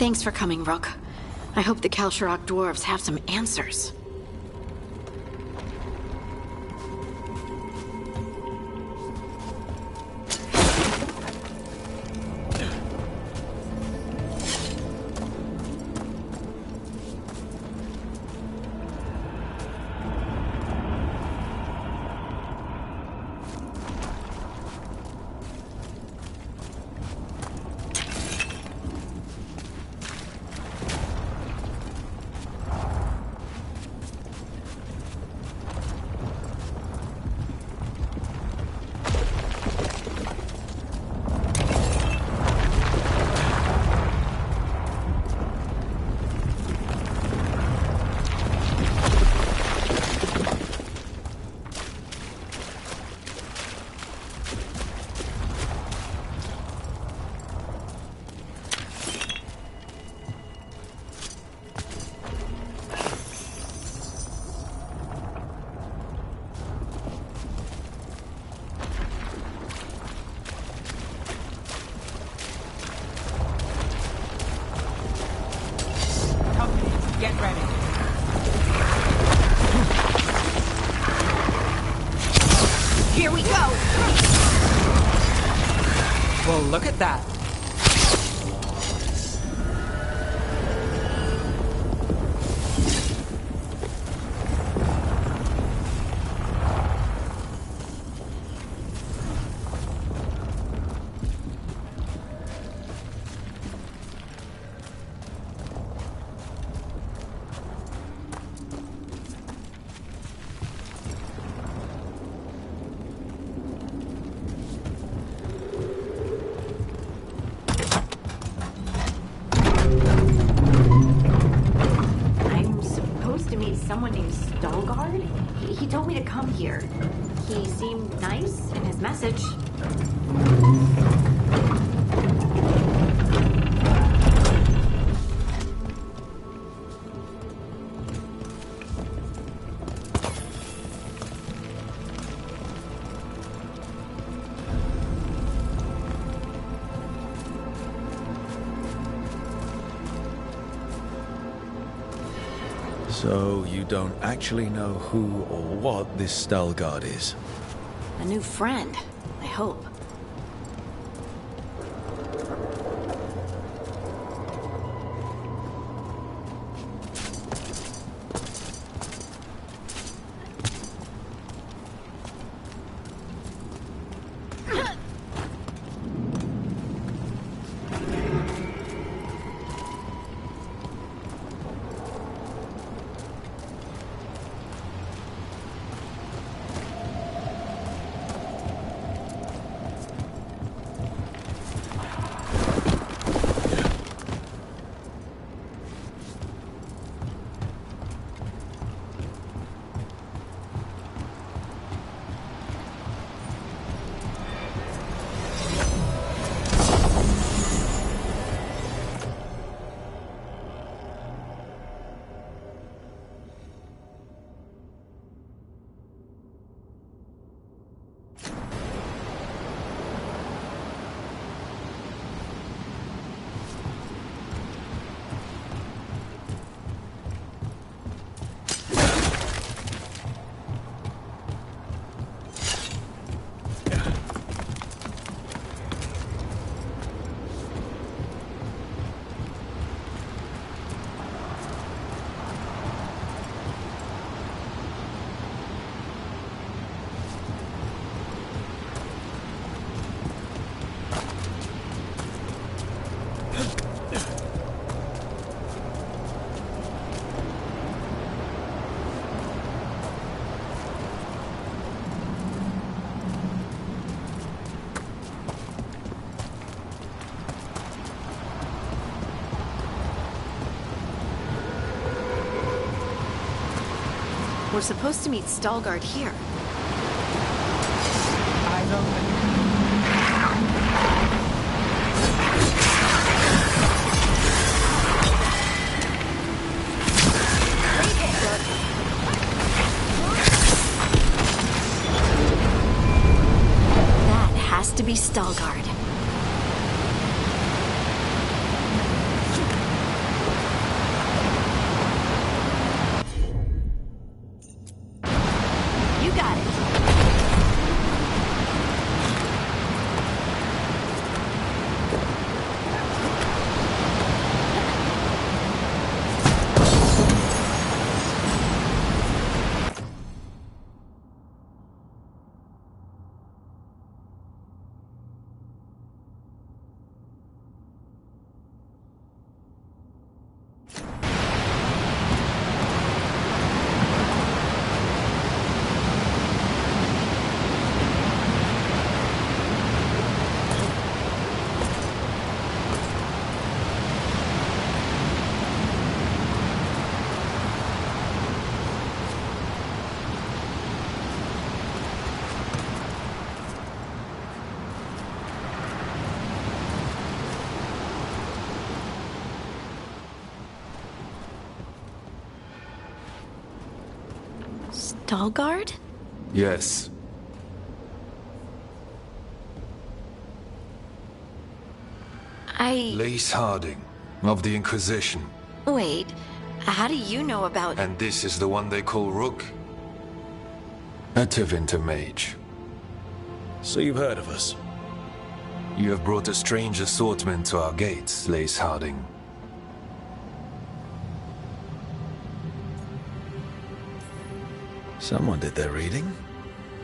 Thanks for coming, Rook. I hope the Kalsharok dwarves have some answers. Get ready. Here we go! Well, look at that. Someone named Stalgard? He told me to come here. He seemed nice in his message. So, you don't actually know who or what this Stalgard is? A new friend, I hope. We're supposed to meet Stalgard here. I don't think... That has to be Stalgard. Stalgard? Yes. Lace Harding, of the Inquisition. Wait, how do you know about... And this is the one they call Rook? A Tevinter mage. So you've heard of us? You have brought a strange assortment to our gates, Lace Harding. Someone did their reading.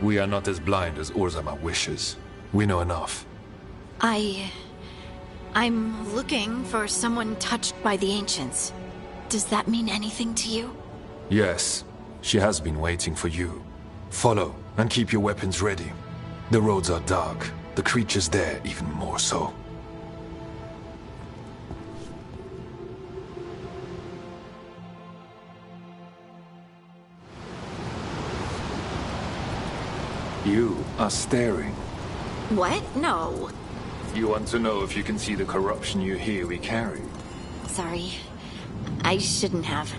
We are not as blind as Orzama wishes. We know enough. I'm looking for someone touched by the Ancients. Does that mean anything to you? Yes, she has been waiting for you. Follow, and keep your weapons ready. The roads are dark. The creatures there even more so. You are staring. What? No. You want to know if you can see the corruption you hear we carry? Sorry. I shouldn't have.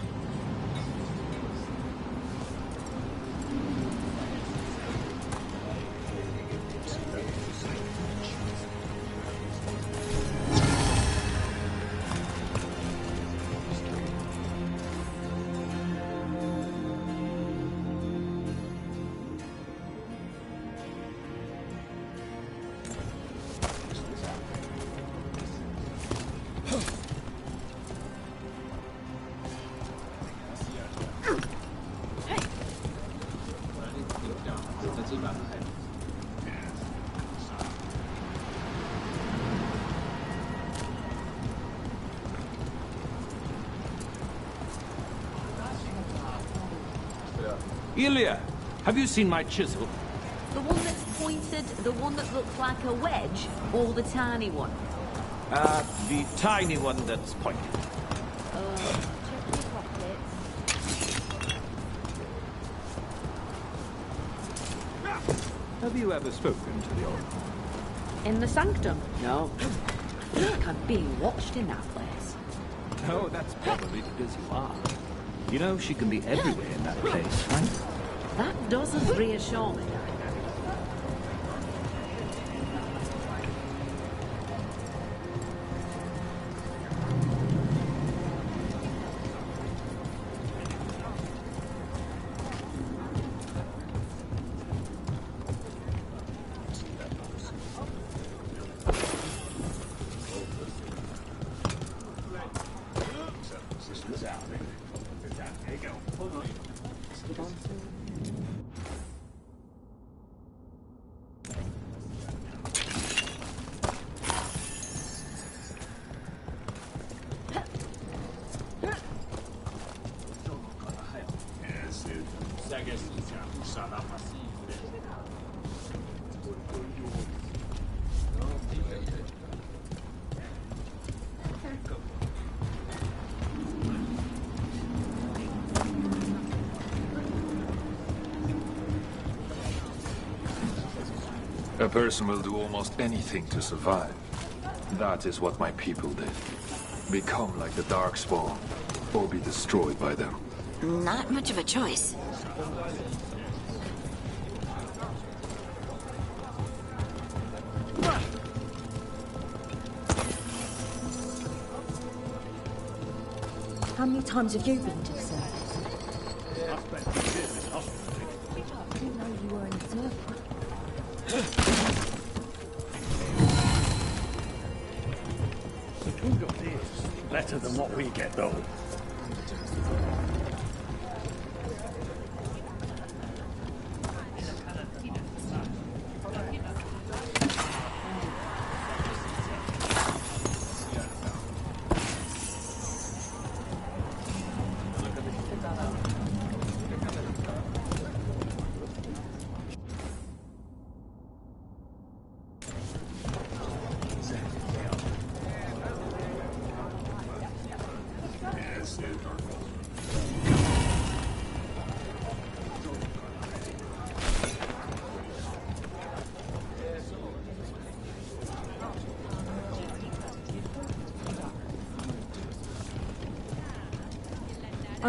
Ilya, have you seen my chisel? The one that's pointed, the one that looks like a wedge, or the tiny one? The tiny one that's pointed. Check your pockets. Have you ever spoken to the old? In the sanctum? No. I feel like I'm being watched in that place. Oh, that's probably because you are. You know, she can be everywhere in that place, right? That doesn't reassure me. A person will do almost anything to survive. That is what my people did. Become like the Darkspawn, or be destroyed by them. Not much of a choice. How many times have you been to the service? I didn't know you were in the circle. Who got this? Better than what we get, though.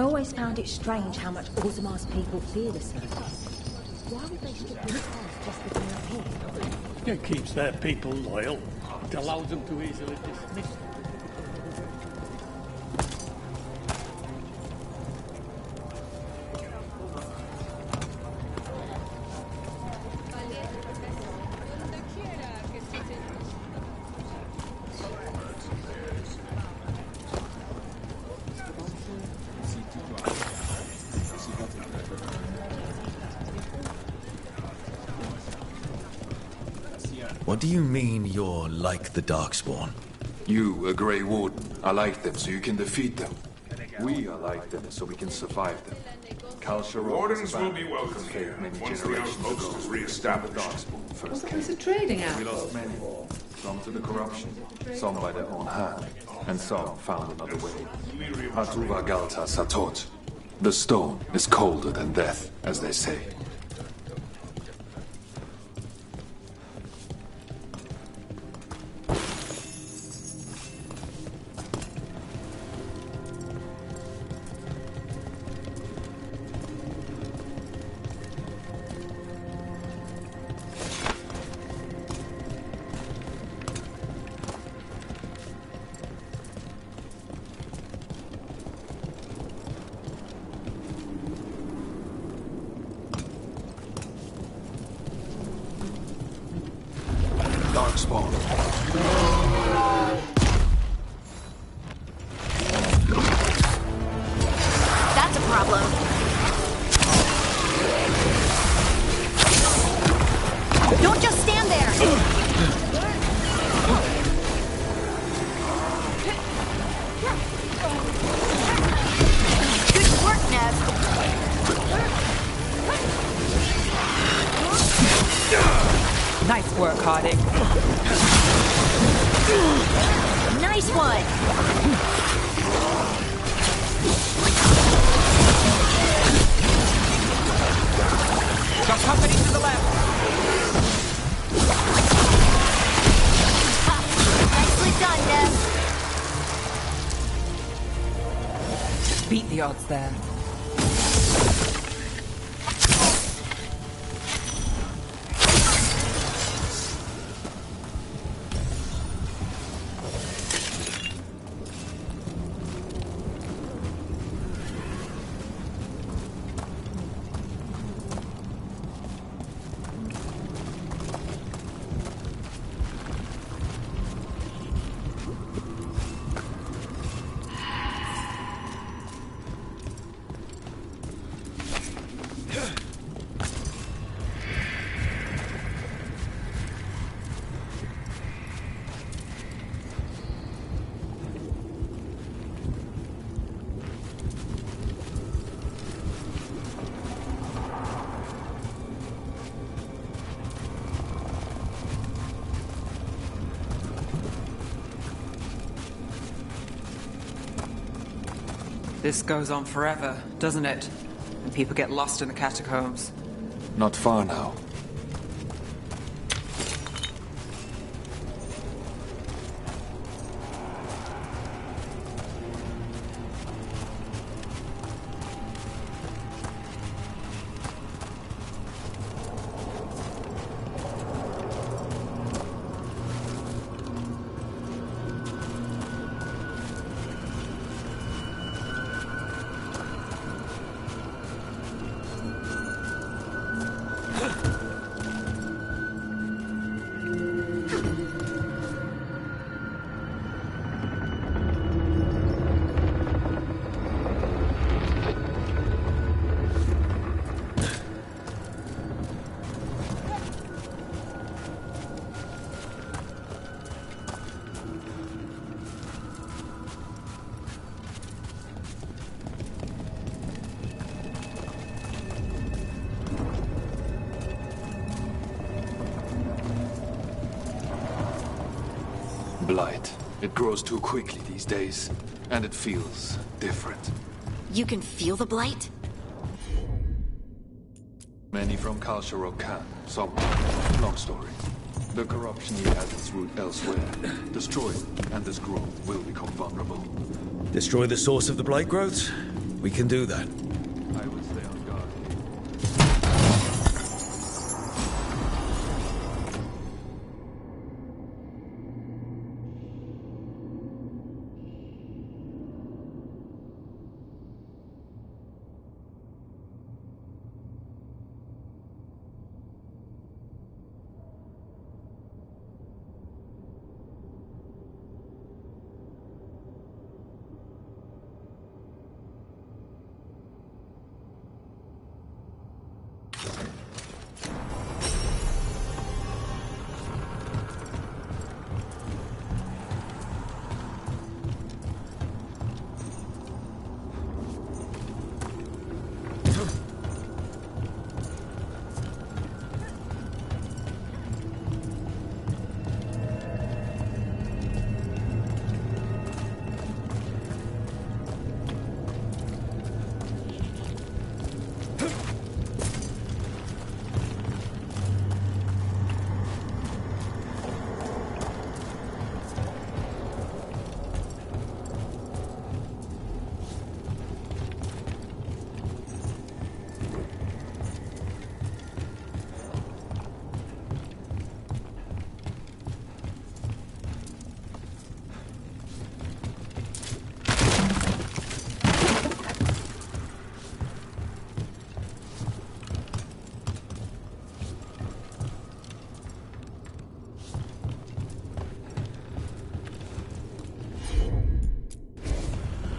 always found it strange how much Orzamar's people fear the service. Why would they strip their past just because they're here? It keeps their people loyal. It allows them to easily dismiss them. What do you mean you're like the Darkspawn? You, a Grey Warden, are like them so you can defeat them. We are like them so we can survive them. Wardens will be welcome here once the outpost is re-established. Wasn't this a trading We outpost? lost many. Some to the corruption, some by their own hand, and some found another way. Hatuva Galta Satot. The stone is colder than death, as they say. Darkspawn. That's a problem. Don't just stand there! Good work, Nev. Nice work, Harding. Nice one! Got company to the left. Nicely done, Nev. Beat the odds there. This goes on forever, doesn't it? And people get lost in the catacombs. Not far now. Blight. It grows too quickly these days, and it feels different. You can feel the blight? Many from Kalsharok camp, some. Long story. The corruption here has its root elsewhere. Destroy it, and this grove will become vulnerable. Destroy the source of the blight growths? We can do that. I would stay on guard.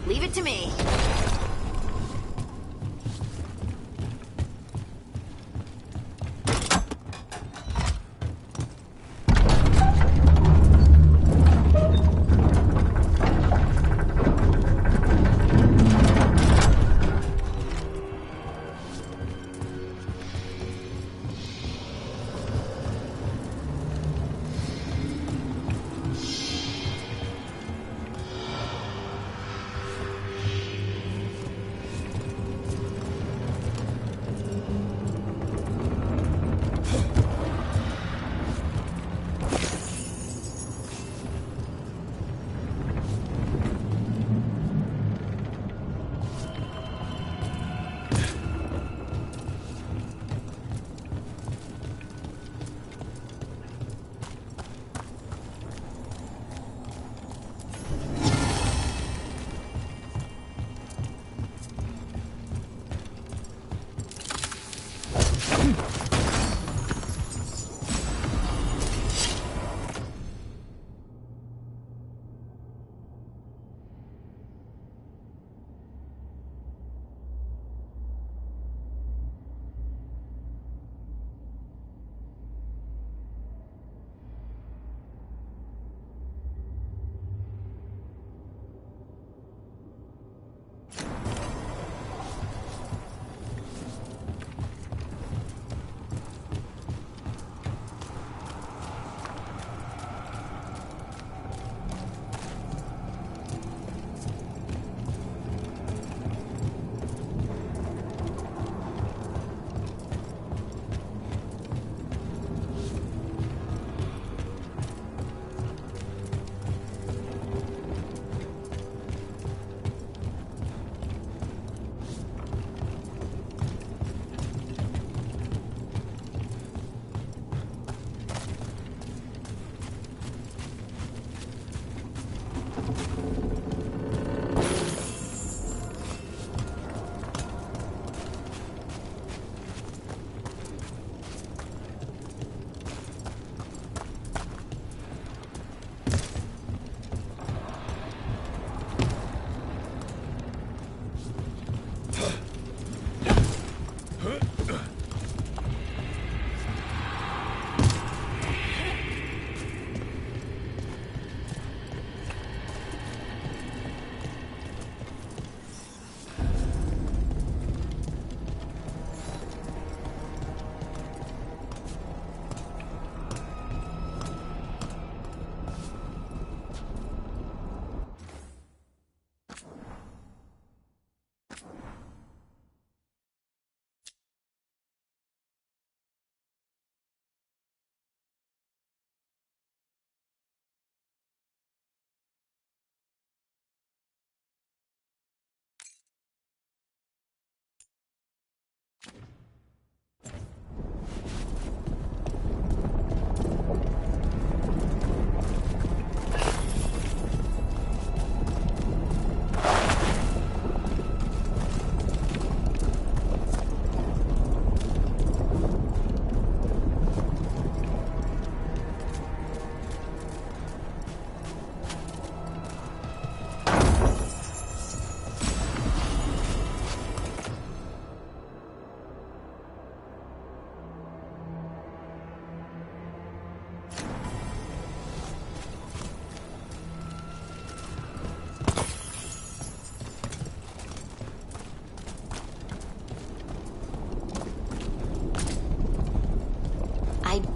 Leave it to me.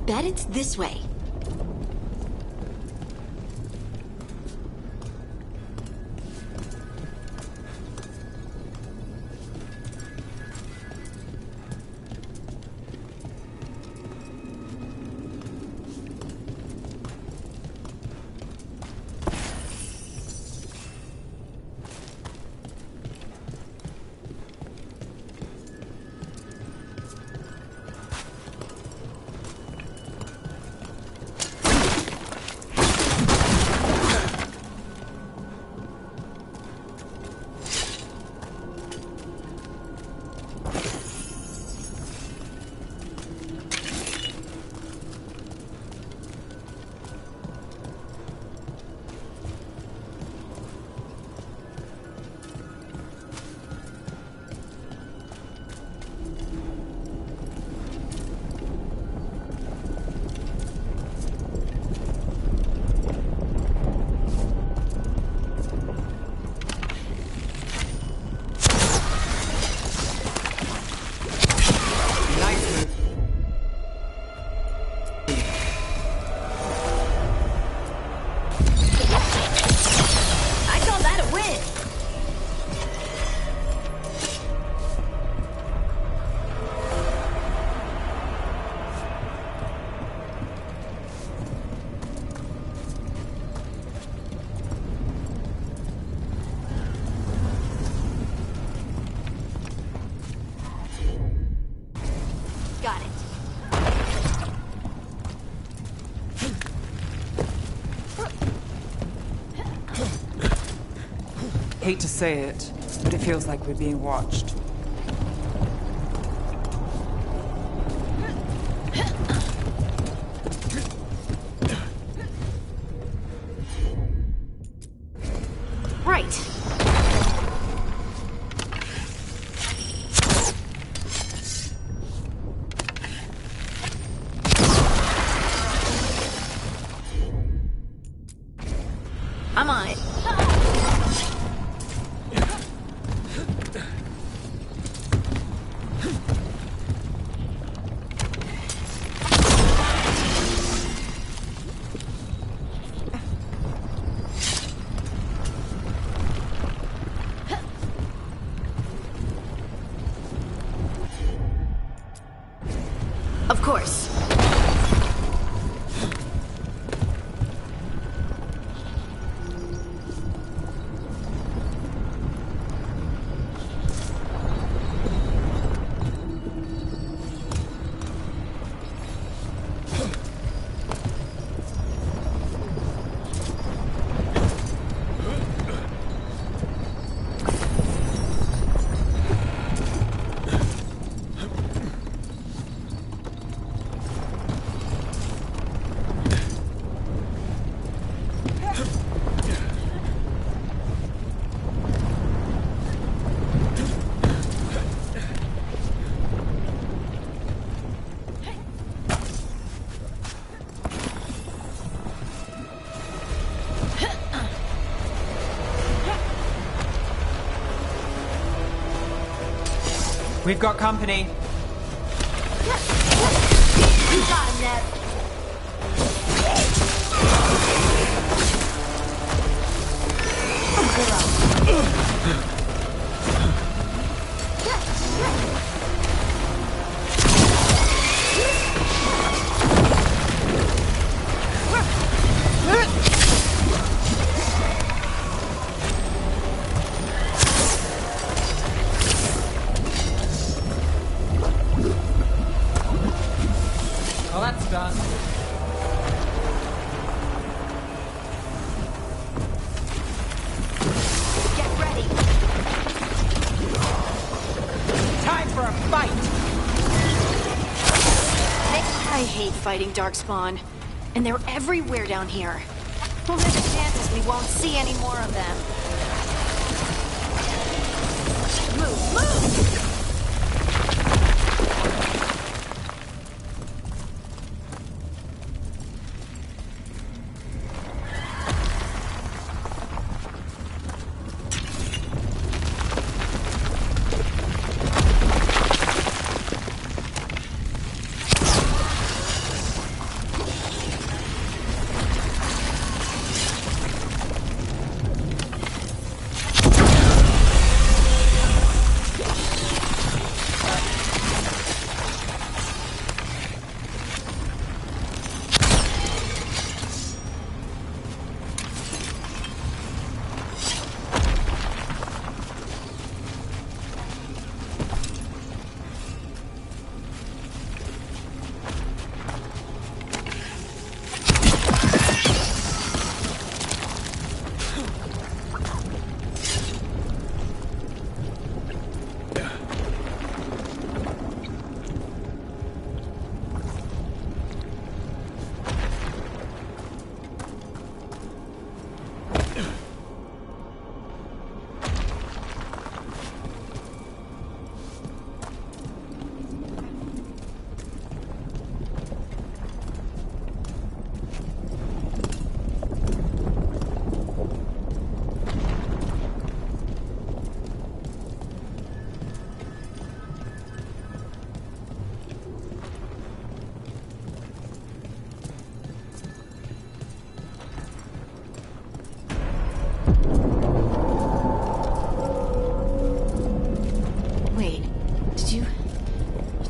bet it's this way. Got it. Hate to say it, but it feels like we're being watched. Right. I'm on it. Of course. We've got company. You got him, Ned. Well, that's done. Get ready. Time for a fight! I hate fighting Darkspawn. And they're everywhere down here. What are the chances we won't see any more of them? Move, move!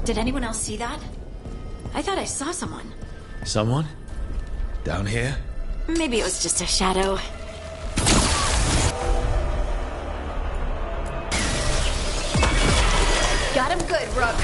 Did anyone else see that? I thought I saw someone. Someone? Down here? Maybe it was just a shadow. Got him good, Rook.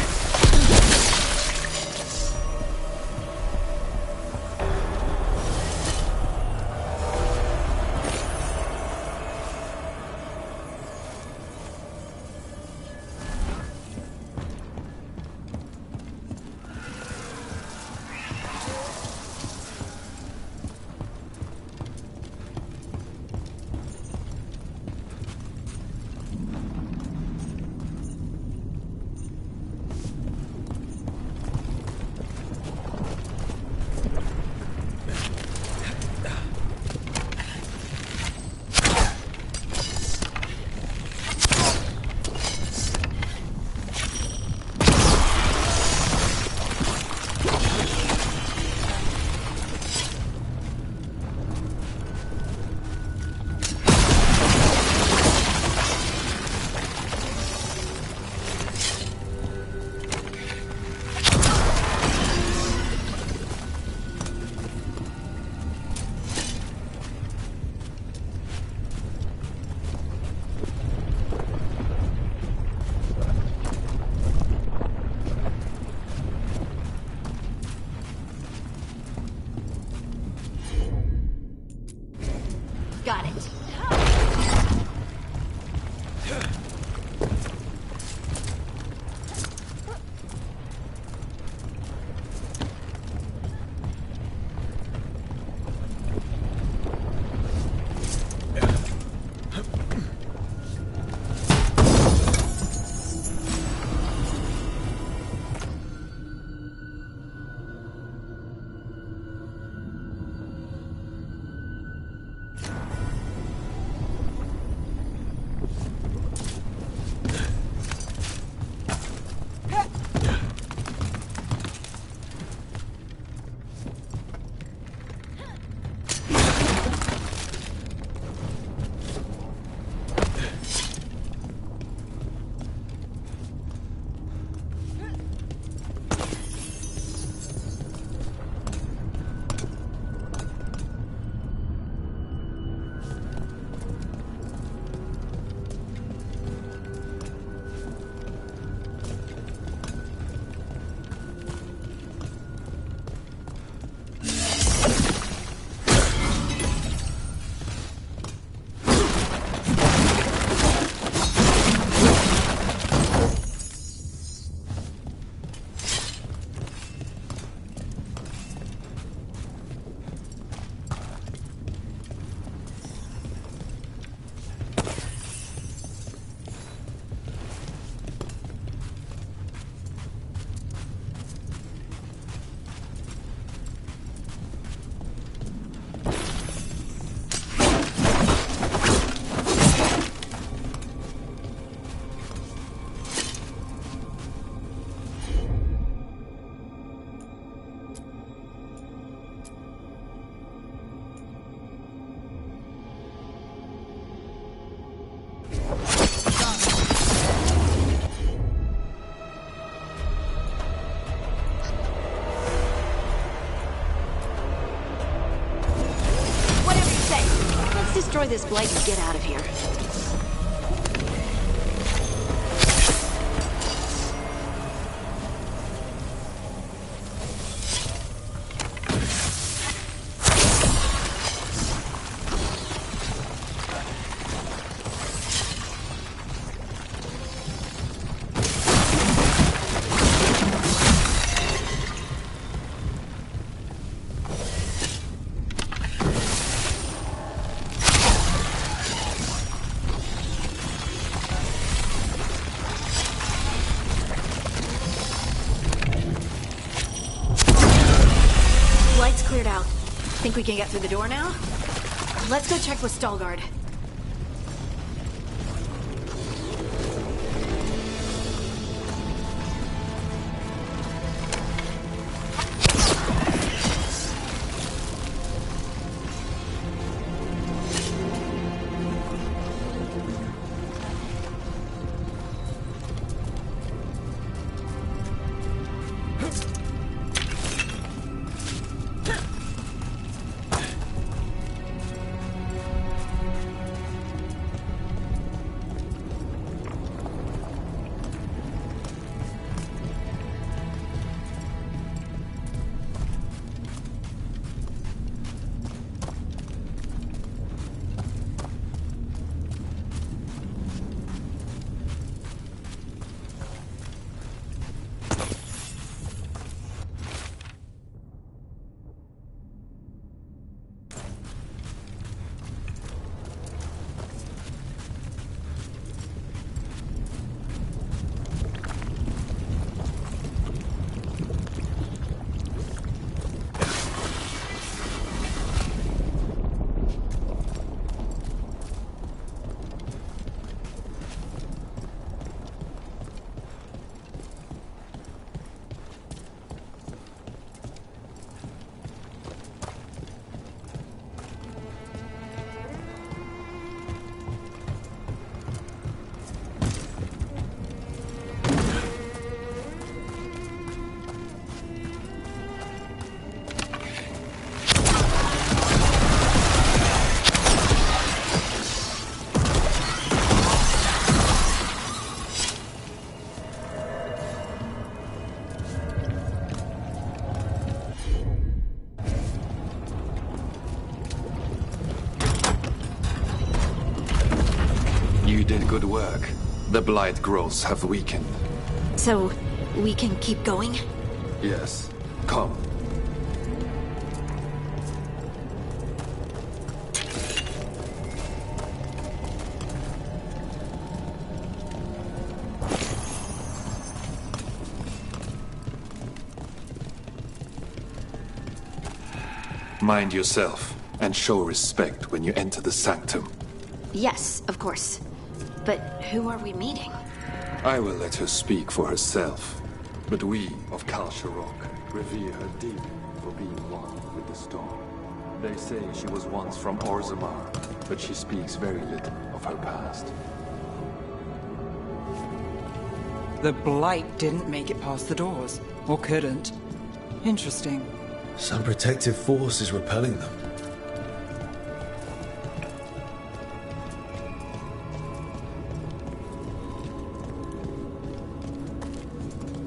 Got it. Destroy this blight and get out of here. Cleared out. Think we can get through the door now? Let's go check with Stalgard. Good work. The blight growths have weakened. So, we can keep going? Yes. Come. Mind yourself, and show respect when you enter the sanctum. Yes, of course. But who are we meeting? I will let her speak for herself. But we of Kalsharok revere her deeply for being one with the storm. They say she was once from Orzammar, but she speaks very little of her past. The blight didn't make it past the doors. Or couldn't. Interesting. Some protective force is repelling them.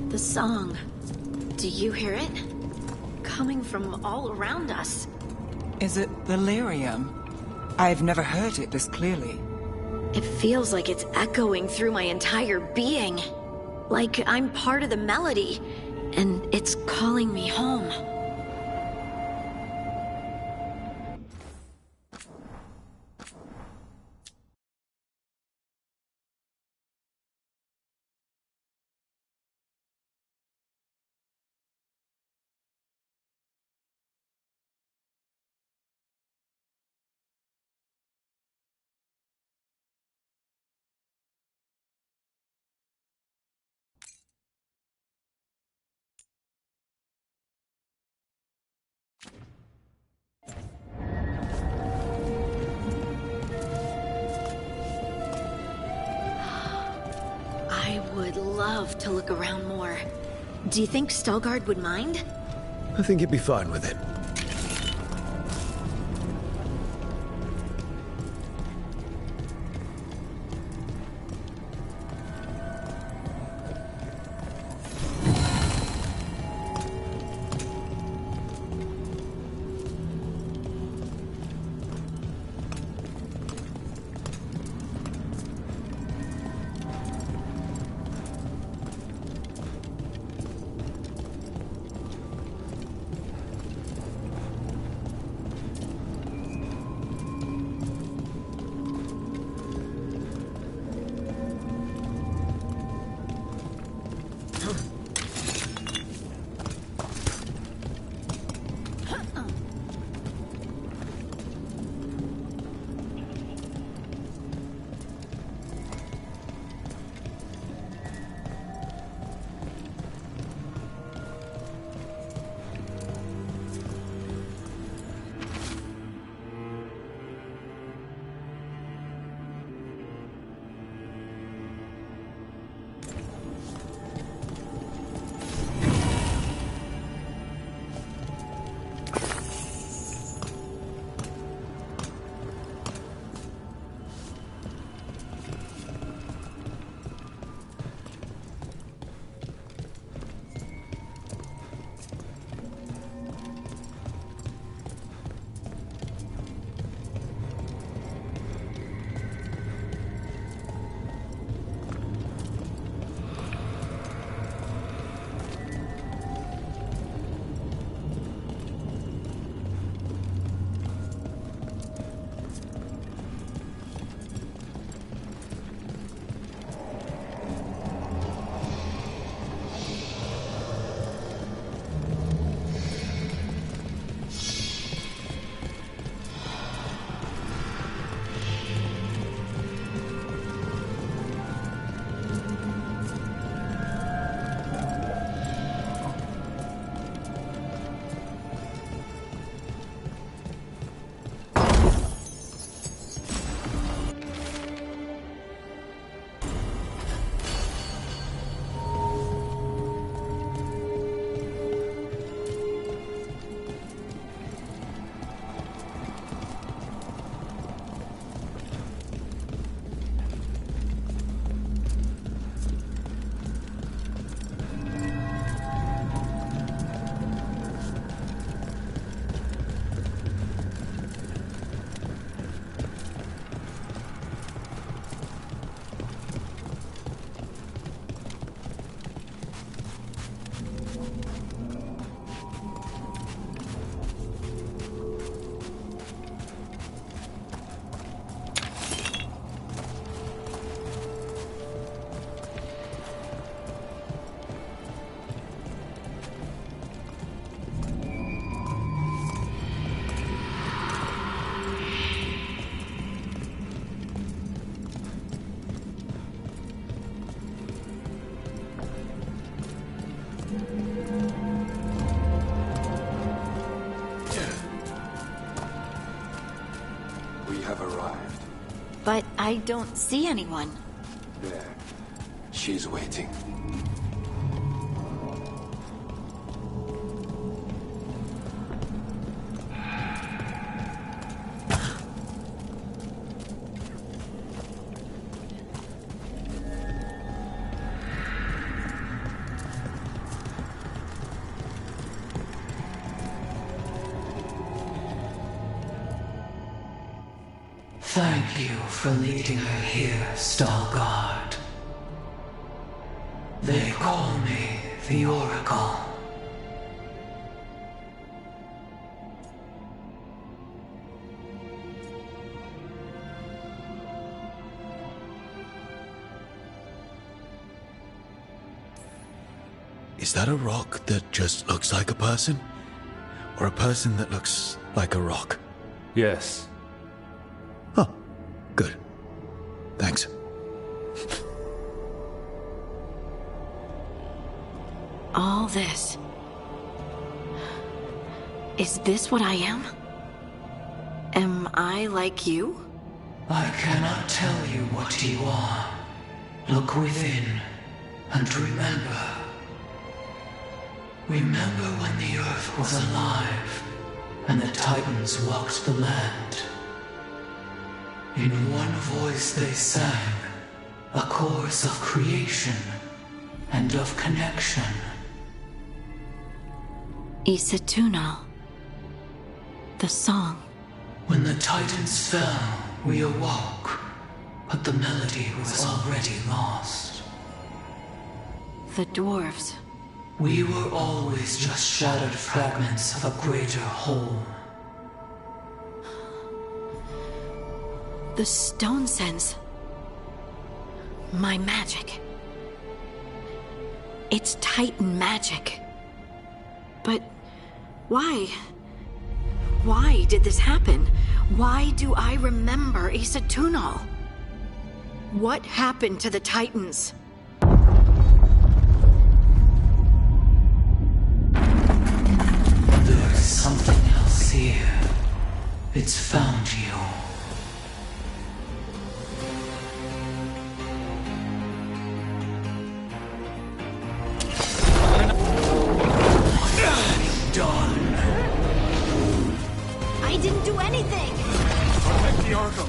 The song. Do you hear it? Coming from all around us. Is it the lyrium? I've never heard it this clearly. It feels like it's echoing through my entire being. Like I'm part of the melody, and it's calling me home. I would love to look around more. Do you think Stalgard would mind? I think he'd be fine with it. But I don't see anyone. There. She's waiting. Thank you for leading her here, Stalguard. They call me the Oracle. Is that a rock that just looks like a person? Or a person that looks like a rock? Yes. Oh, good. Thanks. All this. Is this what I am? Am I like you? I cannot tell you what you are. Look within and remember. Remember when the Earth was alive and the Titans walked the land. In one voice they sang a chorus of creation and of connection. Isatunal. The song. When the Titans fell, we awoke, but the melody was already lost. The dwarves. We were always just shattered fragments of a greater whole. The stone sense. My magic. It's Titan magic. But why? Why did this happen? Why do I remember Isatunal? What happened to the Titans? There's something else here. It's found you. Done. I didn't do anything! Protect the Oracle.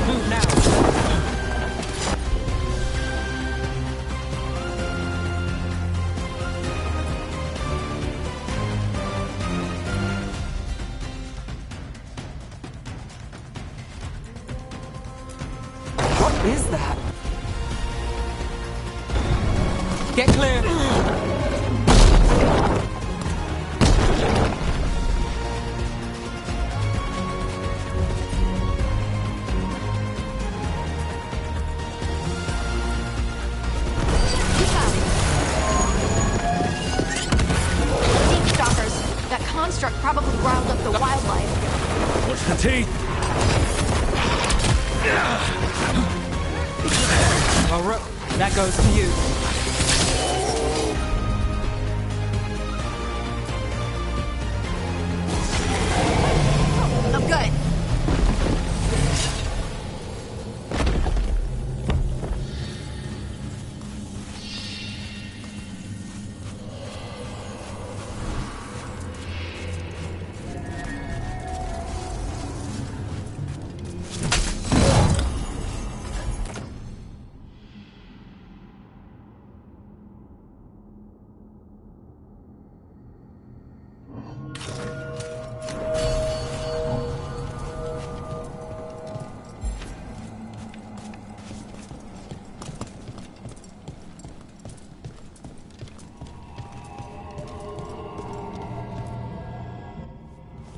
Move now! What is that? Get clear! That construct probably riled up the wildlife. What's the tea? Well, Rook, that goes to you. I'm good.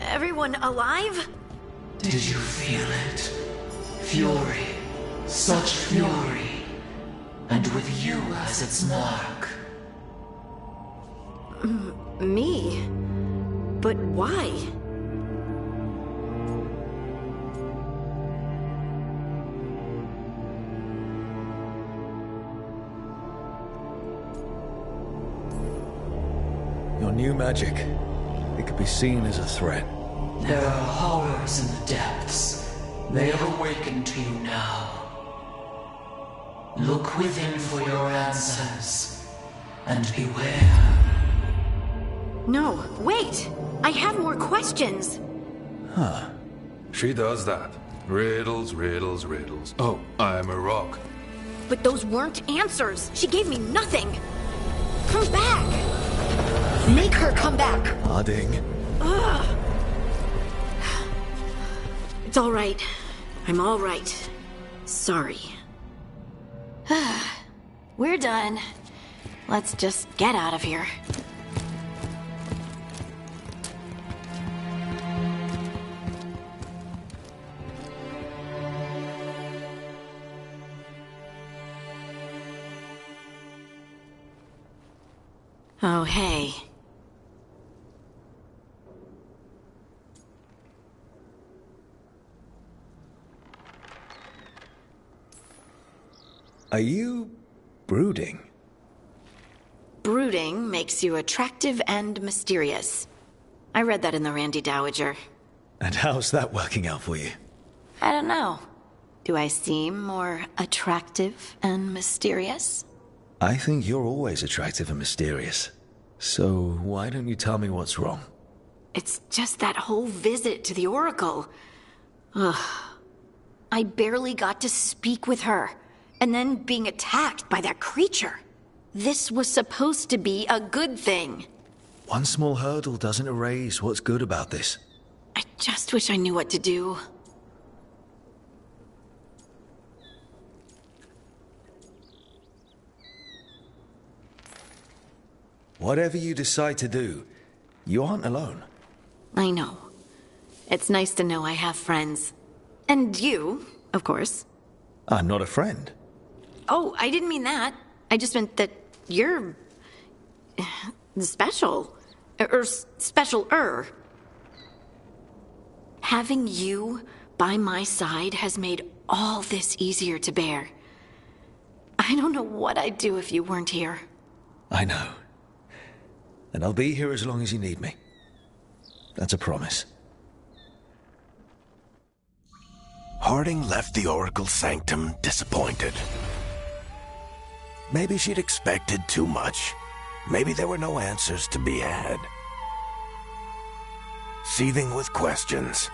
Everyone alive? Did you feel it? Fury. Such fury. And with you as its mark. Me? But why? Your new magic. it could be seen as a threat. There are horrors in the depths. They have awakened to you now. Look within for your answers, and beware. No, wait! I have more questions! Huh. She does that. Riddles, riddles, riddles. Oh, I'm a rock. But those weren't answers! She gave me nothing! Come back! Make her come back! Harding. Ugh. It's all right. I'm all right. Sorry. We're done. Let's just get out of here. Oh, hey. Are you brooding? Brooding makes you attractive and mysterious. I read that in the Randy Dowager. And how's that working out for you? I don't know. Do I seem more attractive and mysterious? I think you're always attractive and mysterious. So why don't you tell me what's wrong? It's just that whole visit to the Oracle. Ugh. I barely got to speak with her. And then being attacked by that creature. This was supposed to be a good thing. One small hurdle doesn't erase what's good about this. I just wish I knew what to do. Whatever you decide to do, you aren't alone. I know. It's nice to know I have friends. And you, of course. I'm not a friend. Oh, I didn't mean that. I just meant that you're... special. Or special-er. Having you by my side has made all this easier to bear. I don't know what I'd do if you weren't here. I know. And I'll be here as long as you need me. That's a promise. Harding left the Oracle Sanctum disappointed. Maybe she'd expected too much. Maybe there were no answers to be had. Seething with questions,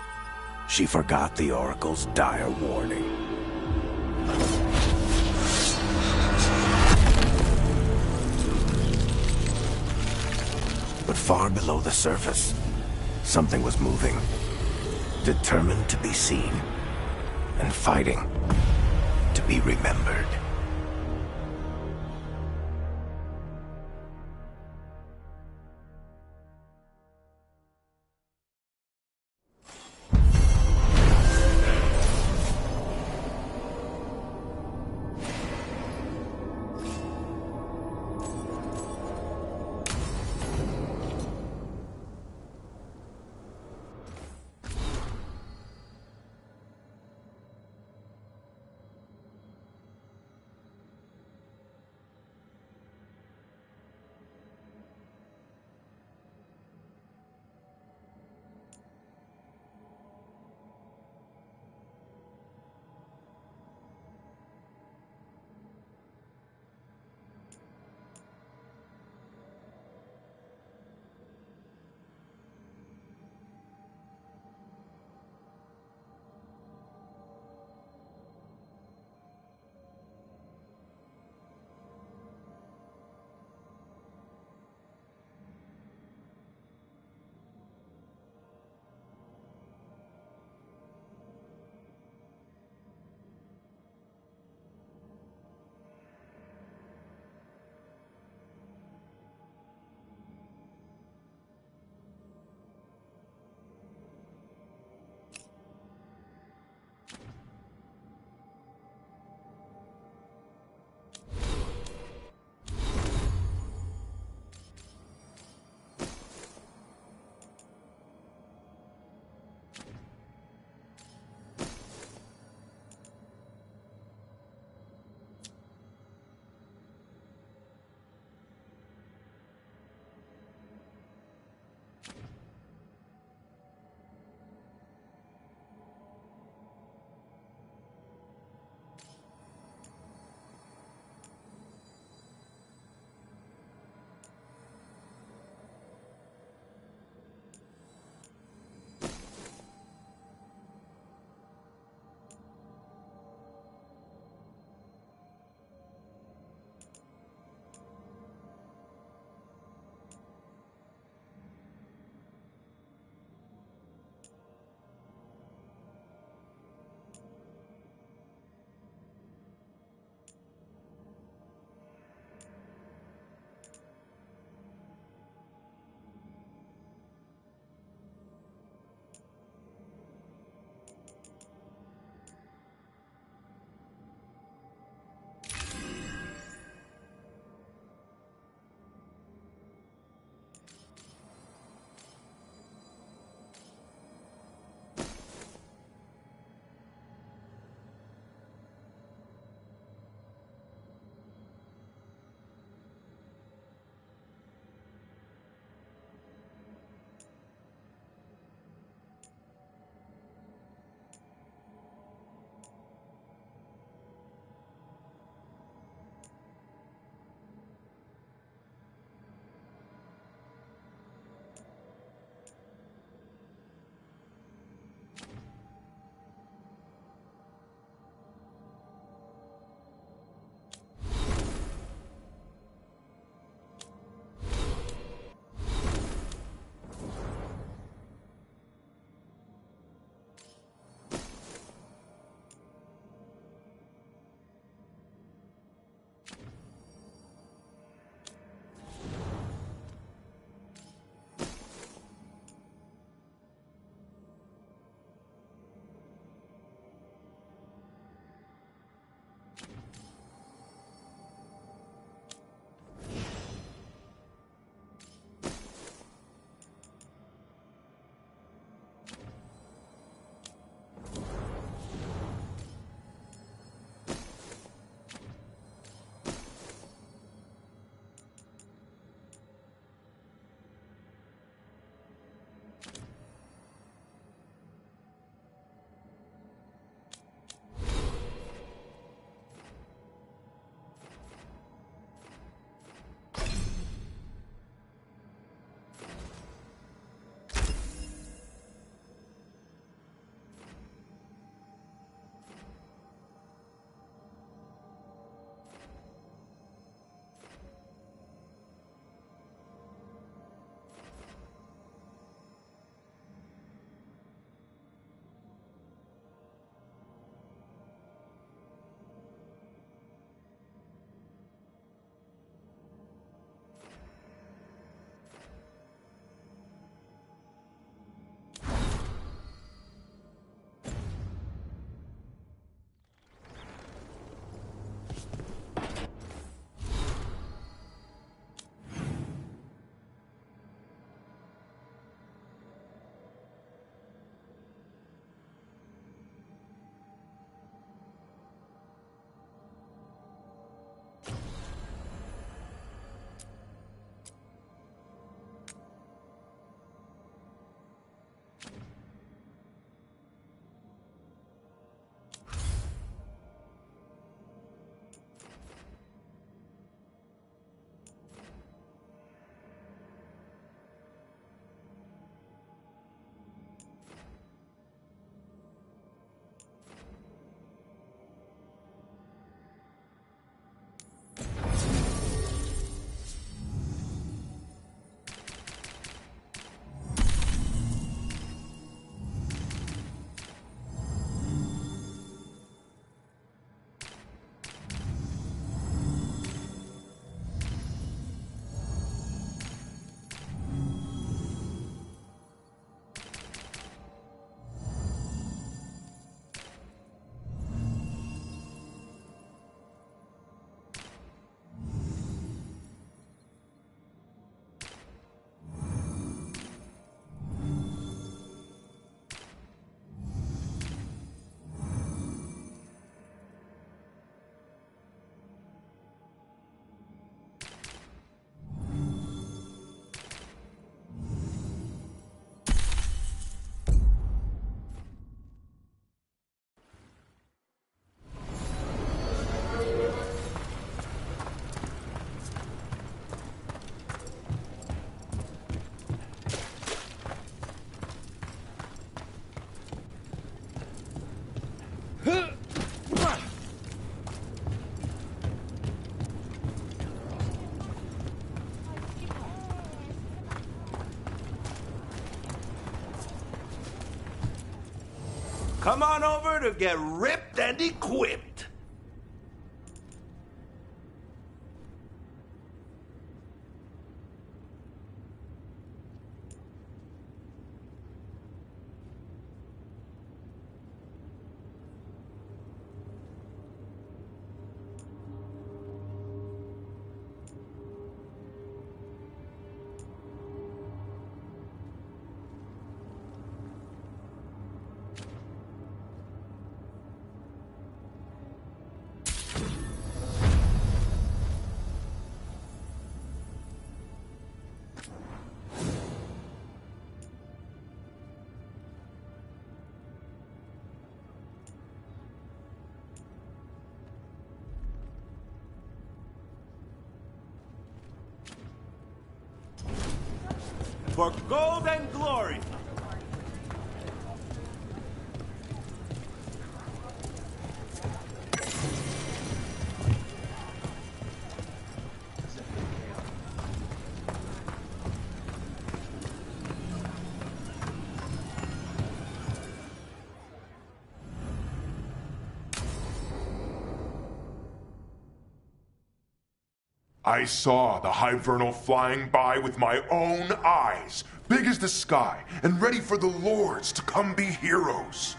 she forgot the Oracle's dire warning. But far below the surface, something was moving, determined to be seen, and fighting to be remembered. Come on over to get ripped and equipped. For gold and glory. I saw the Hivernal flying by with my own eyes, big as the sky, and ready for the lords to come be heroes.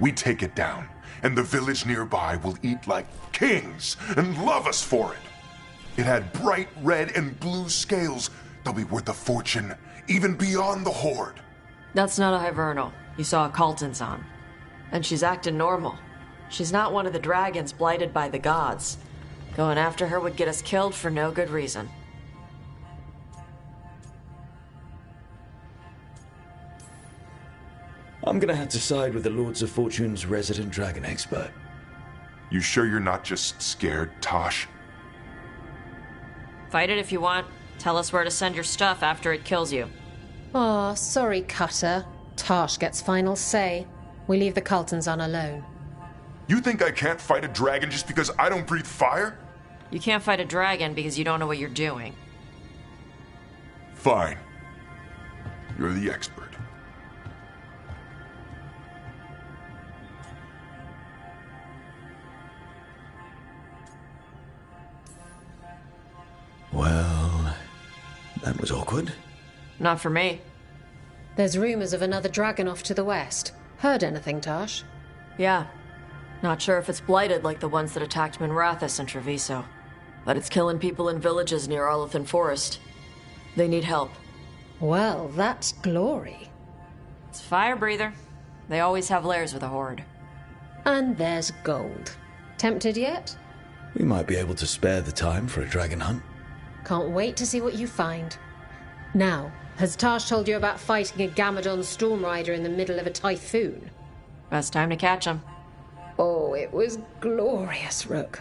We take it down, and the village nearby will eat like kings and love us for it. It had bright red and blue scales. They'll be worth a fortune, even beyond the Horde. That's not a Hivernal. You saw a Kaltanzan. And she's acting normal. She's not one of the dragons blighted by the gods. Going after her would get us killed for no good reason. I'm gonna have to side with the Lords of Fortune's resident dragon expert. You sure you're not just scared, Tosh? Fight it if you want. Tell us where to send your stuff after it kills you. Aw, sorry, Cutter. Tosh gets final say. We leave the Kaltanzan alone. You think I can't fight a dragon just because I don't breathe fire? You can't fight a dragon because you don't know what you're doing. Fine. You're the expert. Well, that was awkward. Not for me. There's rumors of another dragon off to the west. Heard anything, Tosh? Yeah. Not sure if it's blighted like the ones that attacked Minrathous and Treviso. But it's killing people in villages near Arlethan Forest. They need help. Well, that's glory. It's fire breather. They always have lairs with a horde. And there's gold. Tempted yet? We might be able to spare the time for a dragon hunt. Can't wait to see what you find. Now, has Tosh told you about fighting a Gamadon Stormrider in the middle of a typhoon? Best time to catch him. Oh, it was glorious, Rook.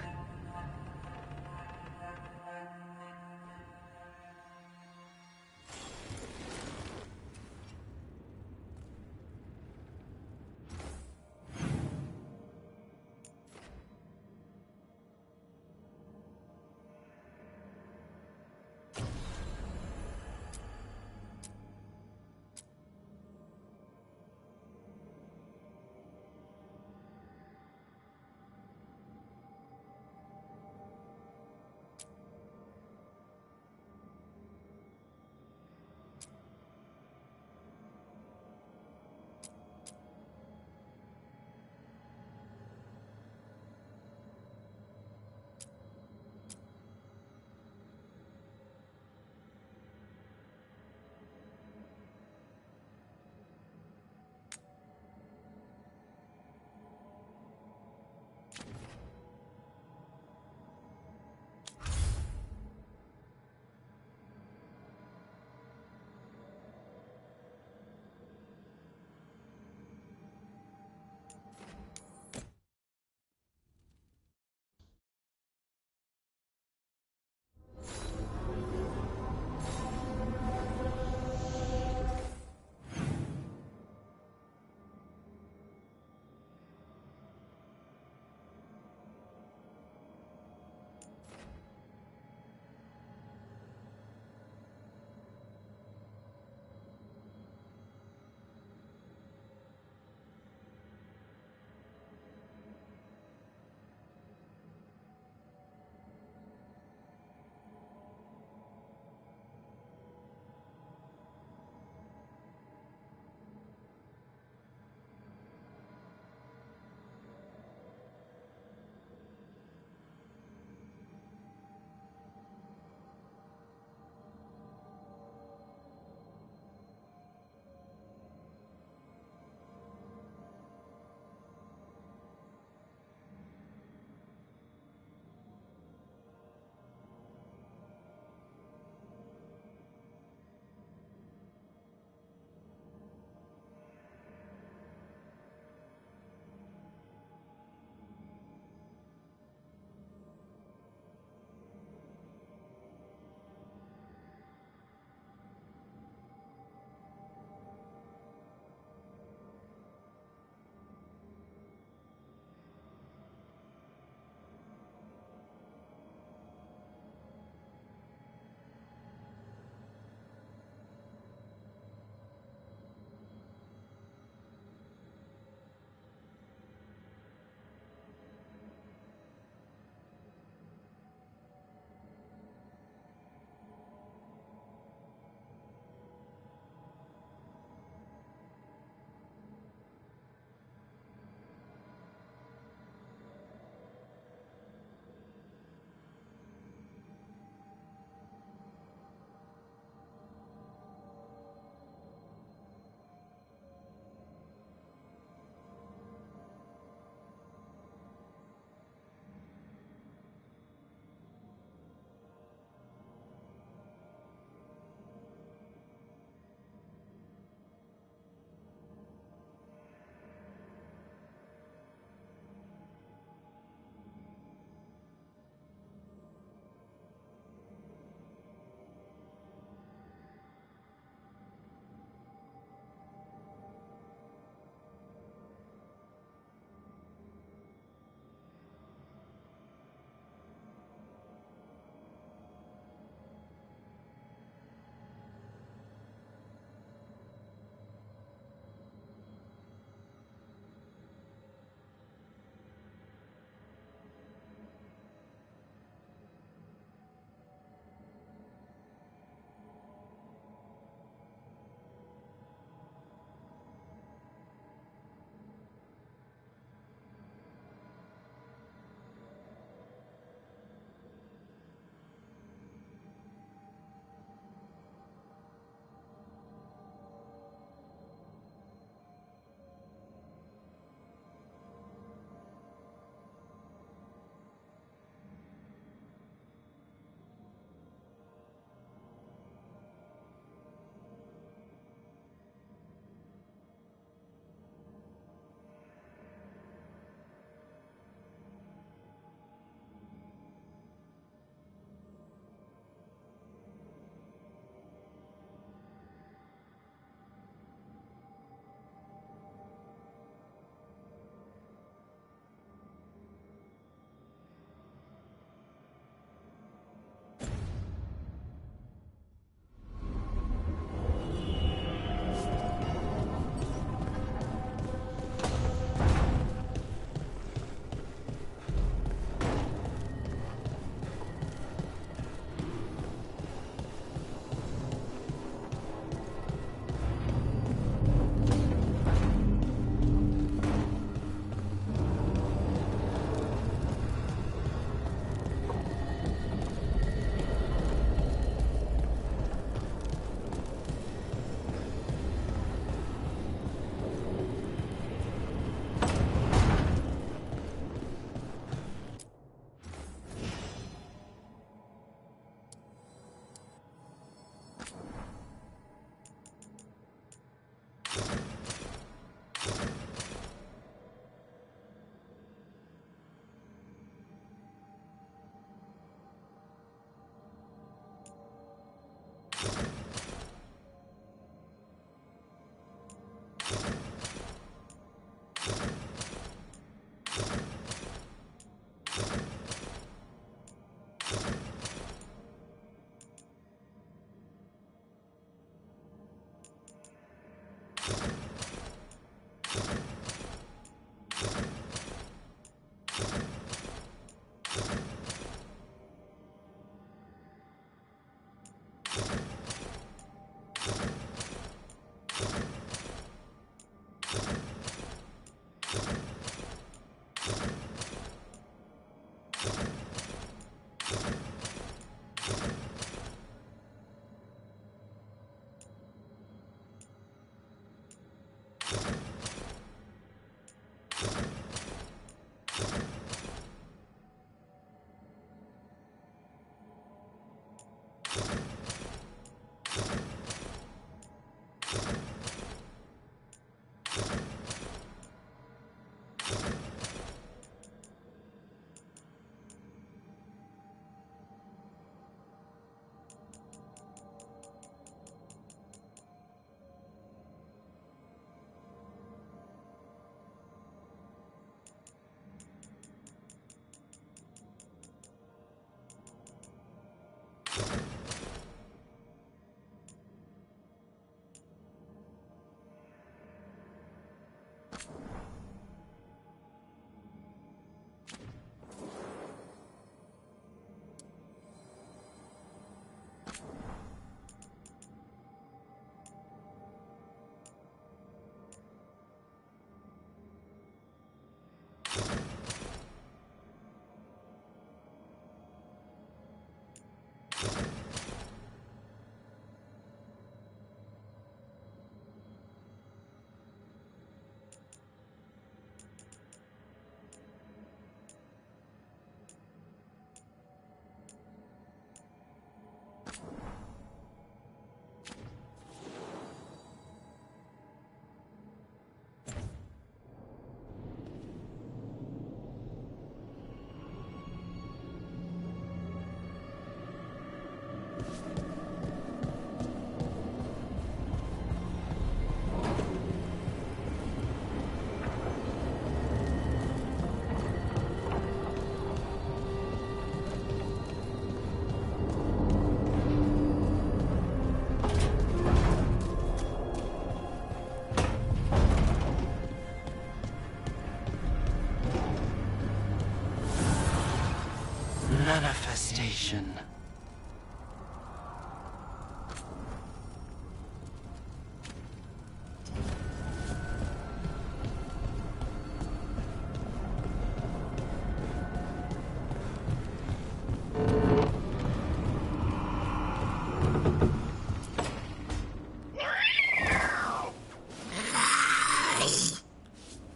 Manifestation.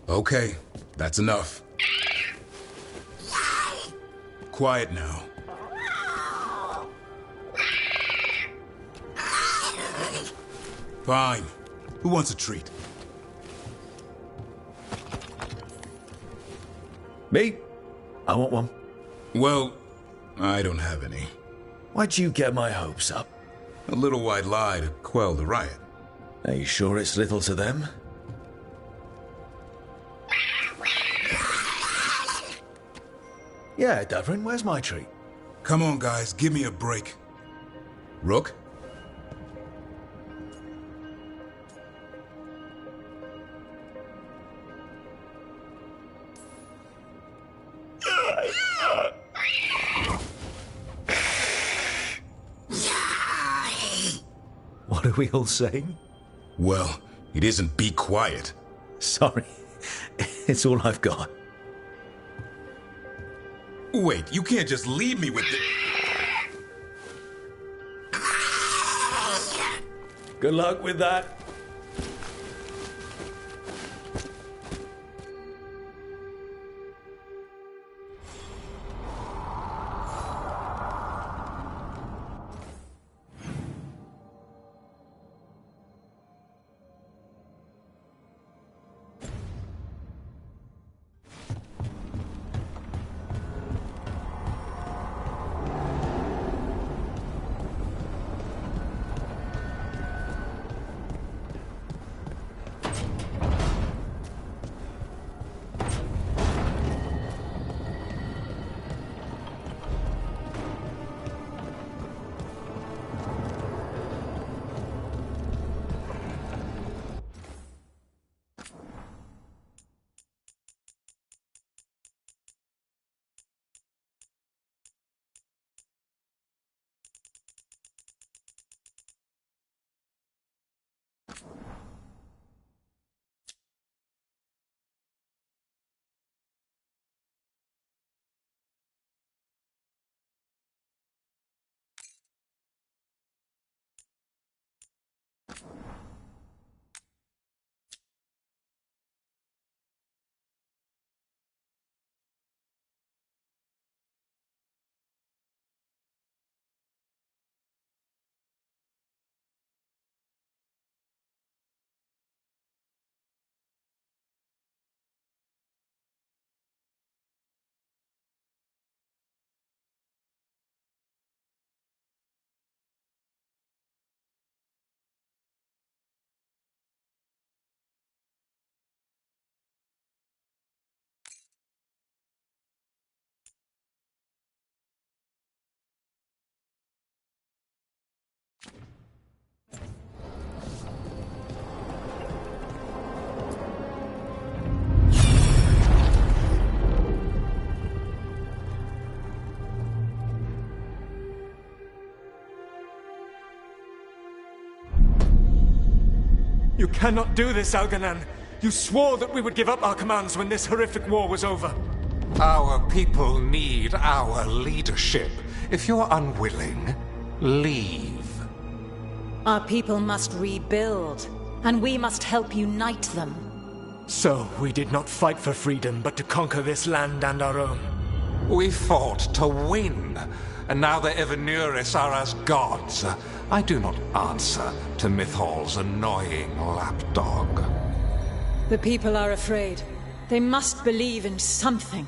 Okay, that's enough. Quiet now. Fine. Who wants a treat? Me? I want one. Well, I don't have any. Why'd you get my hopes up? A little white lie to quell the riot. Are you sure it's little to them? Yeah, DrBrynzo, where's my treat? Come on, guys, give me a break. Rook? What are we all saying? Well, it isn't be quiet. Sorry. It's all I've got. Wait, you can't just leave me with it. Good luck with that. You cannot do this, Algernon. You swore that we would give up our commands when this horrific war was over. Our people need our leadership. If you're unwilling, leave. Our people must rebuild, and we must help unite them. So, we did not fight for freedom, but to conquer this land and our own. We fought to win, and now the Evenuris are as gods. I do not answer to Mythal's annoying lapdog. The people are afraid. They must believe in something.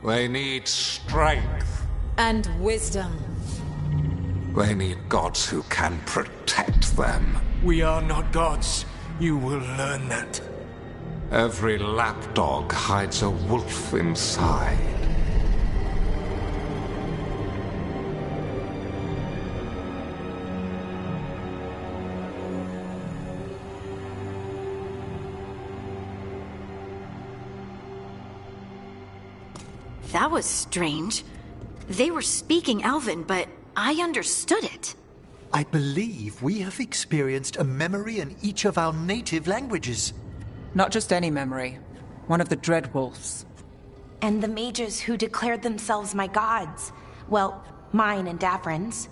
They need strength. And wisdom. They need gods who can protect them. We are not gods. You will learn that. Every lapdog hides a wolf inside. That was strange. They were speaking Elven, but I understood it. I believe we have experienced a memory in each of our native languages. Not just any memory. One of the Dreadwolves. And the mages who declared themselves my gods. Well, mine and DrBrynzo's.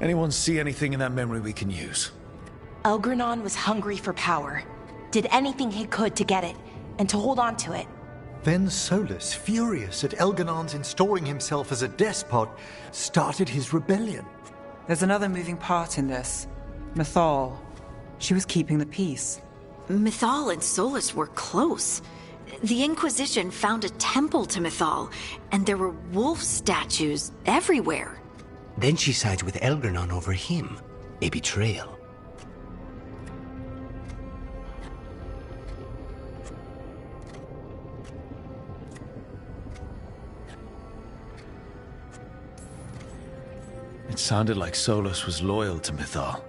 Anyone see anything in that memory we can use? Elgernon was hungry for power. Did anything he could to get it, and to hold on to it. Then Solus, furious at Elgernon's installing himself as a despot, started his rebellion. There's another moving part in this. Mythal. She was keeping the peace. Mythal and Solus were close. The Inquisition found a temple to Mythal, and there were wolf statues everywhere. Then she sides with Elgernon over him. A betrayal. It sounded like Solus was loyal to Mythal.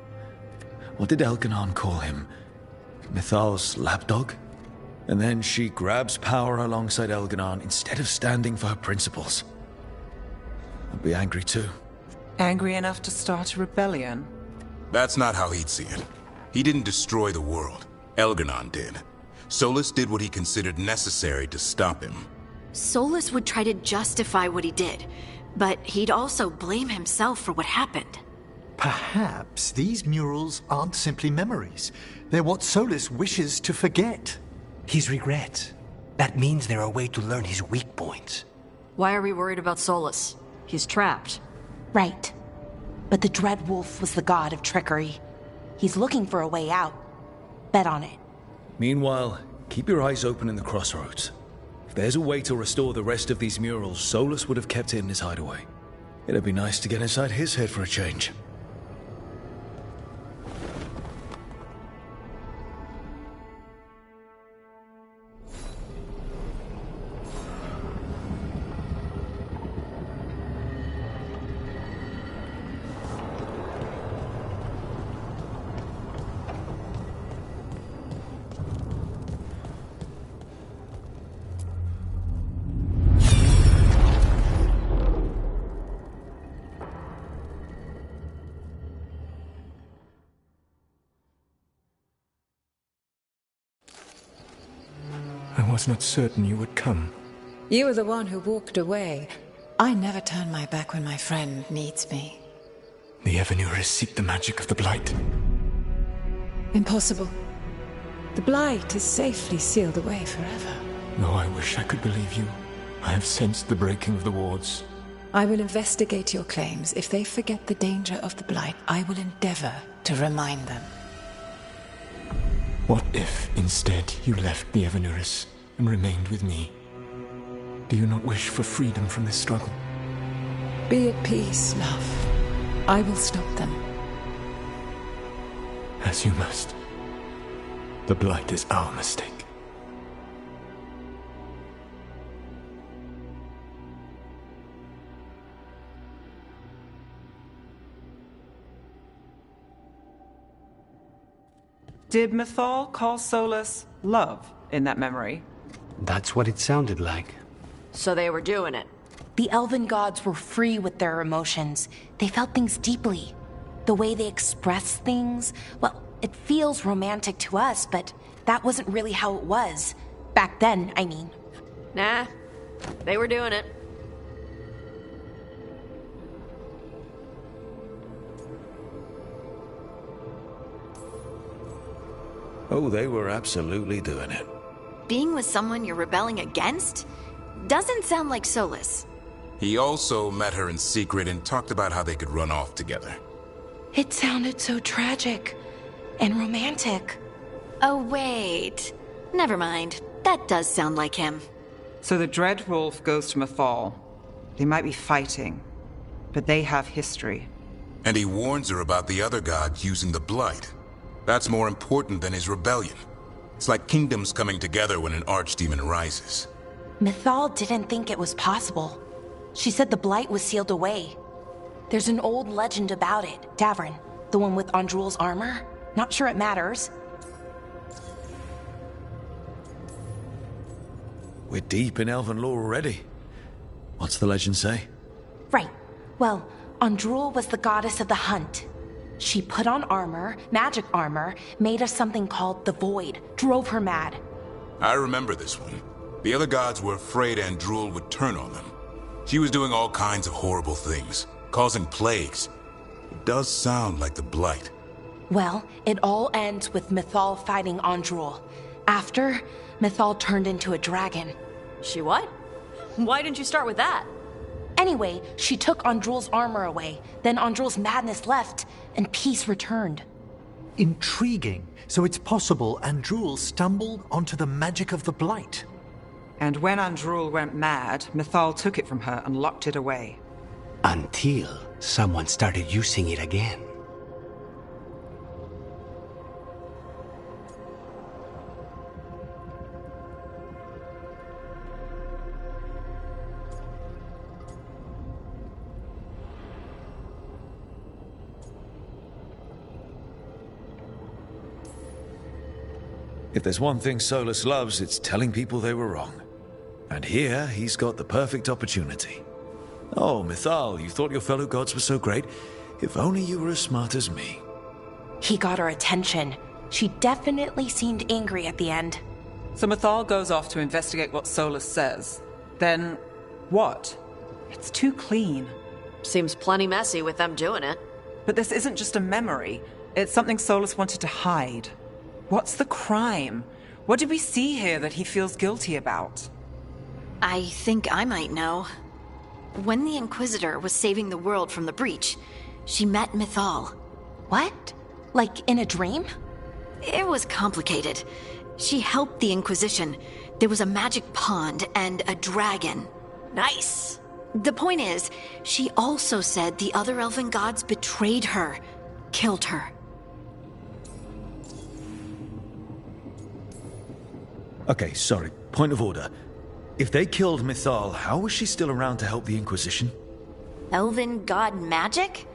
What did Elgernon call him? Mythal's lapdog? And then she grabs power alongside Elgernon instead of standing for her principles. I'd be angry too. Angry enough to start a rebellion? That's not how he'd see it. He didn't destroy the world. Elgernon did. Solus did what he considered necessary to stop him. Solus would try to justify what he did, but he'd also blame himself for what happened. Perhaps these murals aren't simply memories. They're what Solus wishes to forget. His regrets. That means they're a way to learn his weak points. Why are we worried about Solus? He's trapped. Right. But the Dreadwolf was the god of trickery. He's looking for a way out. Bet on it. Meanwhile, keep your eyes open in the crossroads. If there's a way to restore the rest of these murals, Solus would have kept it in his hideaway. It'd be nice to get inside his head for a change. I was not certain you would come. You were the one who walked away. I never turn my back when my friend needs me. The Evenuris seek the magic of the Blight. Impossible. The Blight is safely sealed away forever. Though I wish I could believe you, I have sensed the breaking of the wards. I will investigate your claims. If they forget the danger of the Blight, I will endeavor to remind them. What if, instead, you left the Evenuris and remained with me? Do you not wish for freedom from this struggle? Be at peace, love. I will stop them. As you must. The Blight is our mistake. Did Mythal call Solus love in that memory? That's what it sounded like. So they were doing it. The elven gods were free with their emotions. They felt things deeply. The way they expressed things, well, it feels romantic to us, but that wasn't really how it was. Back then, I mean. Nah, they were doing it. Oh, they were absolutely doing it. Being with someone you're rebelling against? Doesn't sound like Solus. He also met her in secret and talked about how they could run off together. It sounded so tragic and romantic. Oh, wait. Never mind. That does sound like him. So the Dread Wolf goes to Mythal. They might be fighting, but they have history. And he warns her about the other gods using the Blight. That's more important than his rebellion. It's like kingdoms coming together when an archdemon rises. Mythal didn't think it was possible. She said the Blight was sealed away. There's an old legend about it. DrBrynzo, the one with Andrul's armor. Not sure it matters. We're deep in elven lore already. What's the legend say? Right. Well, Andrul was the goddess of the hunt. She put on armor, magic armor, made of something called the Void, drove her mad. I remember this one. The other gods were afraid Andrul would turn on them. She was doing all kinds of horrible things, causing plagues. It does sound like the Blight. Well, it all ends with Mythal fighting Andrul. After, Mythal turned into a dragon. She what? Why didn't you start with that? Anyway, she took Andrul's armor away. Then Andrul's madness left, and peace returned. Intriguing. So it's possible Andrul stumbled onto the magic of the Blight. And when Andrul went mad, Mythal took it from her and locked it away. Until someone started using it again. If there's one thing Solus loves, it's telling people they were wrong. And here, he's got the perfect opportunity. Oh, Mythal, you thought your fellow gods were so great? If only you were as smart as me. He got her attention. She definitely seemed angry at the end. So Mythal goes off to investigate what Solus says. Then, what? It's too clean. Seems plenty messy with them doing it. But this isn't just a memory. It's something Solus wanted to hide. What's the crime? What did we see here that he feels guilty about? I think I might know. When the Inquisitor was saving the world from the breach, she met Mythal. What? Like in a dream? It was complicated. She helped the Inquisition. There was a magic pond and a dragon. Nice! The point is, she also said the other elven gods betrayed her, killed her. Okay, sorry. Point of order. If they killed Mythal, how was she still around to help the Inquisition? Elven god magic?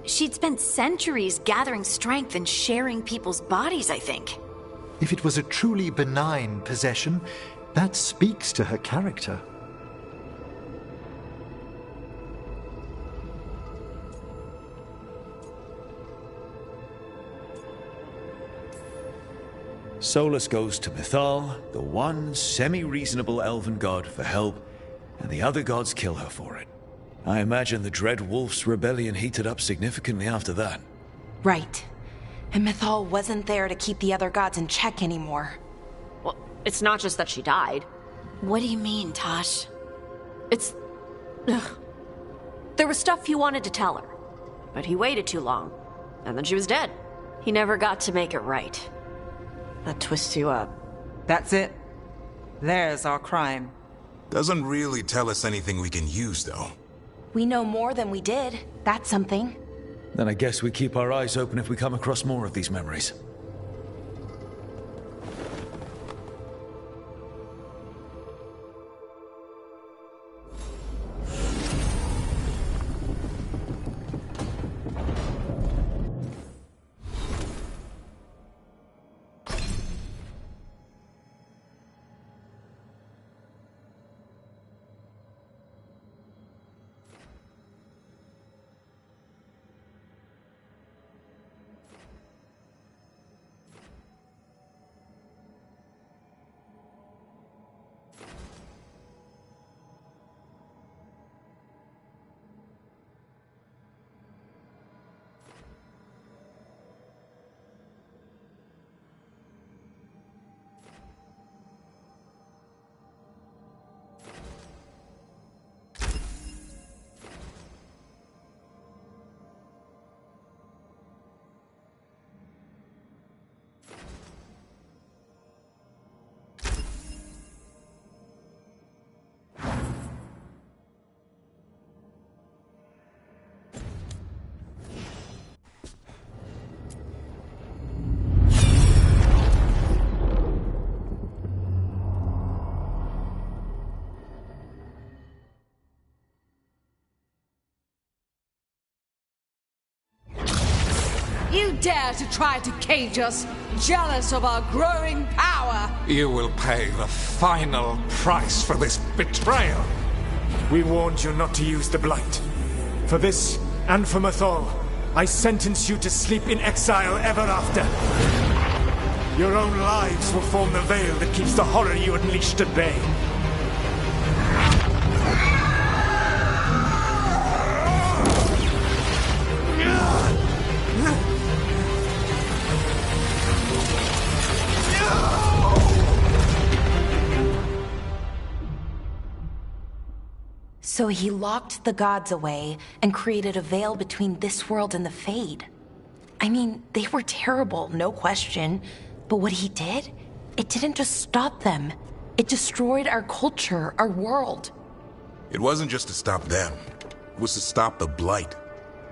She'd spent centuries gathering strength and sharing people's bodies, I think. If it was a truly benign possession, that speaks to her character. Solus goes to Mythal, the one semi-reasonable elven god, for help, and the other gods kill her for it. I imagine the Dread Wolf's rebellion heated up significantly after that. Right. And Mythal wasn't there to keep the other gods in check anymore. Well, it's not just that she died. What do you mean, Tosh? It's... Ugh. There was stuff he wanted to tell her, but he waited too long, and then she was dead. He never got to make it right. That twists you up. That's it. There's our crime. Doesn't really tell us anything we can use, though. We know more than we did. That's something. Then I guess we keep our eyes open if we come across more of these memories. You dare to try to cage us, jealous of our growing power! You will pay the final price for this betrayal. We warned you not to use the Blight. For this, and for Mythal, I sentence you to sleep in exile ever after. Your own lives will form the veil that keeps the horror you unleashed at bay. So he locked the gods away and created a veil between this world and the Fade. I mean, they were terrible, no question. But what he did, it didn't just stop them. It destroyed our culture, our world. It wasn't just to stop them. It was to stop the Blight.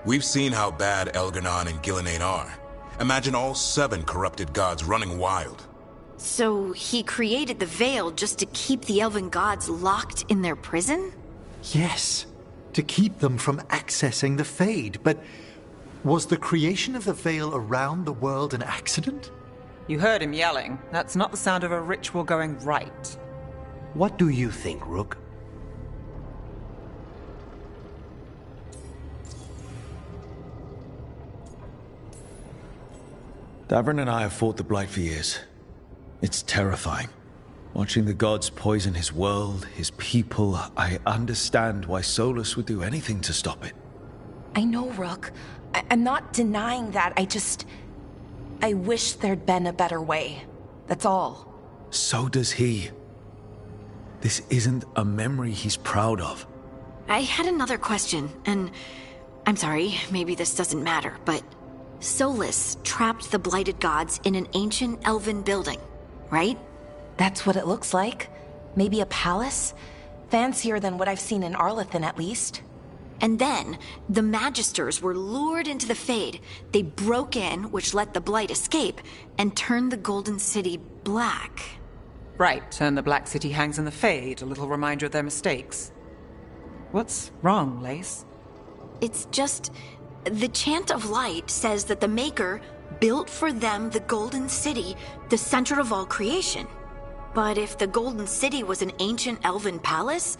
We've seen how bad Elganon and Gillenane are. Imagine all 7 corrupted gods running wild. So he created the veil just to keep the elven gods locked in their prison? Yes, to keep them from accessing the Fade. But was the creation of the veil around the world an accident? You heard him yelling. That's not the sound of a ritual going right. What do you think, Rook? Davrin and I have fought the Blight for years. It's terrifying. Watching the gods poison his world, his people, I understand why Solus would do anything to stop it. I know, Rook. I'm not denying that. I wish there'd been a better way. That's all. So does he. This isn't a memory he's proud of. I had another question, and I'm sorry, maybe this doesn't matter, but Solus trapped the blighted gods in an ancient elven building, right? That's what it looks like. Maybe a palace? Fancier than what I've seen in Arlethan, at least. And then, the Magisters were lured into the Fade. They broke in, which let the Blight escape, and turned the Golden City black. Right, and the Black City hangs in the Fade, a little reminder of their mistakes. What's wrong, Lace? It's just... the Chant of Light says that the Maker built for them the Golden City, the center of all creation. But if the Golden City was an ancient elven palace,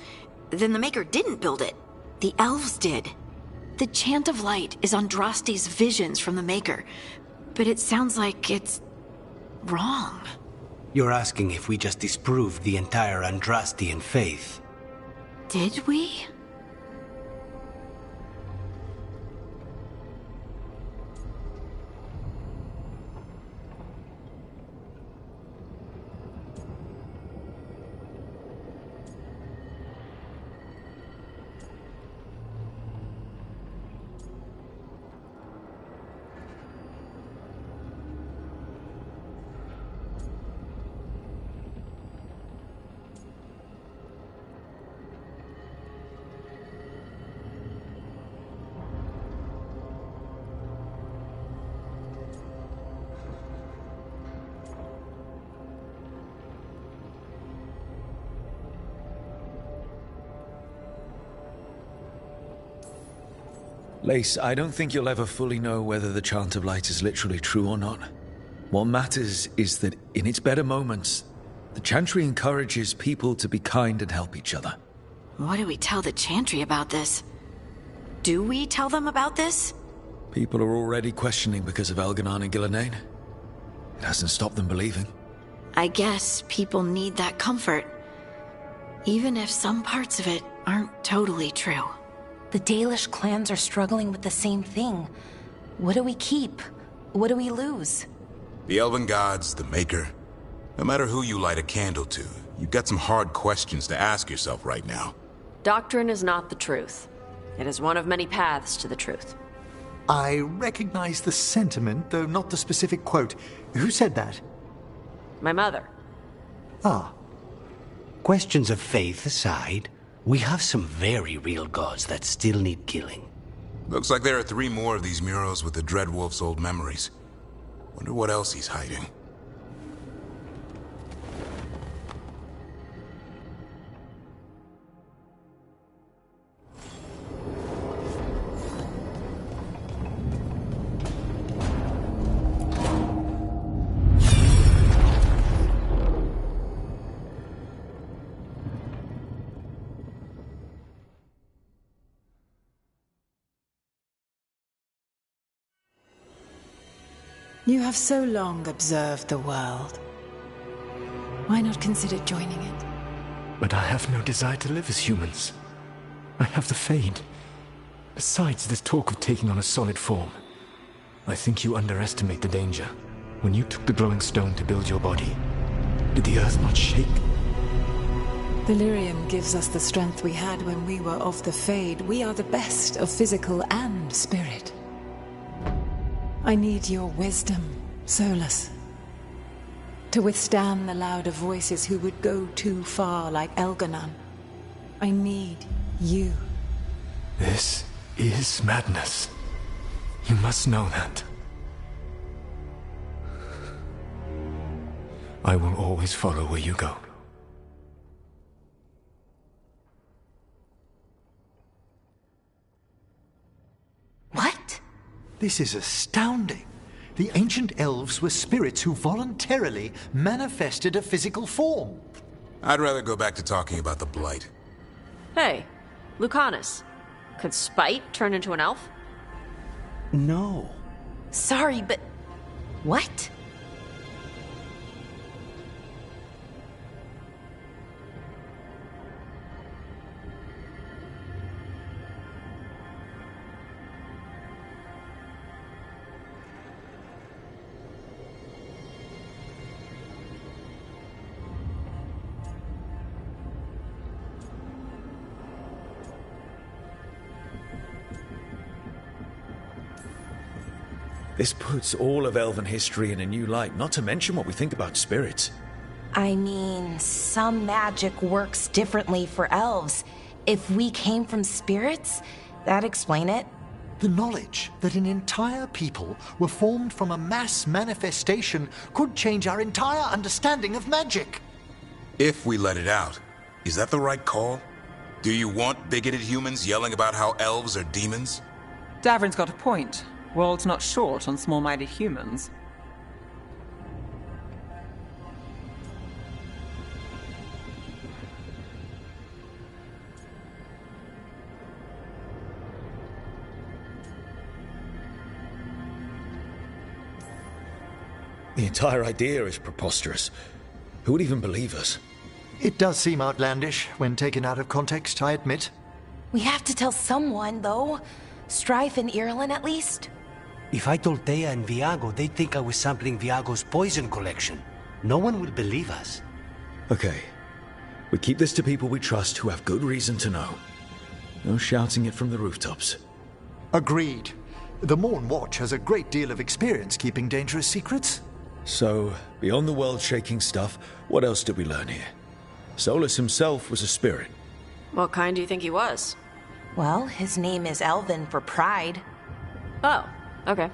then the Maker didn't build it. The elves did. The Chant of Light is Andraste's visions from the Maker, but it sounds like it's wrong. You're asking if we just disproved the entire Andrastian faith. Did we? Lace, I don't think you'll ever fully know whether the Chant of Light is literally true or not. What matters is that in its better moments, the Chantry encourages people to be kind and help each other. What do we tell the Chantry about this? Do we tell them about this? People are already questioning because of Elganon and Gillenane. It hasn't stopped them believing. I guess people need that comfort, even if some parts of it aren't totally true. The Dalish clans are struggling with the same thing. What do we keep? What do we lose? The Elven Gods, the Maker. No matter who you light a candle to, you've got some hard questions to ask yourself right now. Doctrine is not the truth. It is one of many paths to the truth. I recognize the sentiment, though not the specific quote. Who said that? My mother. Ah. Questions of faith aside, we have some very real gods that still need killing. Looks like there are 3 more of these murals with the Dreadwolf's old memories. Wonder what else he's hiding. You have so long observed the world. Why not consider joining it? But I have no desire to live as humans. I have the Fade. Besides, this talk of taking on a solid form. I think you underestimate the danger. When you took the glowing stone to build your body, did the earth not shake? Delirium gives us the strength we had when we were of the Fade. We are the best of physical and spirit. I need your wisdom, Solus. To withstand the louder voices who would go too far like Elganon. I need you. This is madness. You must know that. I will always follow where you go. What? This is astounding. The ancient elves were spirits who voluntarily manifested a physical form. I'd rather go back to talking about the Blight. Hey, Lucanus. Could Spite turn into an elf? No. Sorry, but... what? This puts all of elven history in a new light, not to mention what we think about spirits. I mean, some magic works differently for elves. If we came from spirits, that'd explain it. The knowledge that an entire people were formed from a mass manifestation could change our entire understanding of magic. If we let it out, is that the right call? Do you want bigoted humans yelling about how elves are demons? DrBryn's got a point. World's not short on small-minded humans. The entire idea is preposterous. Who would even believe us? It does seem outlandish when taken out of context, I admit. We have to tell someone, though. Strife and Irulan, at least. If I told Thea and Viago, they'd think I was sampling Viago's poison collection. No one would believe us. Okay. We keep this to people we trust who have good reason to know. No shouting it from the rooftops. Agreed. The Morn Watch has a great deal of experience keeping dangerous secrets. So, beyond the world-shaking stuff, what else did we learn here? Solus himself was a spirit. What kind do you think he was? Well, his name is Elven for pride. Oh, okay.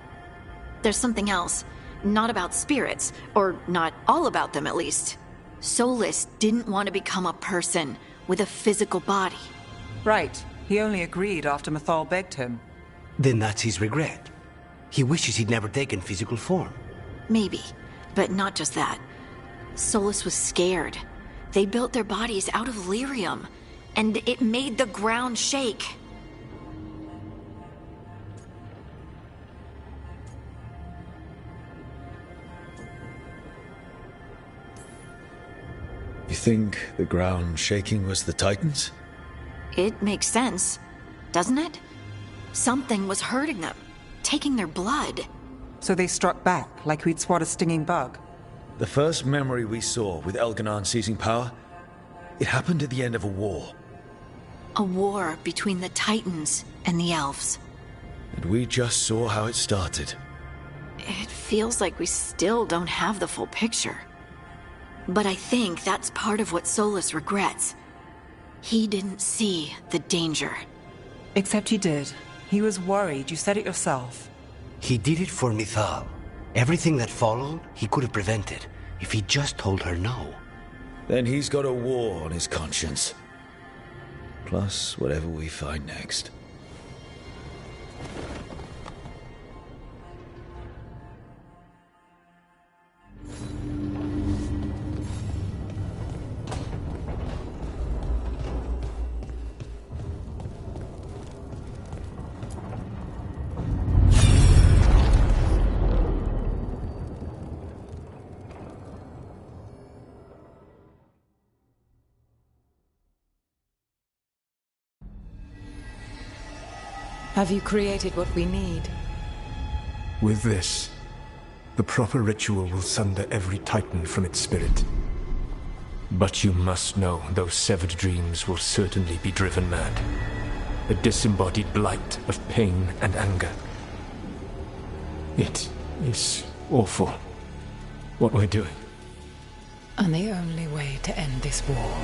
There's something else. Not about spirits, or not all about them at least. Solus didn't want to become a person with a physical body. Right. He only agreed after Mythal begged him. Then that's his regret. He wishes he'd never taken physical form. Maybe, but not just that. Solus was scared. They built their bodies out of lyrium, and it made the ground shake. You think the ground shaking was the Titans? It makes sense, doesn't it? Something was hurting them, taking their blood. So they struck back, like we'd swat a stinging bug. The first memory we saw with Elganon seizing power, it happened at the end of a war. A war between the Titans and the elves. And we just saw how it started. It feels like we still don't have the full picture. But I think that's part of what Solus regrets. He didn't see the danger. Except he did. He was worried, you said it yourself. He did it for Mythal. Everything that followed, he could have prevented, if he just told her no. Then he's got a war on his conscience. Plus, whatever we find next. Have you created what we need? With this, the proper ritual will sunder every Titan from its spirit. But you must know those severed dreams will certainly be driven mad. A disembodied blight of pain and anger. It is awful what we're doing. And the only way to end this war.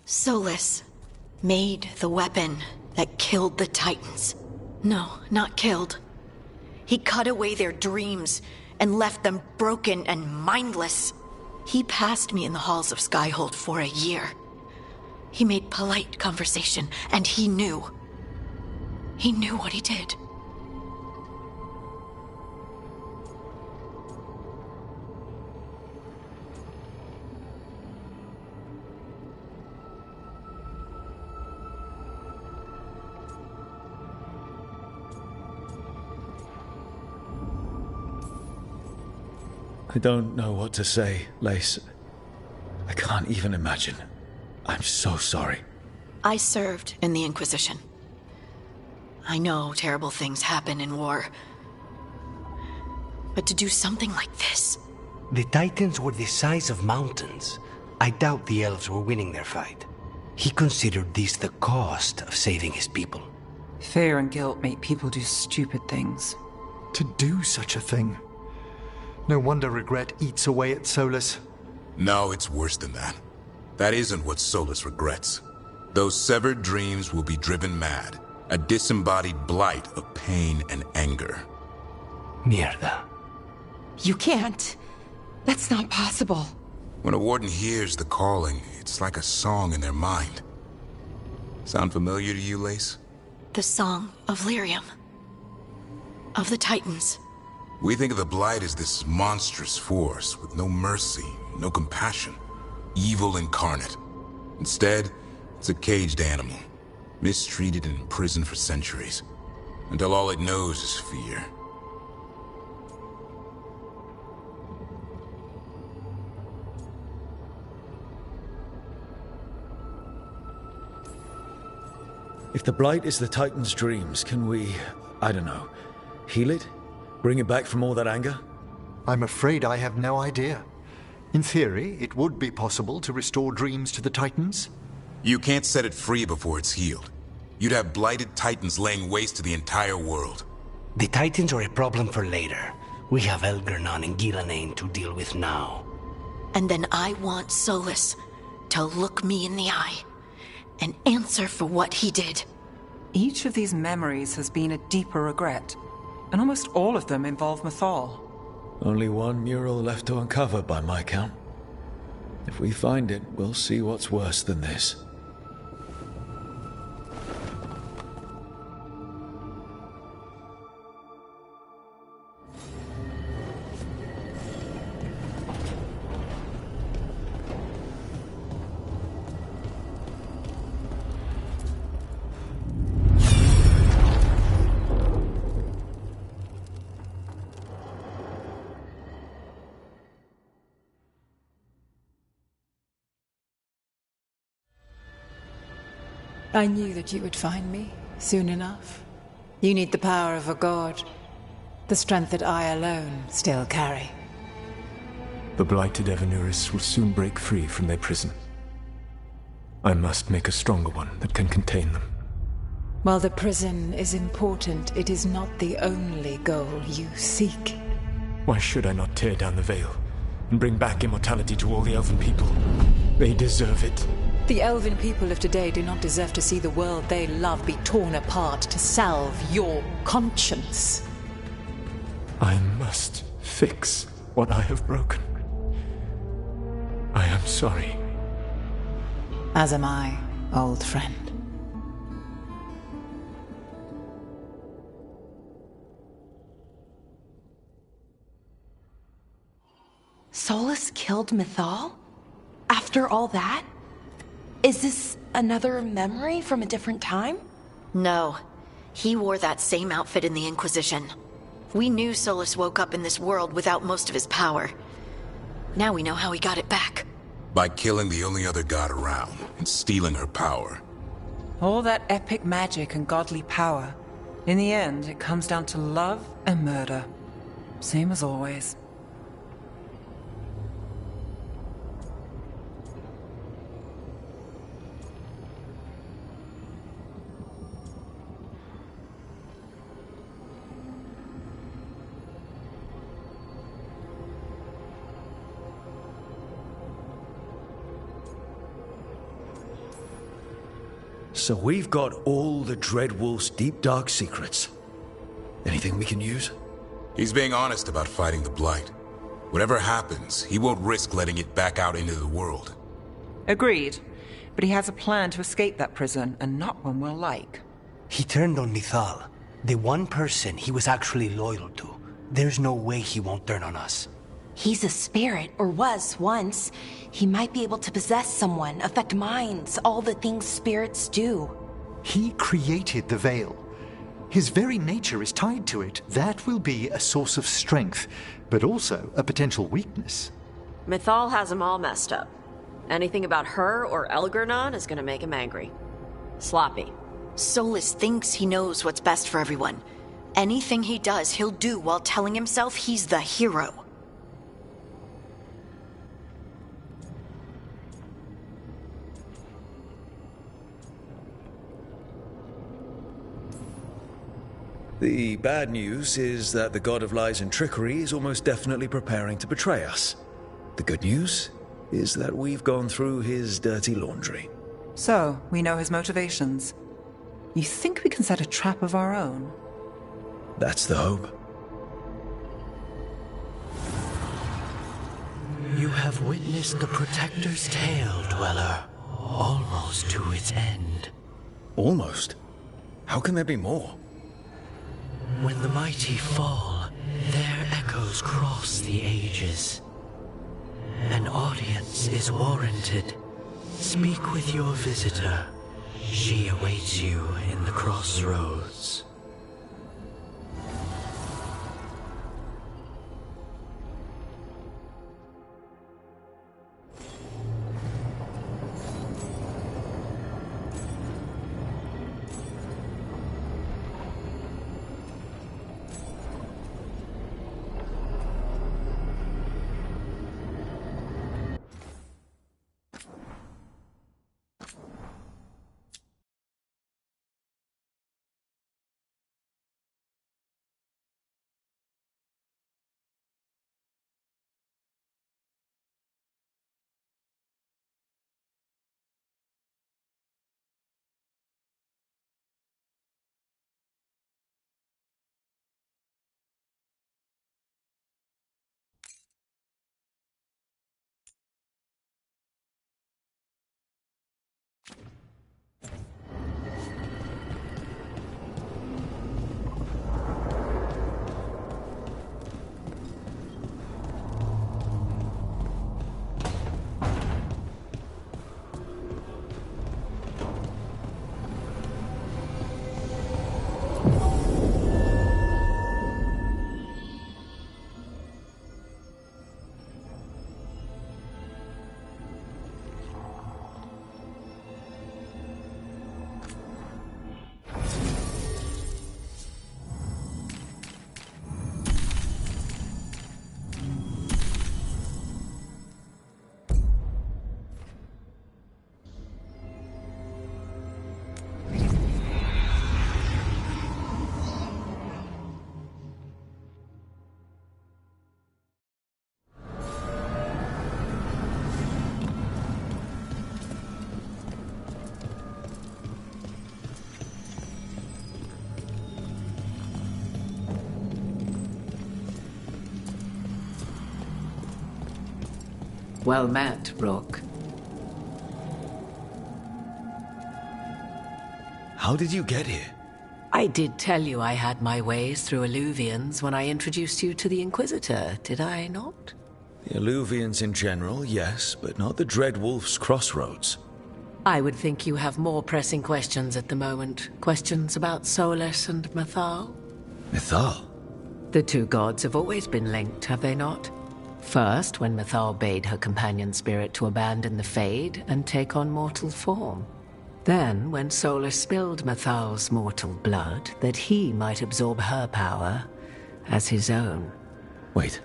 Solus made the weapon that killed the Titans. No, not killed. He cut away their dreams and left them broken and mindless. He passed me in the halls of Skyhold for a year. He made polite conversation, and he knew. He knew what he did. I don't know what to say, Lace. I can't even imagine. I'm so sorry. I served in the Inquisition. I know terrible things happen in war. But to do something like this... The Titans were the size of mountains. I doubt the elves were winning their fight. He considered this the cost of saving his people. Fear and guilt make people do stupid things. To do such a thing. No wonder regret eats away at Solus. No, it's worse than that. That isn't what Solus regrets. Those severed dreams will be driven mad. A disembodied blight of pain and anger. Mierda. You can't. That's not possible. When a warden hears the calling, it's like a song in their mind. Sound familiar to you, Lace? The Song of Lyrium. Of the Titans. We think of the Blight as this monstrous force with no mercy, no compassion. Evil incarnate. Instead, it's a caged animal. Mistreated and imprisoned for centuries. Until all it knows is fear. If the Blight is the Titan's dreams, can we, I don't know, heal it? Bring it back from all that anger? I'm afraid I have no idea. In theory, it would be possible to restore dreams to the Titans. You can't set it free before it's healed. You'd have blighted Titans laying waste to the entire world. The Titans are a problem for later. We have Elgernon and Gillanane to deal with now. And then I want Solus to look me in the eye and answer for what he did. Each of these memories has been a deeper regret, and almost all of them involve Mythal. Only one mural left to uncover by my count. If we find it, we'll see what's worse than this. I knew that you would find me, soon enough. You need the power of a god. The strength that I alone still carry. The blighted Evanuris will soon break free from their prison. I must make a stronger one that can contain them. While the prison is important, it is not the only goal you seek. Why should I not tear down the veil and bring back immortality to all the elven people? They deserve it. The elven people of today do not deserve to see the world they love be torn apart to salve your conscience. I must fix what I have broken. I am sorry. As am I, old friend. Solus killed Mythal? After all that? Is this another memory from a different time? No. He wore that same outfit in the Inquisition. We knew Solus woke up in this world without most of his power. Now we know how he got it back. By killing the only other god around and stealing her power. All that epic magic and godly power. In the end, it comes down to love and murder. Same as always. So we've got all the Dreadwolf's deep dark secrets. Anything we can use? He's being honest about fighting the Blight. Whatever happens, he won't risk letting it back out into the world. Agreed. But he has a plan to escape that prison, and not one we'll like. He turned on Mithal, the one person he was actually loyal to. There's no way he won't turn on us. He's a spirit, or was once. He might be able to possess someone, affect minds, all the things spirits do. He created the Veil. His very nature is tied to it. That will be a source of strength, but also a potential weakness. Mithal has him all messed up. Anything about her or Elgernon is gonna make him angry. Sloppy. Solus thinks he knows what's best for everyone. Anything he does, he'll do while telling himself he's the hero. The bad news is that the god of lies and trickery is almost definitely preparing to betray us. The good news is that we've gone through his dirty laundry. So, we know his motivations. You think we can set a trap of our own? That's the hope. You have witnessed the Protector's tale, Dweller, almost to its end. Almost? How can there be more? When the mighty fall, their echoes cross the ages. An audience is warranted. Speak with your visitor. She awaits you in the crossroads. Well met, Rook. How did you get here? I did tell you I had my ways through Illuvians when I introduced you to the Inquisitor, did I not? The Illuvians in general, yes, but not the Dreadwolf's crossroads. I would think you have more pressing questions at the moment. Questions about Solus and Mithal? Mithal? The two gods have always been linked, have they not? First, when Mythal bade her companion spirit to abandon the Fade and take on mortal form. Then, when Solus spilled Mythal's mortal blood, that he might absorb her power as his own. Wait.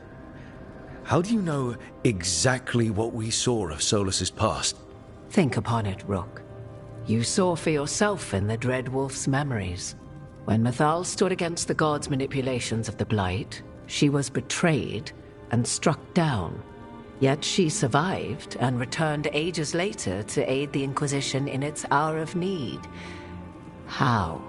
How do you know exactly what we saw of Solus's past? Think upon it, Rook. You saw for yourself in the Dread Wolf's memories. When Mythal stood against the gods' manipulations of the Blight, she was betrayed and struck down. Yet she survived and returned ages later to aid the Inquisition in its hour of need. How?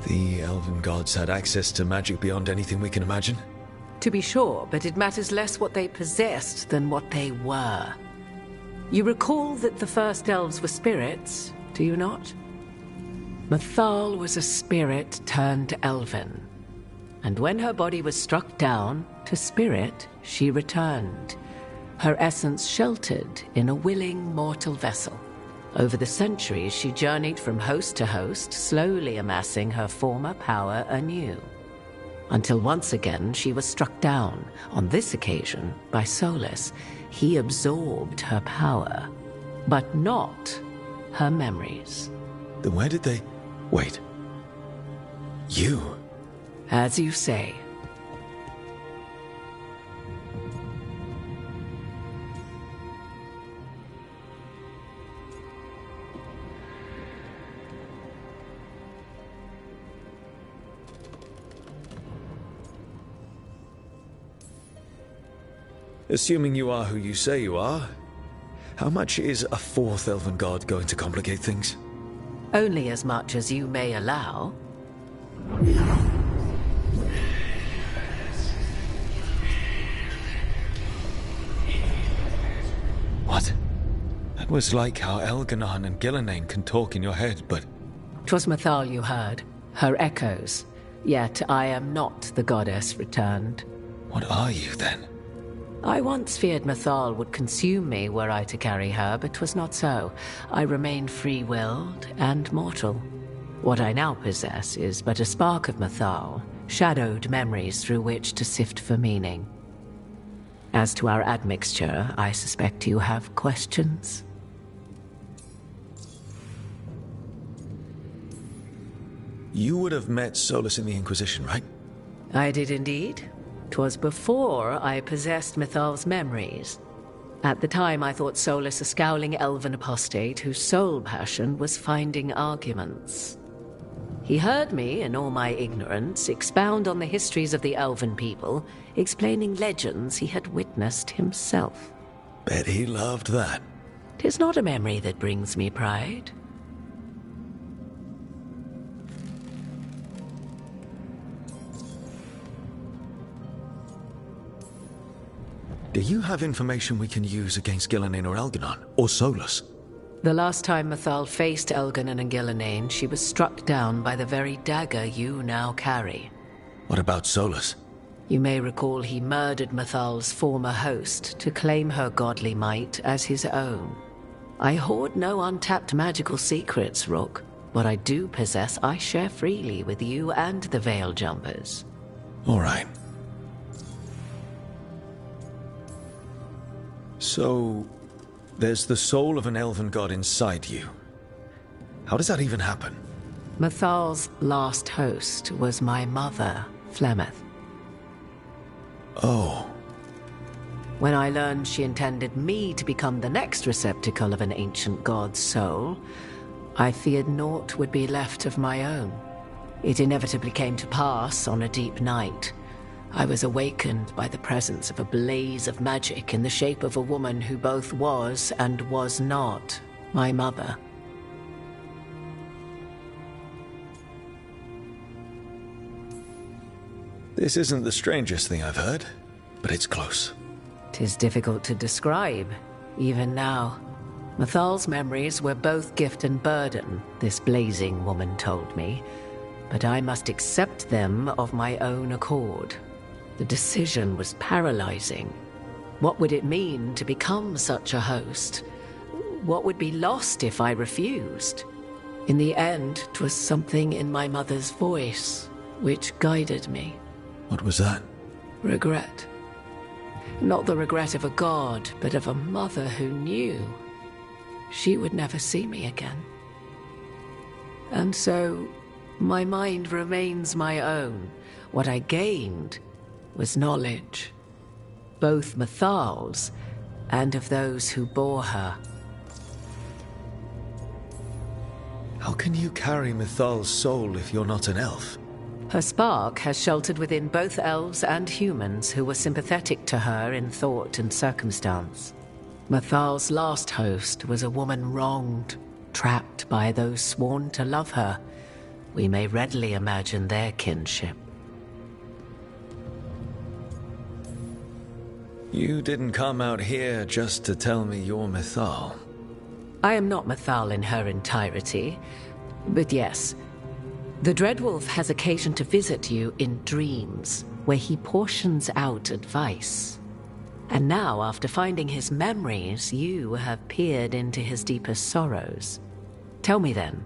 The elven gods had access to magic beyond anything we can imagine? To be sure, but it matters less what they possessed than what they were. You recall that the first elves were spirits, do you not? Mythal was a spirit turned elven. And when her body was struck down, to spirit she returned. Her essence sheltered in a willing mortal vessel. Over the centuries, she journeyed from host to host, slowly amassing her former power anew. Until once again she was struck down, on this occasion by Solus. He absorbed her power, but not her memories. Then where did they... Wait. You? As you say. Assuming you are who you say you are, how much is a fourth elven god going to complicate things? Only as much as you may allow. What? That was like how Elganon and Gillenane can talk in your head, but... 'Twas Mythal you heard, her echoes. Yet I am not the goddess returned. What are you, then? I once feared Mythal would consume me were I to carry her, but 'twas not so. I remain free-willed and mortal. What I now possess is but a spark of Mythal, shadowed memories through which to sift for meaning. As to our admixture, I suspect you have questions. You would have met Solus in the Inquisition, right? I did indeed. 'Twas before I possessed Mythal's memories. At the time, I thought Solus a scowling elven apostate whose sole passion was finding arguments. He heard me, in all my ignorance, expound on the histories of the elven people, explaining legends he had witnessed himself. Bet he loved that. 'Tis not a memory that brings me pride. Do you have information we can use against Gillenane or Elganon, or Solus? The last time Mythal faced Elganon and Gillenane, she was struck down by the very dagger you now carry. What about Solus? You may recall he murdered Mythal's former host to claim her godly might as his own. I hoard no untapped magical secrets, Rook. What I do possess, I share freely with you and the Veil Jumpers. All right. So, there's the soul of an elven god inside you. How does that even happen? Mythal's last host was my mother, Flemeth. Oh. When I learned she intended me to become the next receptacle of an ancient god's soul, I feared naught would be left of my own. It inevitably came to pass on a deep night. I was awakened by the presence of a blaze of magic in the shape of a woman who both was and was not my mother. This isn't the strangest thing I've heard, but it's close. 'Tis difficult to describe, even now. Mythal's memories were both gift and burden, this blazing woman told me, but I must accept them of my own accord. The decision was paralyzing. What would it mean to become such a host? What would be lost if I refused? In the end, 'twas something in my mother's voice which guided me. What was that? Regret. Not the regret of a god, but of a mother who knew she would never see me again. And so, my mind remains my own. What I gained was knowledge, both Mythal's and of those who bore her. How can you carry Mythal's soul if you're not an elf? Her spark has sheltered within both elves and humans who were sympathetic to her in thought and circumstance. Mythal's last host was a woman wronged, trapped by those sworn to love her. We may readily imagine their kinship. You didn't come out here just to tell me you're Mythal. I am not Mythal in her entirety, but yes, the Dreadwolf has occasion to visit you in dreams, where he portions out advice. And now, after finding his memories, you have peered into his deepest sorrows. Tell me then,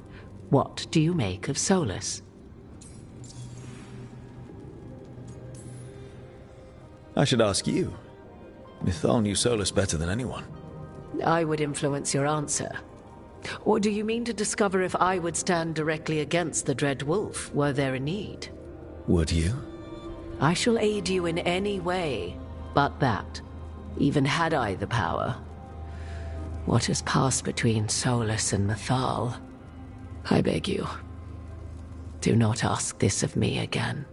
what do you make of Solus? I should ask you. Mythal knew Solus better than anyone. I would influence your answer. Or do you mean to discover if I would stand directly against the Dread Wolf were there a need? Would you? I shall aid you in any way but that, even had I the power. What has passed between Solus and Mythal? I beg you, do not ask this of me again.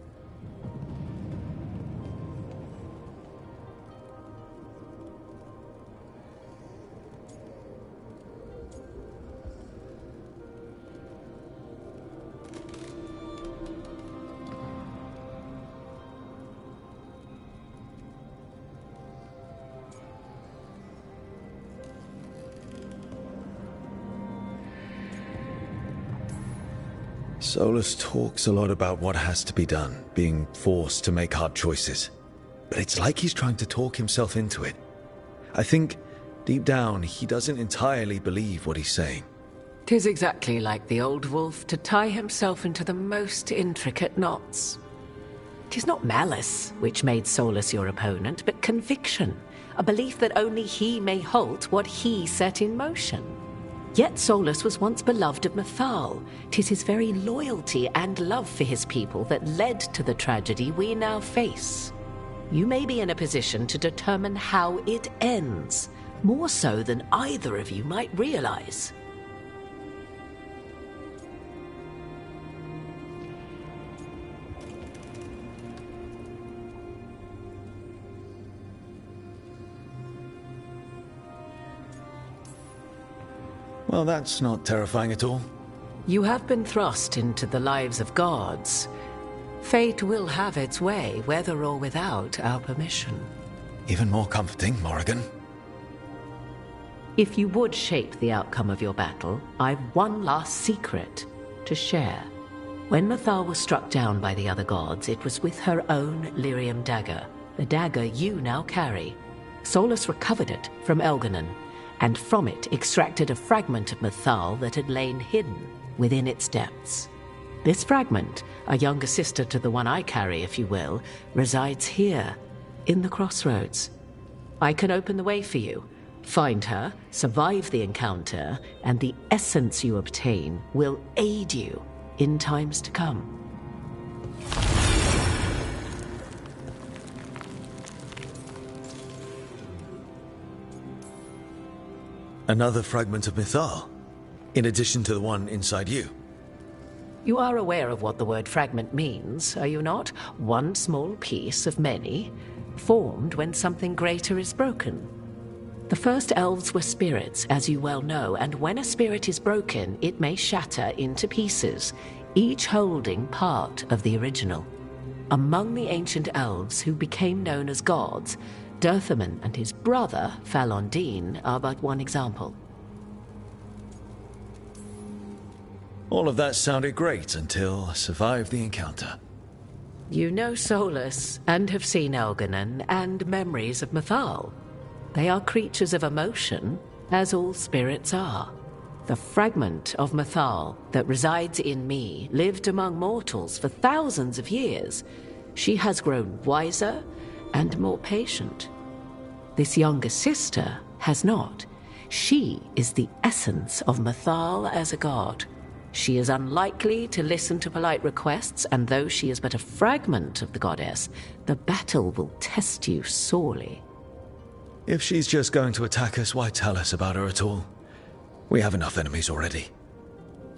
Solus talks a lot about what has to be done, being forced to make hard choices. But it's like he's trying to talk himself into it. I think, deep down, he doesn't entirely believe what he's saying. 'Tis exactly like the old wolf to tie himself into the most intricate knots. 'Tis not malice which made Solus your opponent, but conviction, a belief that only he may halt what he set in motion. Yet Solus was once beloved of Mythal. 'Tis his very loyalty and love for his people that led to the tragedy we now face. You may be in a position to determine how it ends, more so than either of you might realize. Well, that's not terrifying at all. You have been thrust into the lives of gods. Fate will have its way, whether or without our permission. Even more comforting, Morrigan. If you would shape the outcome of your battle, I've one last secret to share. When Mythal was struck down by the other gods, it was with her own lyrium dagger, the dagger you now carry. Solus recovered it from Elganon, and from it extracted a fragment of Mythal that had lain hidden within its depths. This fragment, a younger sister to the one I carry, if you will, resides here, in the crossroads. I can open the way for you. Find her, survive the encounter, and the essence you obtain will aid you in times to come. Another fragment of Mythal, in addition to the one inside you. You are aware of what the word fragment means, are you not? One small piece of many, formed when something greater is broken. The first elves were spirits, as you well know, and when a spirit is broken, it may shatter into pieces, each holding part of the original. Among the ancient elves who became known as gods, Dirthaman and his brother, Falondine, are but one example. All of that sounded great until I survived the encounter. You know Solus, and have seen Elganon, and memories of Mythal. They are creatures of emotion, as all spirits are. The fragment of Mythal that resides in me lived among mortals for thousands of years. She has grown wiser and more patient. This younger sister has not. She is the essence of Mythal as a god. She is unlikely to listen to polite requests, and though she is but a fragment of the goddess, the battle will test you sorely. If she's just going to attack us, why tell us about her at all? We have enough enemies already.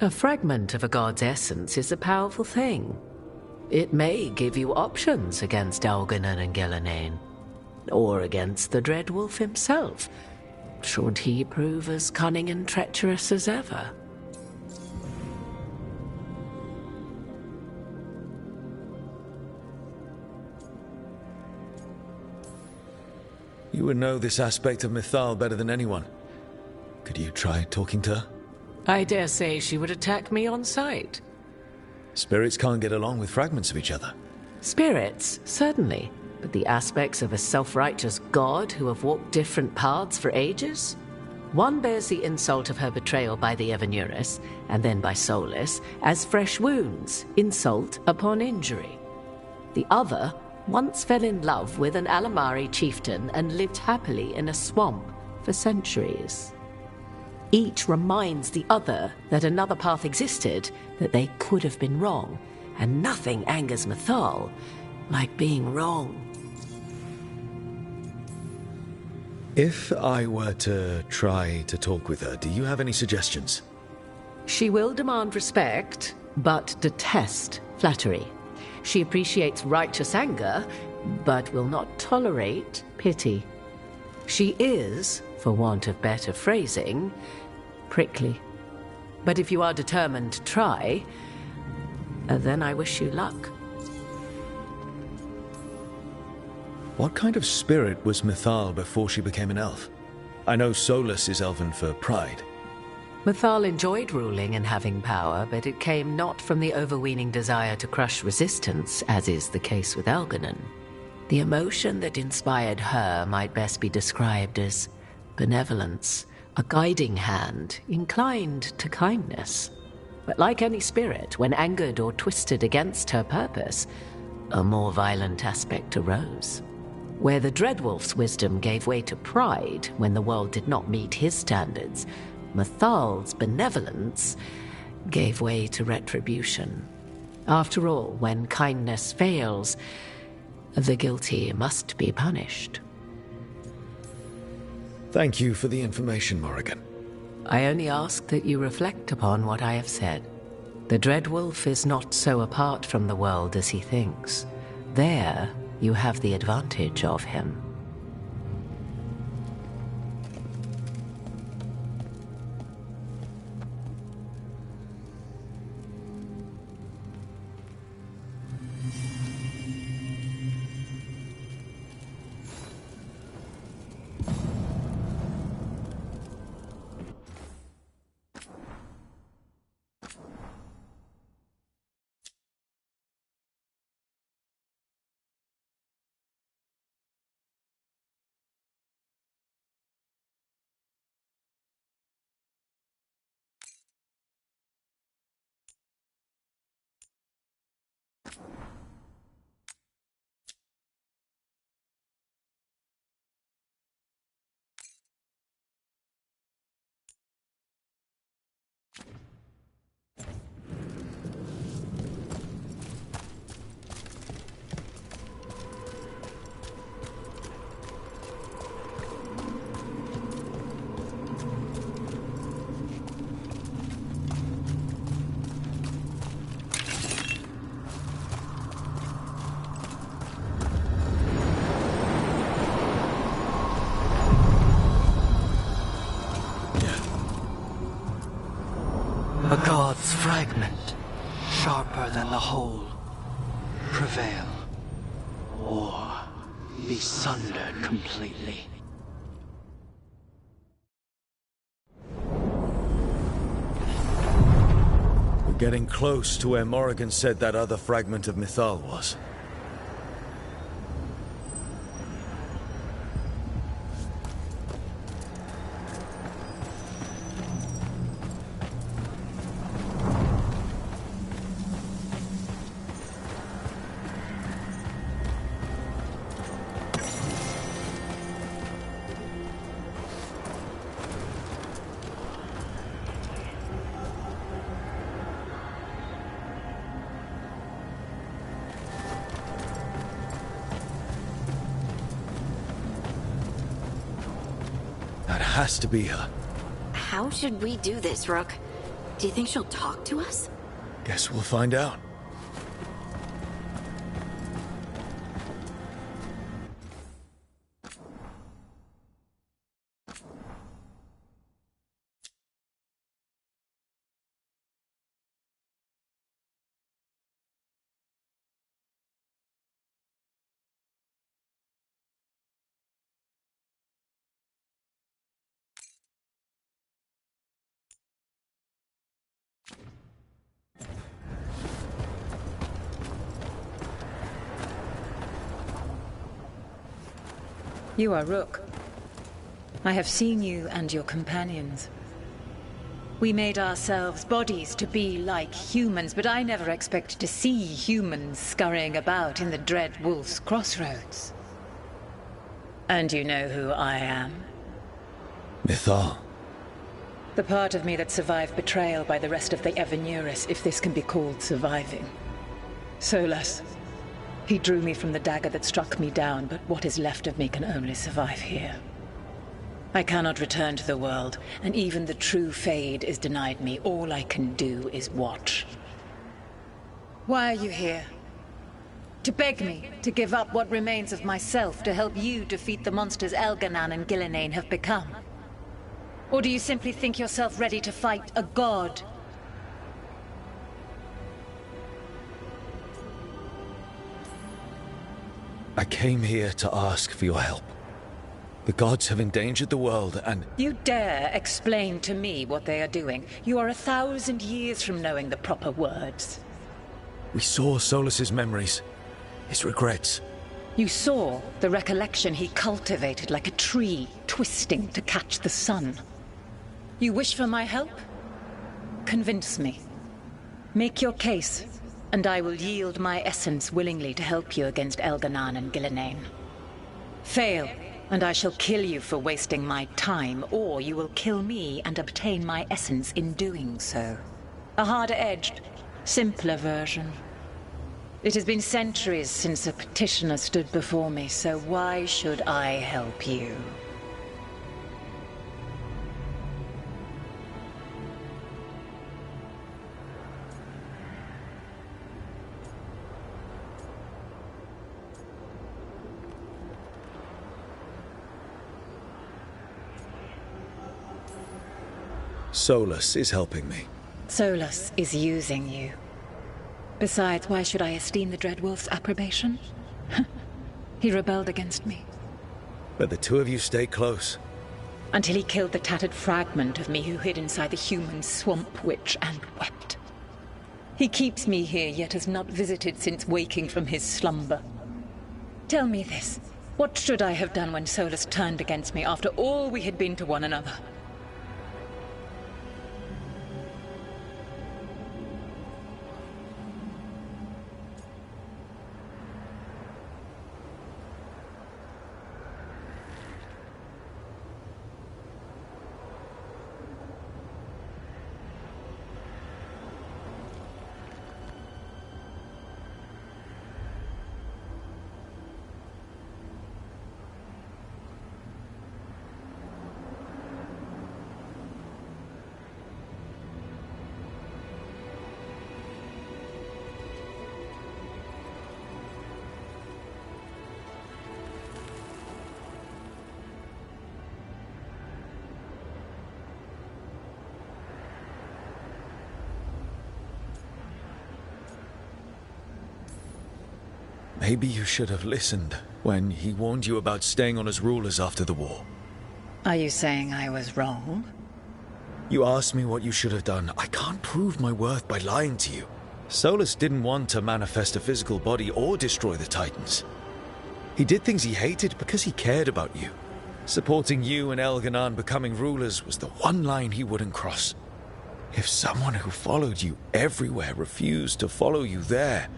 A fragment of a god's essence is a powerful thing. It may give you options against Algernon and Gillenane, or against the Dreadwolf himself, should he prove as cunning and treacherous as ever. You would know this aspect of Mythal better than anyone. Could you try talking to her? I dare say she would attack me on sight. Spirits can't get along with fragments of each other. Spirits, certainly. But the aspects of a self-righteous god who have walked different paths for ages? One bears the insult of her betrayal by the Evanuris, and then by Solus, as fresh wounds, insult upon injury. The other once fell in love with an Alamari chieftain and lived happily in a swamp for centuries. Each reminds the other that another path existed, that they could have been wrong, and nothing angers Mythal like being wrong. If I were to try to talk with her, do you have any suggestions? She will demand respect, but detest flattery. She appreciates righteous anger, but will not tolerate pity. She is, for want of better phrasing, prickly. But if you are determined to try, then I wish you luck. What kind of spirit was Mythal before she became an elf? I know Solus is elven for pride. Mythal enjoyed ruling and having power, but it came not from the overweening desire to crush resistance, as is the case with Algernon. The emotion that inspired her might best be described as benevolence, a guiding hand, inclined to kindness. But like any spirit, when angered or twisted against her purpose, a more violent aspect arose. Where the Dreadwolf's wisdom gave way to pride when the world did not meet his standards, Mythal's benevolence gave way to retribution. After all, when kindness fails, the guilty must be punished. Thank you for the information, Morrigan. I only ask that you reflect upon what I have said. The Dreadwolf is not so apart from the world as he thinks. There, you have the advantage of him. A god's fragment, sharper than the whole. Prevail, or be sundered completely. We're getting close to where Morrigan said that other fragment of Mythal was. That has to be her. How should we do this, Rook? Do you think she'll talk to us? Guess we'll find out. You are Rook. I have seen you and your companions. We made ourselves bodies to be like humans, but I never expected to see humans scurrying about in the Dread Wolf's crossroads. And you know who I am? Mythal. The part of me that survived betrayal by the rest of the Evanuris, if this can be called surviving. Solas. He drew me from the dagger that struck me down, but what is left of me can only survive here. I cannot return to the world, and even the true Fade is denied me. All I can do is watch. Why are you here? To beg me to give up what remains of myself to help you defeat the monsters Elganan and Gillenane have become? Or do you simply think yourself ready to fight a god? I came here to ask for your help. The gods have endangered the world and... You dare explain to me what they are doing? You are 1,000 years from knowing the proper words. We saw Solas's memories, his regrets. You saw the recollection he cultivated like a tree, twisting to catch the sun. You wish for my help? Convince me. Make your case, and I will yield my essence willingly to help you against Elganan and Gillenane. Fail, and I shall kill you for wasting my time, or you will kill me and obtain my essence in doing so. A harder-edged, simpler version. It has been centuries since a petitioner stood before me, so why should I help you? Solas is helping me. Solas is using you. Besides, why should I esteem the Dreadwolf's approbation? He rebelled against me. But the two of you stay close. Until he killed the tattered fragment of me who hid inside the human swamp witch and wept. He keeps me here, yet has not visited since waking from his slumber. Tell me this. What should I have done when Solas turned against me after all we had been to one another? Maybe you should have listened when he warned you about staying on as rulers after the war. Are you saying I was wrong? You asked me what you should have done. I can't prove my worth by lying to you. Solas didn't want to manifest a physical body or destroy the Titans. He did things he hated because he cared about you. Supporting you and Elganan becoming rulers was the one line he wouldn't cross. If someone who followed you everywhere refused to follow you there,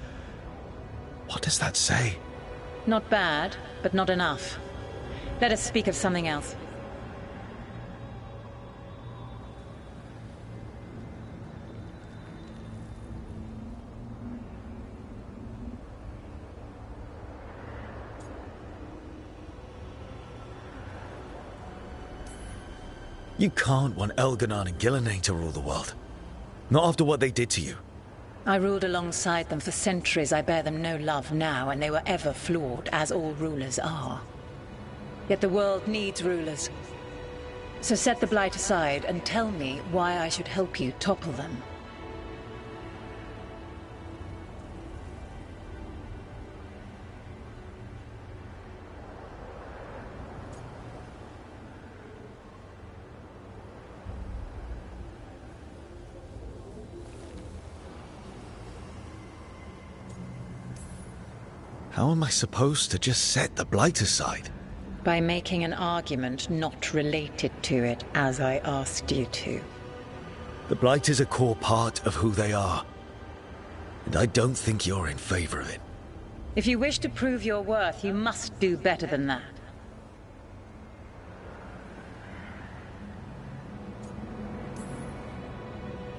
what does that say? Not bad, but not enough. Let us speak of something else. You can't want Elganon and Gillenane to rule the world. Not after what they did to you. I ruled alongside them for centuries. I bear them no love now, and they were ever flawed, as all rulers are. Yet the world needs rulers. So set the Blight aside and tell me why I should help you topple them. How am I supposed to just set the Blight aside? By making an argument not related to it, as I asked you to. The Blight is a core part of who they are. And I don't think you're in favor of it. If you wish to prove your worth, you must do better than that.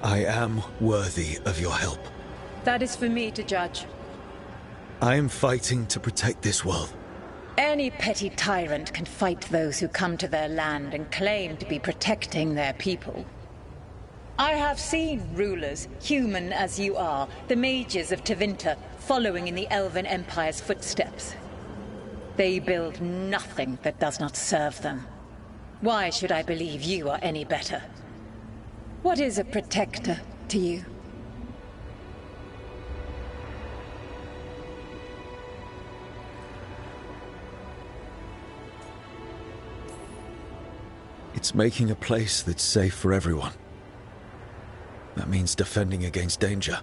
I am worthy of your help. That is for me to judge. I am fighting to protect this world. Any petty tyrant can fight those who come to their land and claim to be protecting their people. I have seen rulers, human as you are, the mages of Tevinter, following in the Elven Empire's footsteps. They build nothing that does not serve them. Why should I believe you are any better? What is a protector to you? It's making a place that's safe for everyone. That means defending against danger.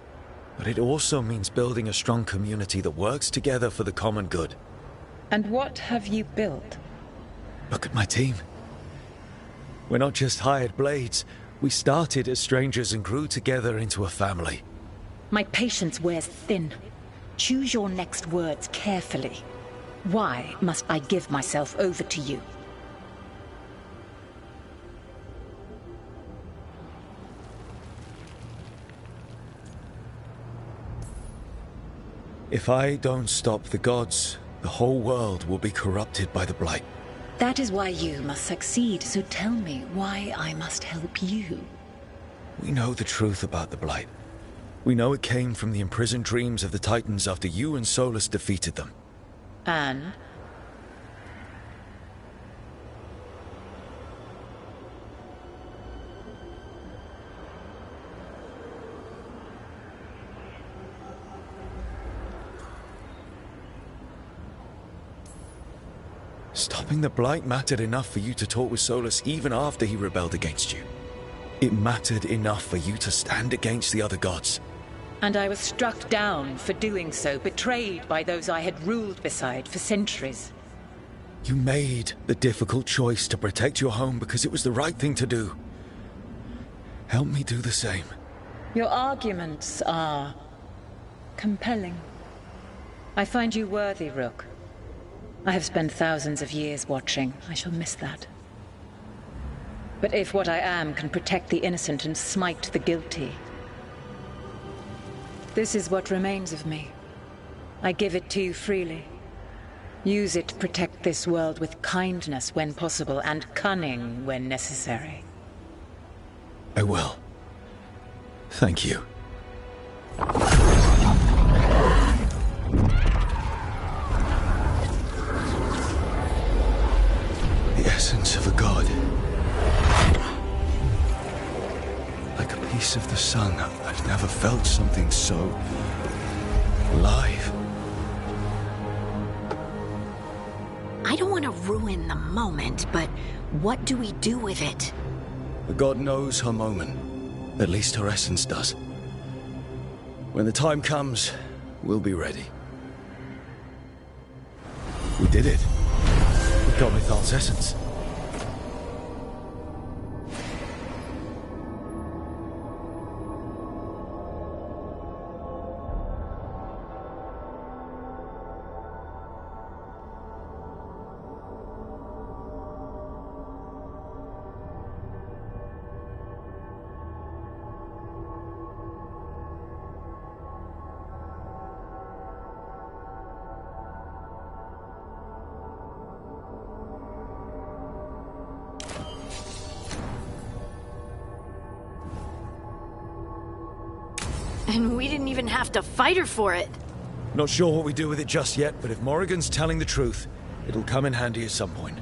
But it also means building a strong community that works together for the common good. And what have you built? Look at my team. We're not just hired blades. We started as strangers and grew together into a family. My patience wears thin. Choose your next words carefully. Why must I give myself over to you? If I don't stop the gods, the whole world will be corrupted by the Blight. That is why you must succeed, so tell me why I must help you. We know the truth about the Blight. We know it came from the imprisoned dreams of the Titans after you and Solus defeated them. And? Stopping the Blight mattered enough for you to talk with Solus even after he rebelled against you. It mattered enough for you to stand against the other gods. And I was struck down for doing so, betrayed by those I had ruled beside for centuries. You made the difficult choice to protect your home because it was the right thing to do. Help me do the same. Your arguments are compelling. I find you worthy, Rook. I have spent thousands of years watching. I shall miss that. But if what I am can protect the innocent and smite the guilty, this is what remains of me. I give it to you freely. Use it to protect this world with kindness when possible and cunning when necessary. I will. Thank you. The essence of a god. Like a piece of the sun. I've never felt something so alive. I don't want to ruin the moment, but what do we do with it? The god knows her moment. At least her essence does. When the time comes, we'll be ready. We did it. We got Mythal's essence. And we didn't even have to fight her for it. Not sure what we do with it just yet, but if Morrigan's telling the truth, it'll come in handy at some point.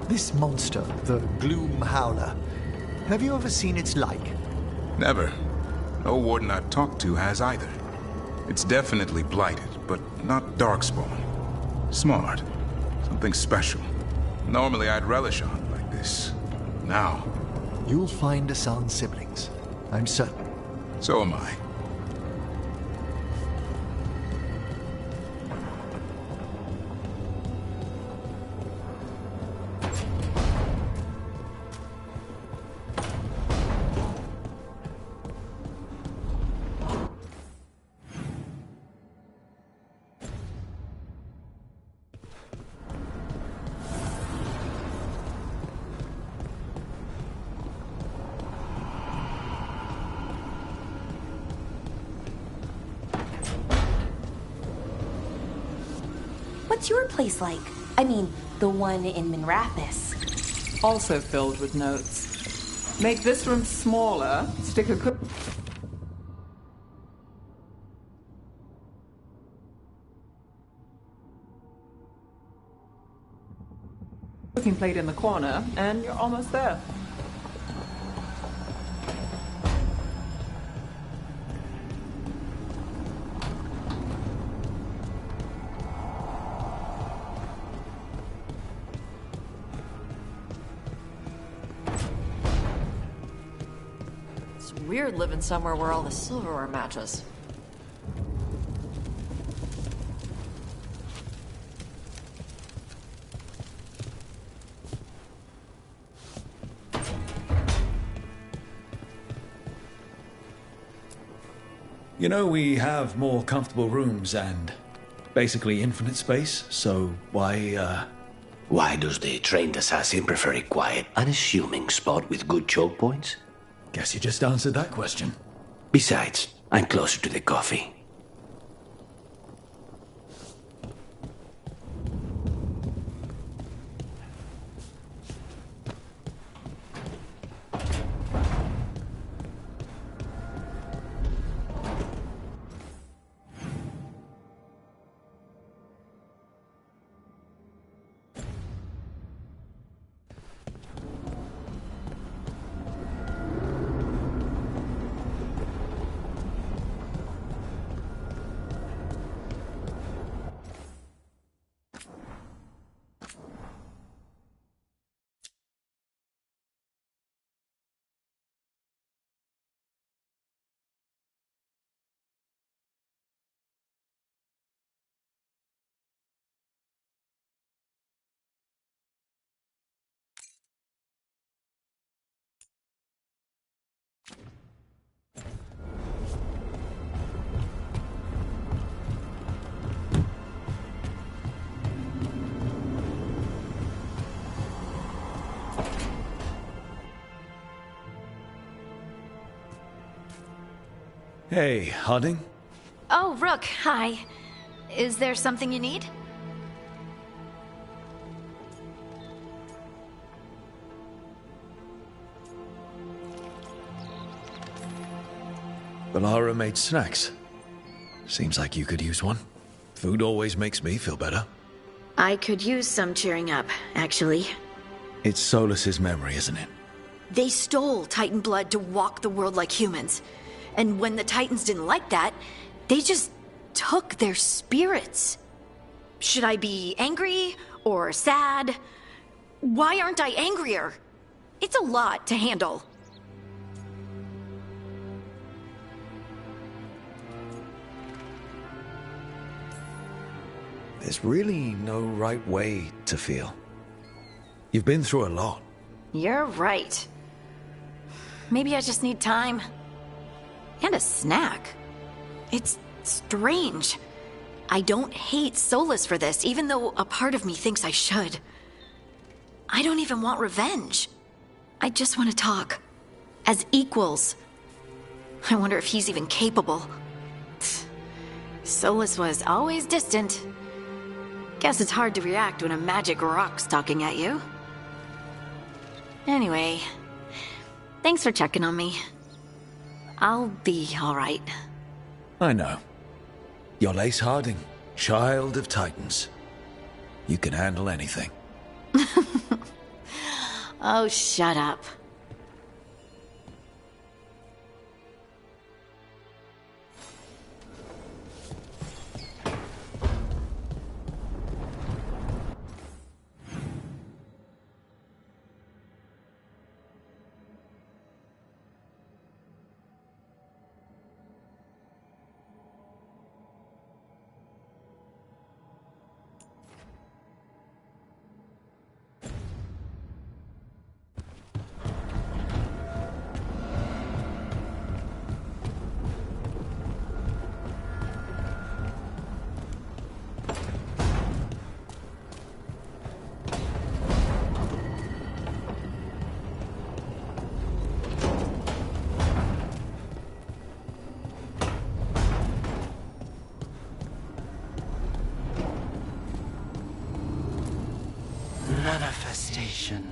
This monster, the Gloom Howler, have you ever seen its like? Never. No warden I've talked to has either. It's definitely blighted, but not darkspawn. Smart. Something special. Normally I'd relish a hunt like this. Now... You'll find Asan's siblings. I'm certain. So am I. What's your place like? I mean, the one in Minrathis. Also filled with notes. Make this room smaller, stick a cooking plate in the corner, and you're almost there. Weird living somewhere where all the silverware matches. You know, we have more comfortable rooms and basically infinite space, so why, Why does the trained assassin prefer a quiet, unassuming spot with good choke points? Guess you just answered that question. Besides, I'm closer to the coffee. Hey, Harding? Oh, Rook, hi. Is there something you need? Balara made snacks. Seems like you could use one. Food always makes me feel better. I could use some cheering up, actually. It's Solus's memory, isn't it? They stole Titan blood to walk the world like humans. And when the Titans didn't like that, they just took their spirits. Should I be angry or sad? Why aren't I angrier? It's a lot to handle. There's really no right way to feel. You've been through a lot. You're right. Maybe I just need time. And a snack. It's strange. I don't hate Solus for this, even though a part of me thinks I should. I don't even want revenge. I just want to talk. As equals. I wonder if he's even capable. Solus was always distant. Guess it's hard to react when a magic rock's talking at you. Anyway, thanks for checking on me. I'll be alright. I know. You're Lace Harding, child of Titans. You can handle anything. Oh, shut up. Manifestation.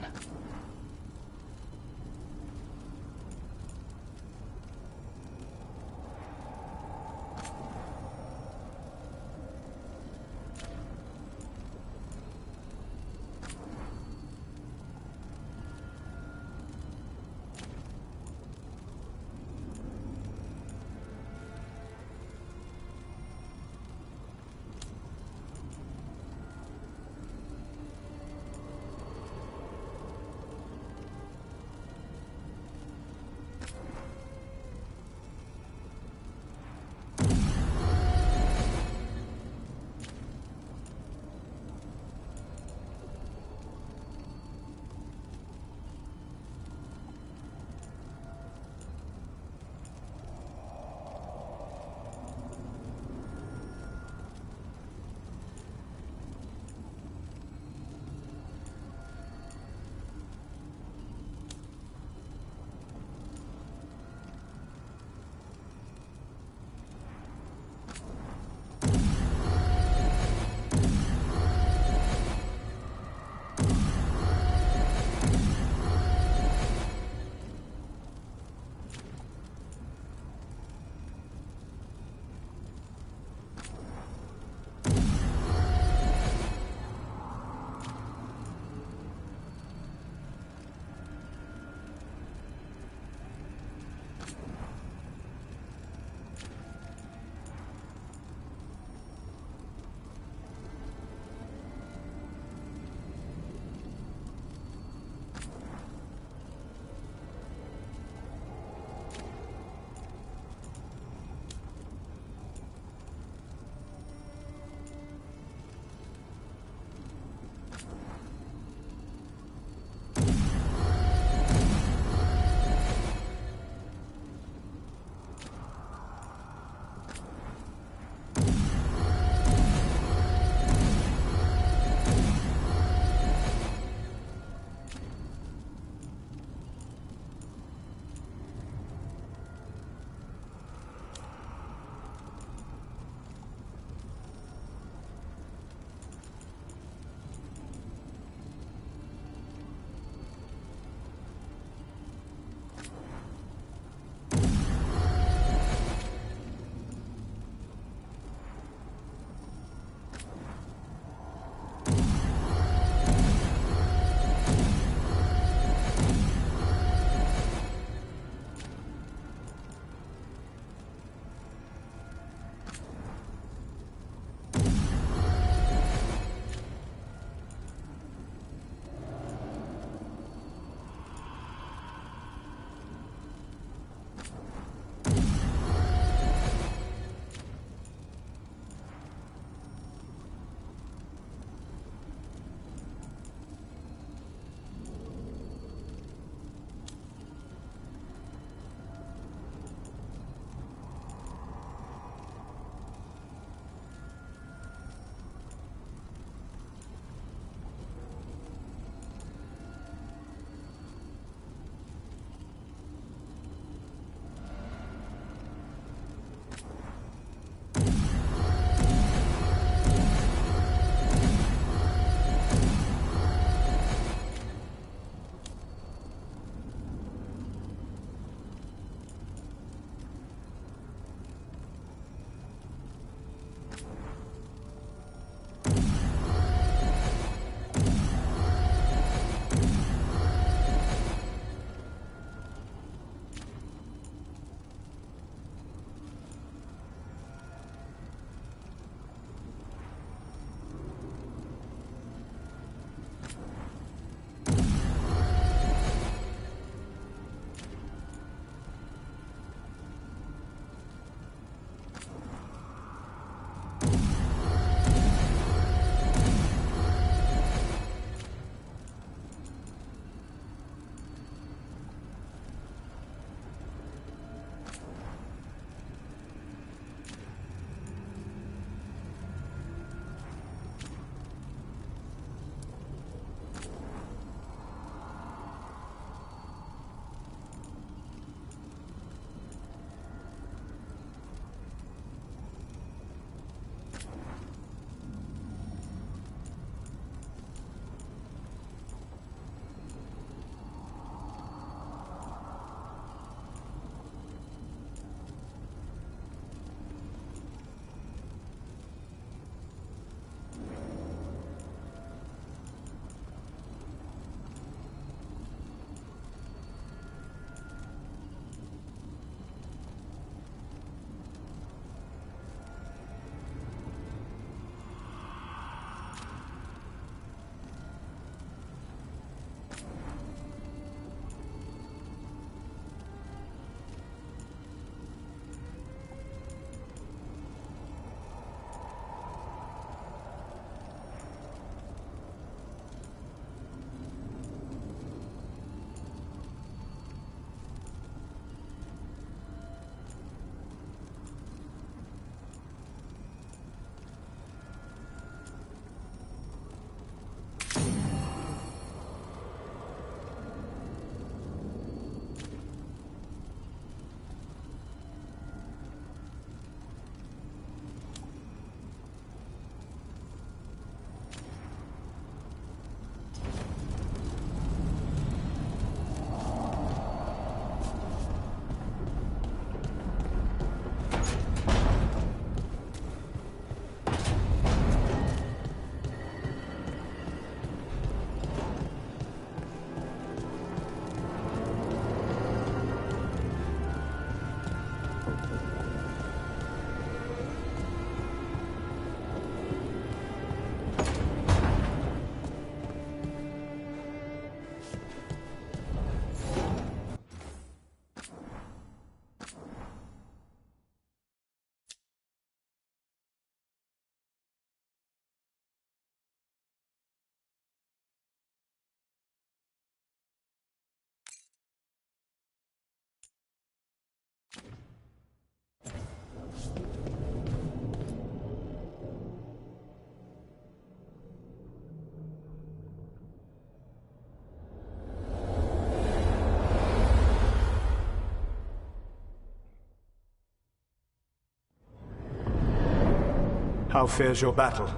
How fares your battle?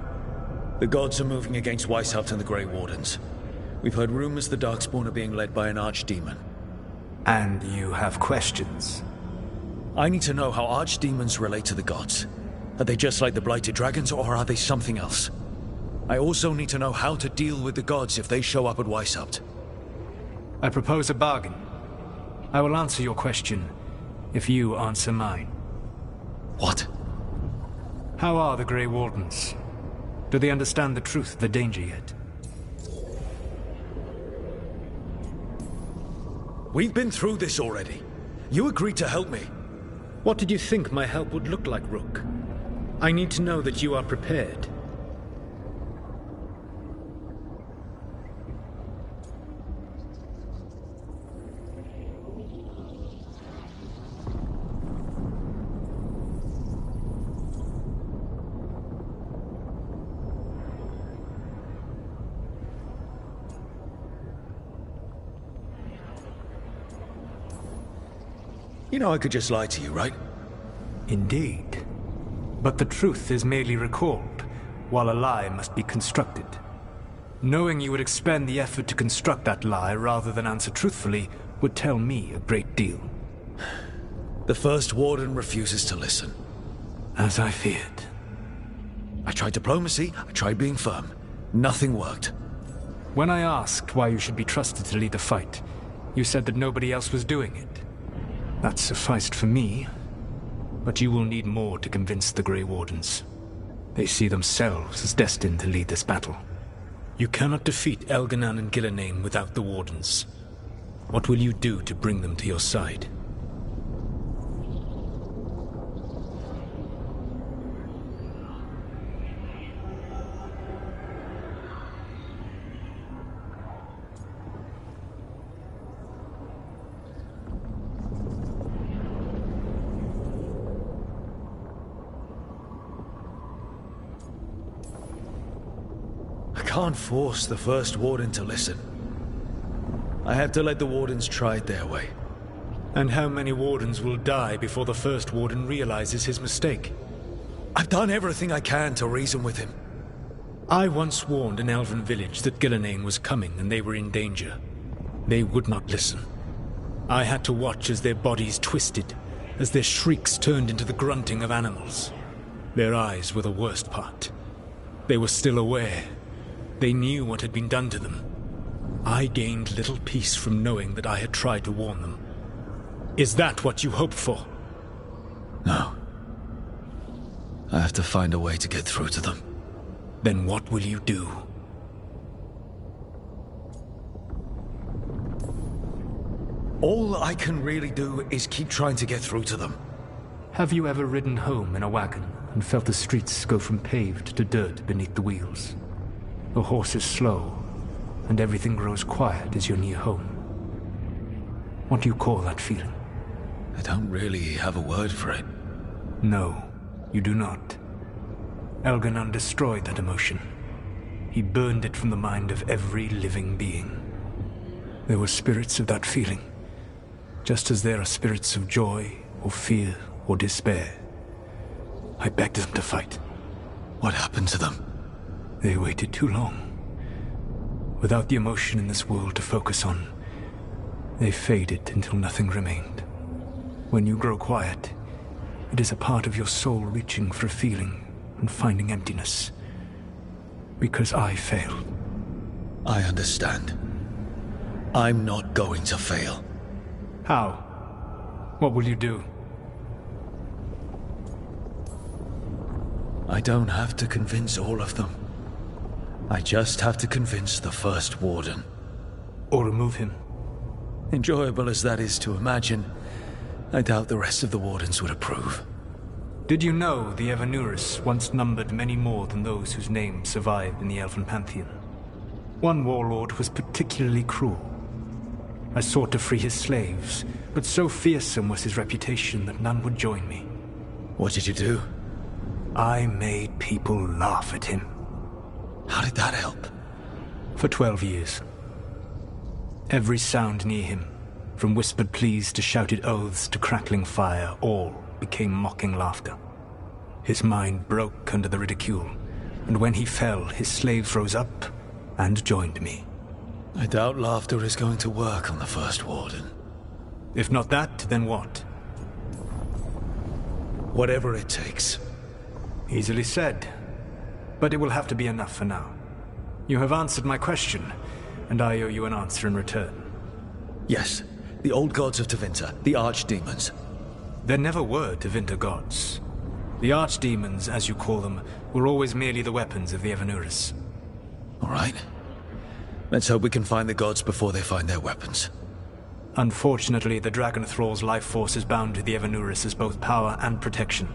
The gods are moving against Weishaupt and the Grey Wardens. We've heard rumors the Darkspawn are being led by an archdemon. And you have questions? I need to know how archdemons relate to the gods. Are they just like the Blighted Dragons, or are they something else? I also need to know how to deal with the gods if they show up at Weishaupt. I propose a bargain. I will answer your question if you answer mine. What? How are the Grey Wardens? Do they understand the truth of the danger yet? We've been through this already. You agreed to help me. What did you think my help would look like, Rook? I need to know that you are prepared. You know I could just lie to you, right? Indeed. But the truth is merely recalled, while a lie must be constructed. Knowing you would expend the effort to construct that lie rather than answer truthfully would tell me a great deal. The First Warden refuses to listen. As I feared. I tried diplomacy, I tried being firm. Nothing worked. When I asked why you should be trusted to lead the fight, you said that nobody else was doing it. That sufficed for me, but you will need more to convince the Grey Wardens. They see themselves as destined to lead this battle. You cannot defeat Elganan and Gillenane without the Wardens. What will you do to bring them to your side? I can't force the First Warden to listen. I have to let the Wardens try it their way. And how many Wardens will die before the First Warden realizes his mistake? I've done everything I can to reason with him. I once warned an elven village that Gillenane was coming and they were in danger. They would not listen. I had to watch as their bodies twisted, as their shrieks turned into the grunting of animals. Their eyes were the worst part. They were still aware. They knew what had been done to them. I gained little peace from knowing that I had tried to warn them. Is that what you hoped for? No. I have to find a way to get through to them. Then what will you do? All I can really do is keep trying to get through to them. Have you ever ridden home in a wagon and felt the streets go from paved to dirt beneath the wheels? The horse is slow, and everything grows quiet as you're near home. What do you call that feeling? I don't really have a word for it. No, you do not. Elganan destroyed that emotion. He burned it from the mind of every living being. There were spirits of that feeling, just as there are spirits of joy, or fear, or despair. I begged them to fight. What happened to them? They waited too long. Without the emotion in this world to focus on, they faded until nothing remained. When you grow quiet, it is a part of your soul reaching for a feeling and finding emptiness. Because I failed. I understand. I'm not going to fail. How? What will you do? I don't have to convince all of them. I just have to convince the First Warden. Or remove him. Enjoyable as that is to imagine, I doubt the rest of the Wardens would approve. Did you know the Evanuris once numbered many more than those whose names survived in the Elven Pantheon? One warlord was particularly cruel. I sought to free his slaves, but so fearsome was his reputation that none would join me. What did you do? I made people laugh at him. How did that help? For 12 years. Every sound near him, from whispered pleas to shouted oaths to crackling fire, all became mocking laughter. His mind broke under the ridicule, and when he fell, his slaves rose up and joined me. I doubt laughter is going to work on the First Warden. If not that, then what? Whatever it takes. Easily said, but it will have to be enough for now. You have answered my question, and I owe you an answer in return. Yes, the old gods of Tevinter, the archdemons. There never were Tevinter gods. The archdemons, as you call them, were always merely the weapons of the Evanurus. All right. Let's hope we can find the gods before they find their weapons. Unfortunately, the Dragon Thrall's life force is bound to the Evanurus as both power and protection.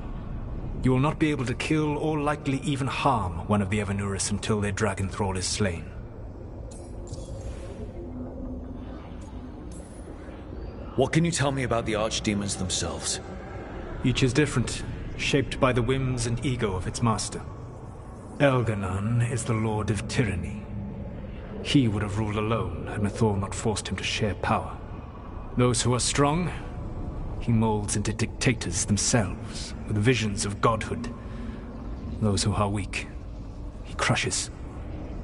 You will not be able to kill or likely even harm one of the Evanurus until their Dragon Thrall is slain. What can you tell me about the archdemons themselves? Each is different, shaped by the whims and ego of its master. Elganon is the Lord of Tyranny. He would have ruled alone had Mythal not forced him to share power. Those who are strong, he molds into dictators themselves, with visions of godhood. Those who are weak, he crushes.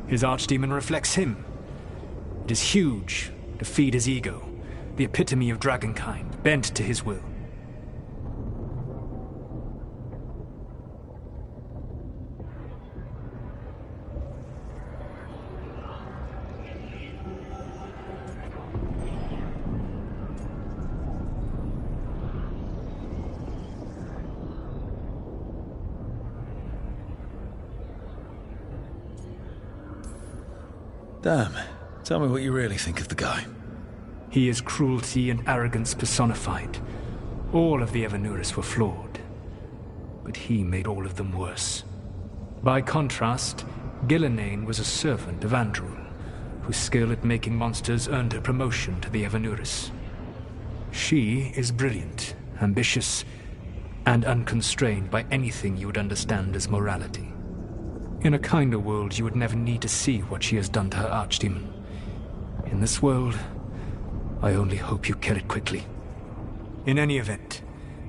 His archdemon reflects him. It is huge, to feed his ego, the epitome of dragonkind, bent to his will. Damn. Tell me what you really think of the guy. He is cruelty and arrogance personified. All of the Evanurus were flawed, but he made all of them worse. By contrast, Gillenane was a servant of Andrul, whose skill at making monsters earned her promotion to the Evanurus. She is brilliant, ambitious, and unconstrained by anything you would understand as morality. In a kinder world, you would never need to see what she has done to her archdemon. In this world, I only hope you kill it quickly. In any event,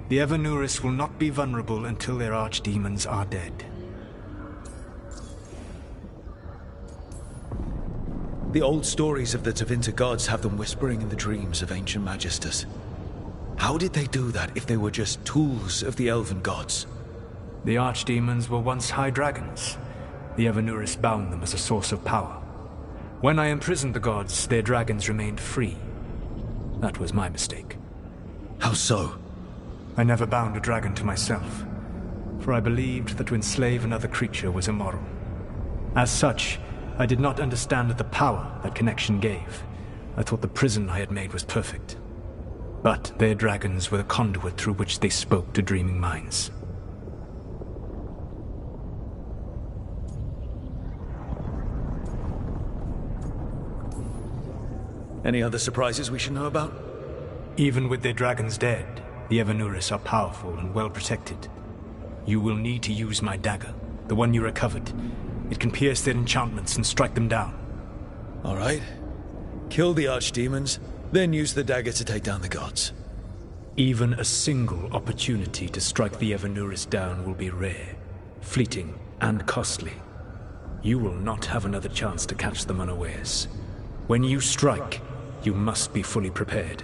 the Evanurus will not be vulnerable until their archdemons are dead. The old stories of the Tevinter gods have them whispering in the dreams of ancient magisters. How did they do that if they were just tools of the elven gods? The archdemons were once high dragons. The Evanurus bound them as a source of power. When I imprisoned the gods, their dragons remained free. That was my mistake. How so? I never bound a dragon to myself, for I believed that to enslave another creature was immoral. As such, I did not understand the power that connection gave. I thought the prison I had made was perfect. But their dragons were the conduit through which they spoke to dreaming minds. Any other surprises we should know about? Even with their dragons dead, the Evanurus are powerful and well protected. You will need to use my dagger, the one you recovered. It can pierce their enchantments and strike them down. All right. Kill the archdemons, then use the dagger to take down the gods. Even a single opportunity to strike the Evanurus down will be rare, fleeting, and costly. You will not have another chance to catch them unawares. When you strike, you must be fully prepared.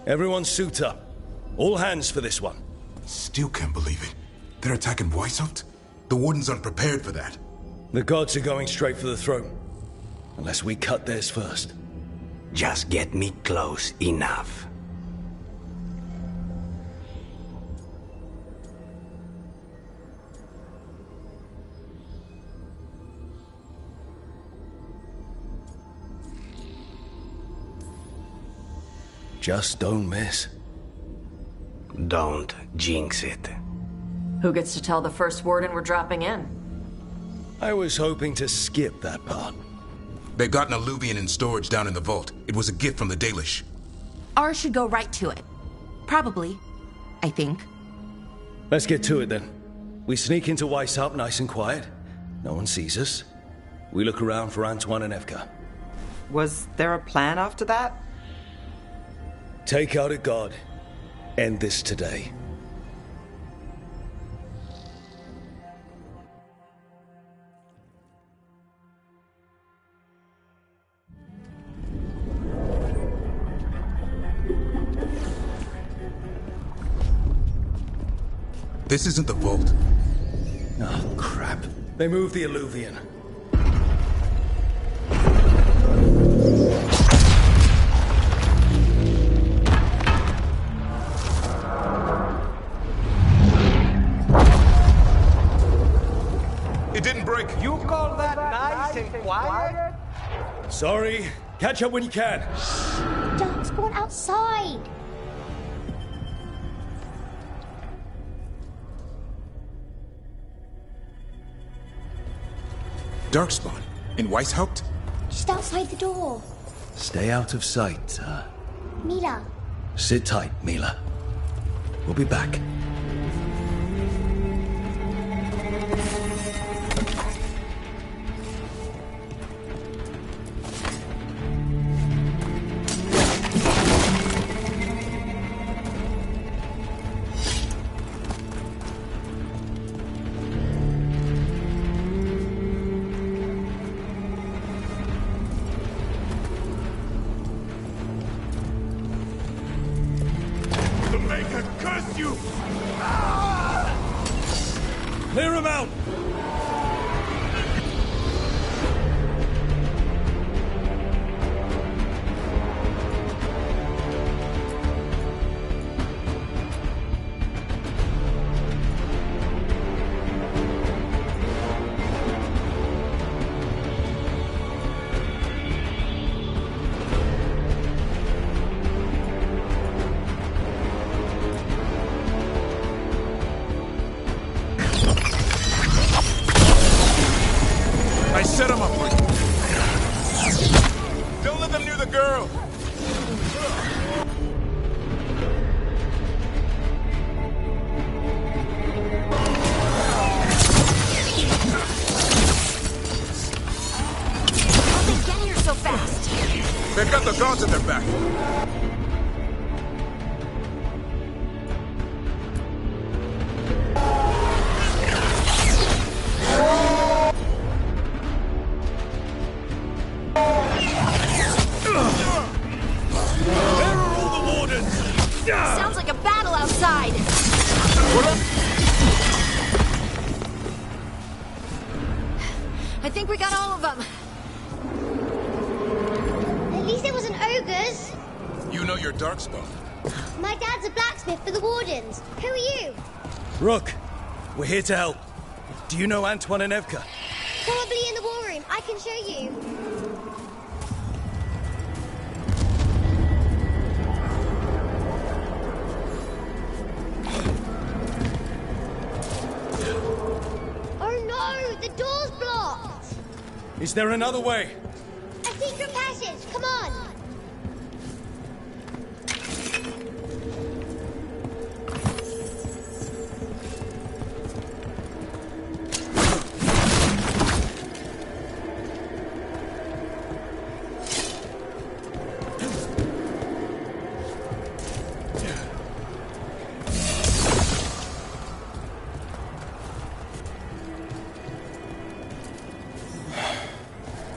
Everyone suit up. All hands for this one. Still can't believe it. They're attacking Weishaupt? The Wardens aren't prepared for that. The gods are going straight for the throne. Unless we cut theirs first. Just get me close enough. Just don't miss. Don't jinx it. Who gets to tell the first warden we're dropping in? I was hoping to skip that part. They've got an alluvian in storage down in the vault. It was a gift from the Dalish. Ours should go right to it. Probably. I think. Let's get to it then. We sneak into Weishaupt nice and quiet. No one sees us. We look around for Antoine and Evka. Was there a plan after that? Take out a god. End this today. This isn't the vault. Oh, crap. They moved the alluvian. It didn't break. You call that nice and quiet? Sorry. Catch up when you can. Darkspawn outside. Darkspawn? In Weishaupt? Just outside the door. Stay out of sight. Mila. Sit tight, Mila. We'll be back. Clear him out! I set him up. Don't let them near the girl. How'd they get here so fast? They've got the gods at their back. Sounds like a battle outside. I think we got all of them. At least it wasn't ogres. You know your Darkspawn. My dad's a blacksmith for the Wardens. Who are you? Rook, we're here to help. Do you know Antoine and Evka? Probably in the war room. I can show you. Oh no! The door's blocked! Is there another way? A secret passage! Come on!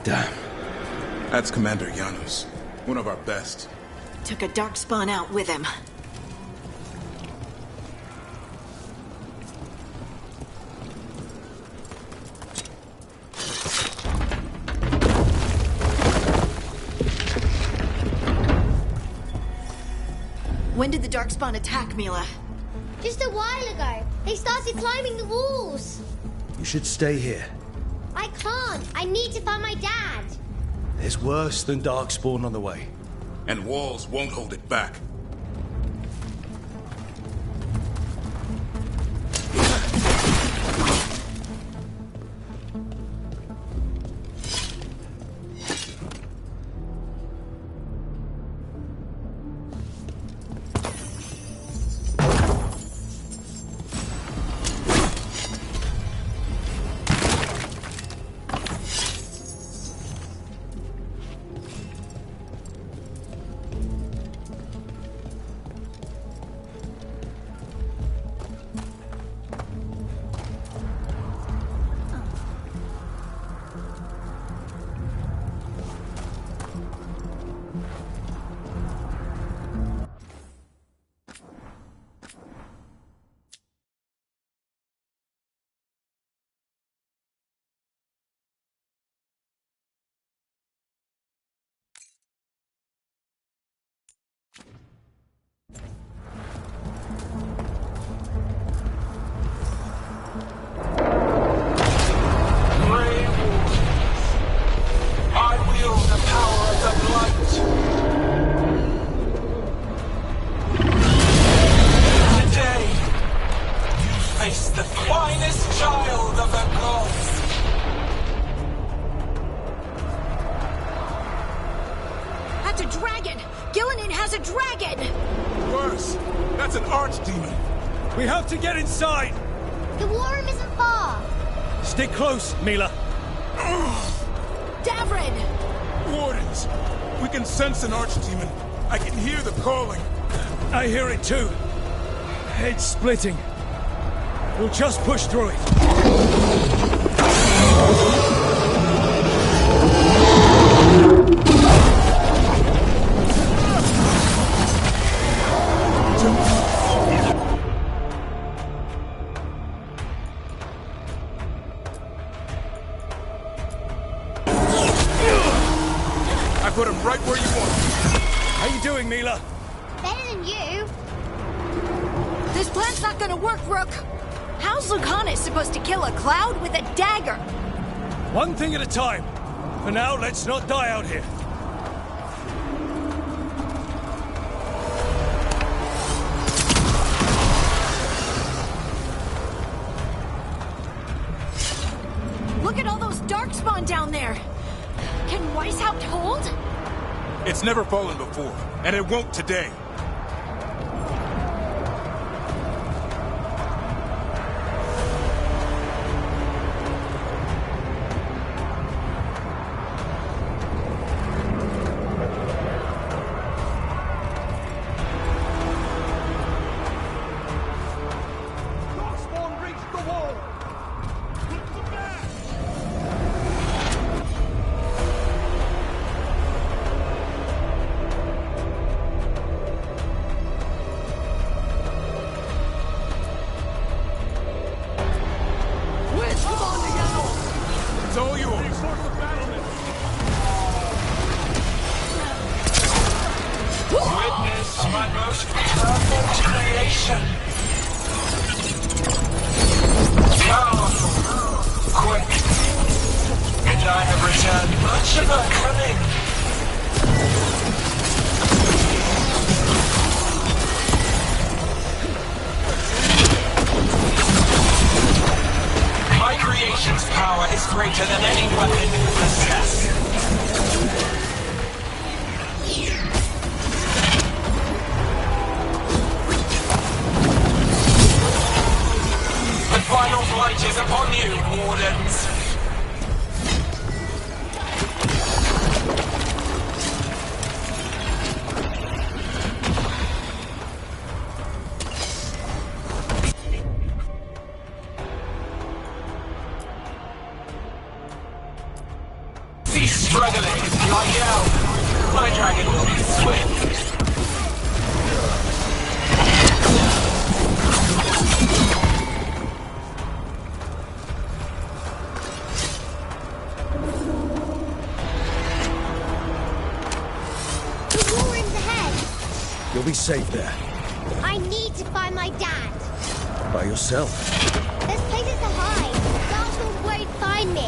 Damn. That's Commander Janos, one of our best. Took a darkspawn out with him. When did the darkspawn attack, Mila? Just a while ago. They started climbing the walls. You should stay here. I can't. I need to find my dad. There's worse than Darkspawn on the way. And walls won't hold it back. We have to get inside! The war room isn't far. Stay close, Mila. DrBrynzo! Wardens! We can sense an archdemon. I can hear the calling. I hear it too. It's splitting. We'll just push through it. Put him right where you want him. How you doing, Mila? Better than you. This plan's not gonna work, Rook. How's Lucanus supposed to kill a cloud with a dagger? One thing at a time. For now, let's not die out here. Look at all those darkspawn down there. Can Weishaupt hold? It's never fallen before, and it won't today. It's all yours. Witness my most perfect creation. Powerful, quick, and I have returned much of her cunning. My creation's power is greater than any weapon you possess. The final flight is upon you, Wardens. Cease struggling, lie down. My dragon will be swift. You'll be safe there. I need to find my dad. By yourself. There's places to hide. Darkstorm won't find me.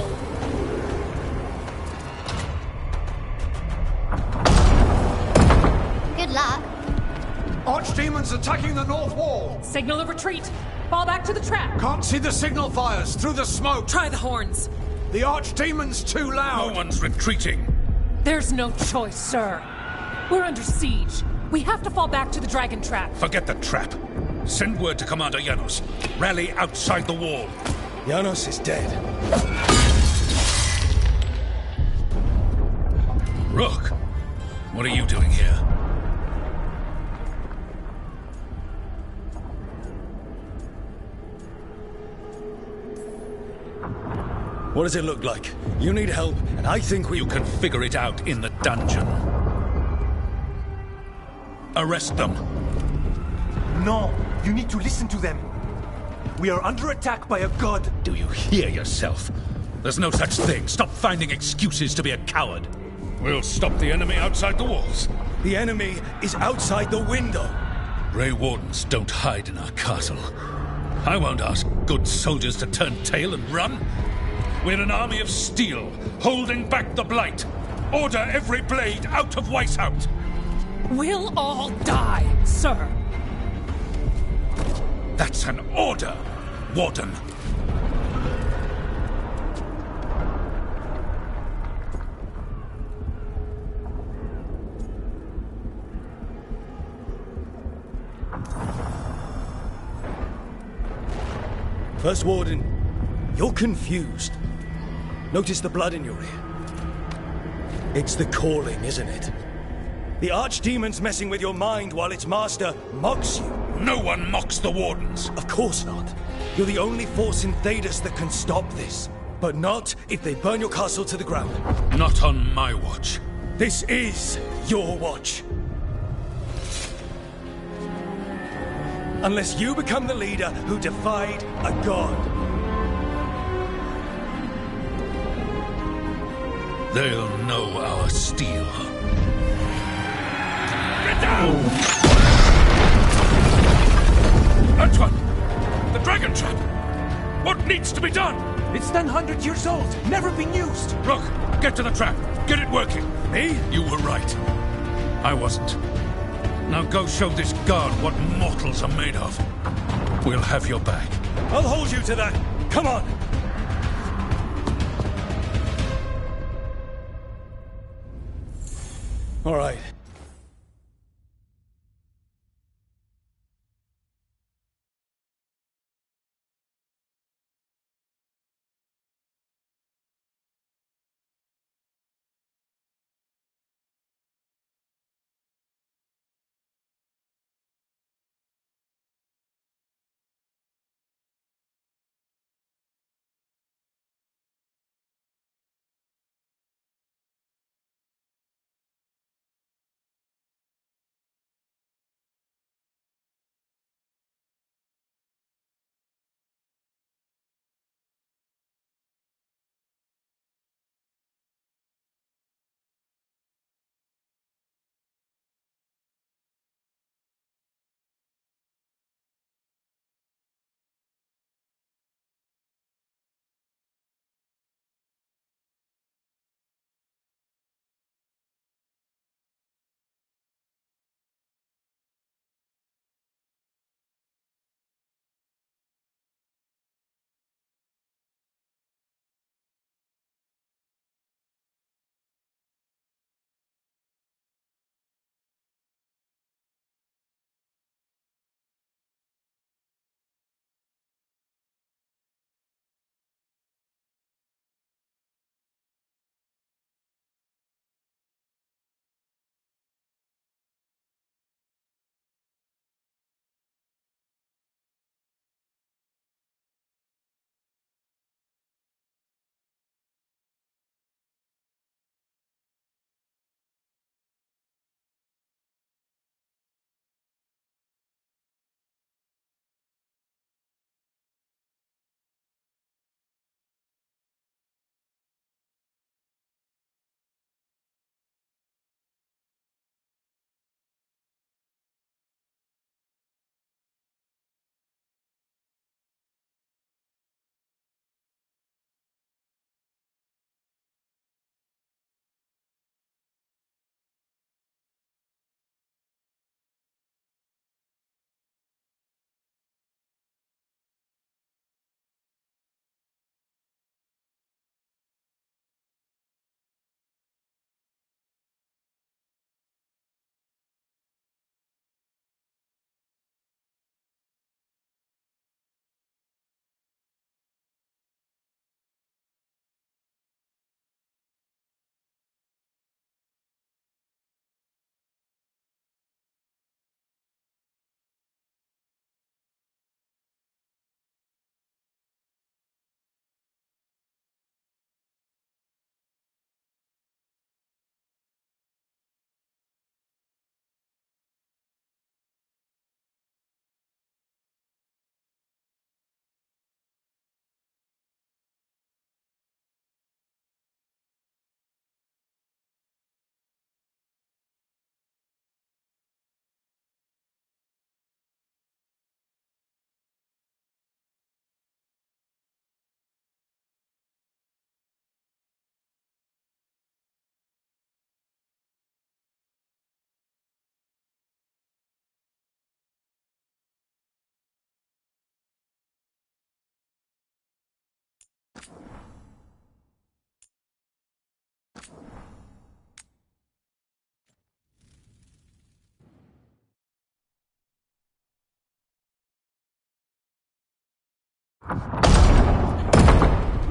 Good luck. Archdemons attacking the north wall. Signal of retreat. Fall back to the trap. Can't see the signal fires through the smoke. Try the horns. The Archdemon's too loud. No one's retreating. There's no choice, sir. We're under siege. We have to fall back to the dragon trap. Forget the trap. Send word to Commander Janos. Rally outside the wall. Janos is dead. Rook, what are you doing here? What does it look like? You need help, and I think we... You can figure it out in the dungeon. Arrest them. No, you need to listen to them. We are under attack by a god. Do you hear yourself? There's no such thing. Stop finding excuses to be a coward. We'll stop the enemy outside the walls. The enemy is outside the window. Grey Wardens don't hide in our castle. I won't ask good soldiers to turn tail and run. We're an army of steel, holding back the Blight. Order every blade out of Weishaupt. We'll all die, sir. That's an order, Warden. First Warden, you're confused. Notice the blood in your ear. It's the calling, isn't it? The Archdemon's messing with your mind while its master mocks you. No one mocks the Wardens. Of course not. You're the only force in Thedas that can stop this. But not if they burn your castle to the ground. Not on my watch. This is your watch. Unless you become the leader who defied a god. They'll know our steel. Get down! Antoine! The dragon trap! What needs to be done? It's 100 years old, never been used. Rook, get to the trap. Get it working. Me? You were right. I wasn't. Now go show this guard what mortals are made of. We'll have your back. I'll hold you to that. Come on! All right.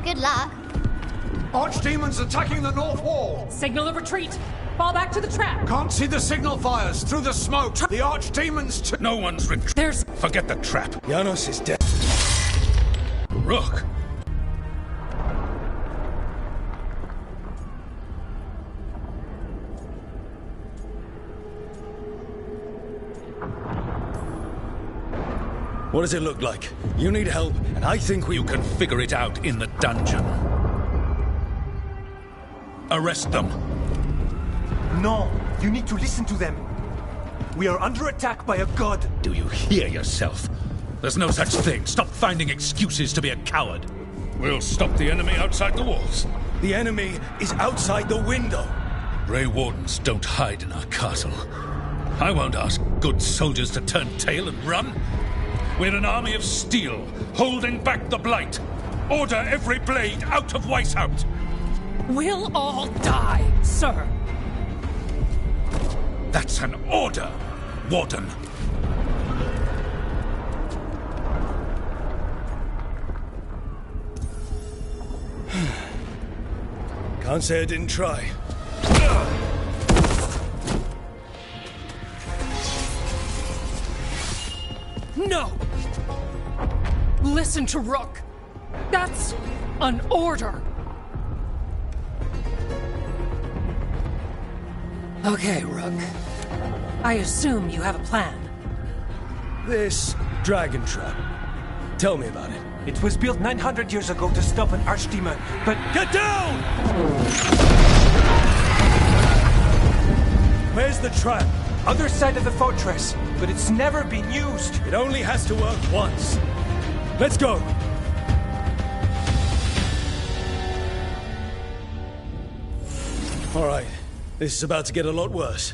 Good luck. Archdemons attacking the north wall! Signal of retreat! Fall back to the trap! Can't see the signal fires through the smoke! The Archdemons No one's There's... Forget the trap. Janos is dead. Rook! What does it look like? You need help, and I think we... You can figure it out in the dungeon. Arrest them. No, you need to listen to them. We are under attack by a god. Do you hear yourself? There's no such thing. Stop finding excuses to be a coward. We'll stop the enemy outside the walls. The enemy is outside the window. Grey Wardens don't hide in our castle. I won't ask good soldiers to turn tail and run. We're an army of steel, holding back the blight. Order every blade out of Weishaupt. We'll all die, sir. That's an order, Warden. Can't say I didn't try. No! Listen to Rook. That's an order. Okay, Rook. I assume you have a plan. This dragon trap. Tell me about it. It was built 900 years ago to stop an archdemon, but... Get down! Where's the trap? Other side of the fortress, but it's never been used. It only has to work once. Let's go! All right. This is about to get a lot worse.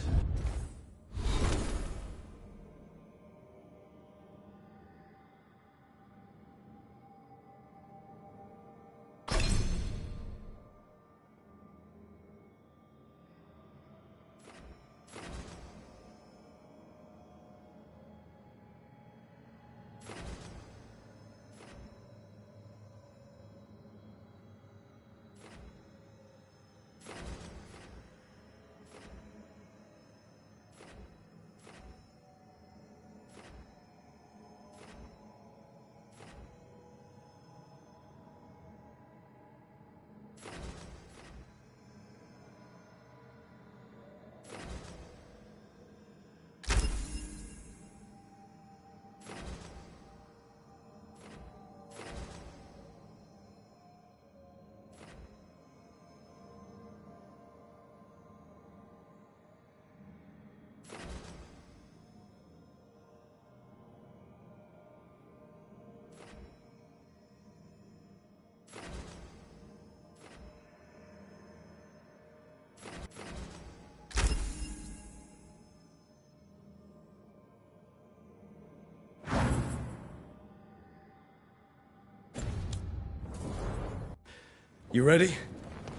You ready?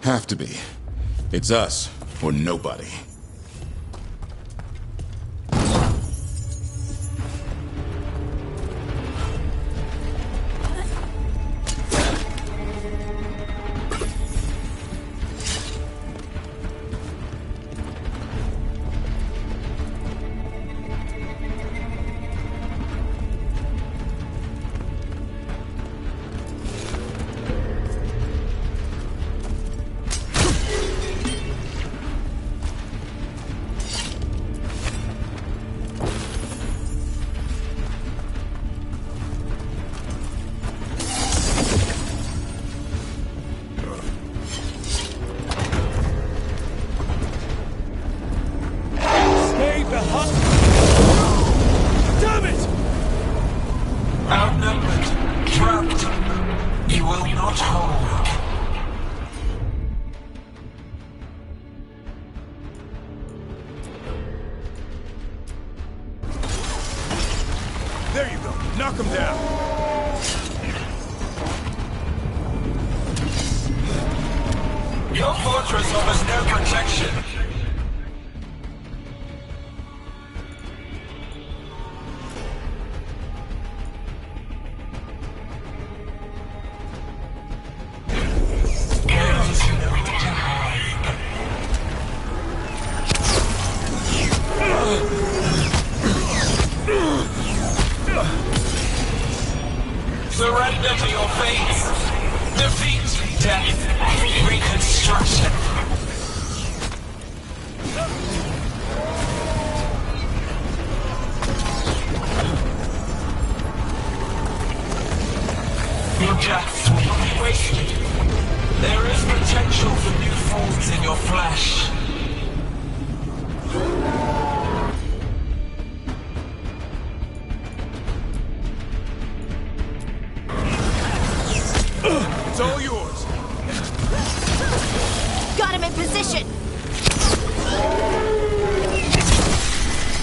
Have to be. It's us, or nobody. Damn it! Outnumbered, trapped. You will not hold. There you go. Knock him down. Your fortress offers no protection. potential for new forms in your flesh. It's all yours. Got him in position!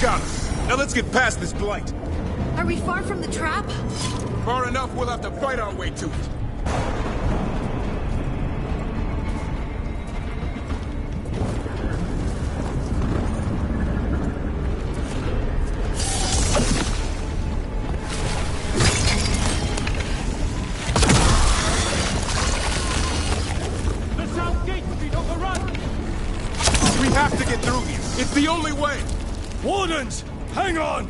Got us. Now let's get past this blight. Are we far from the trap? Far enough, we'll have to fight our way to it. The south gate's been overrun! We have to get through here. It's the only way. Wardens, hang on!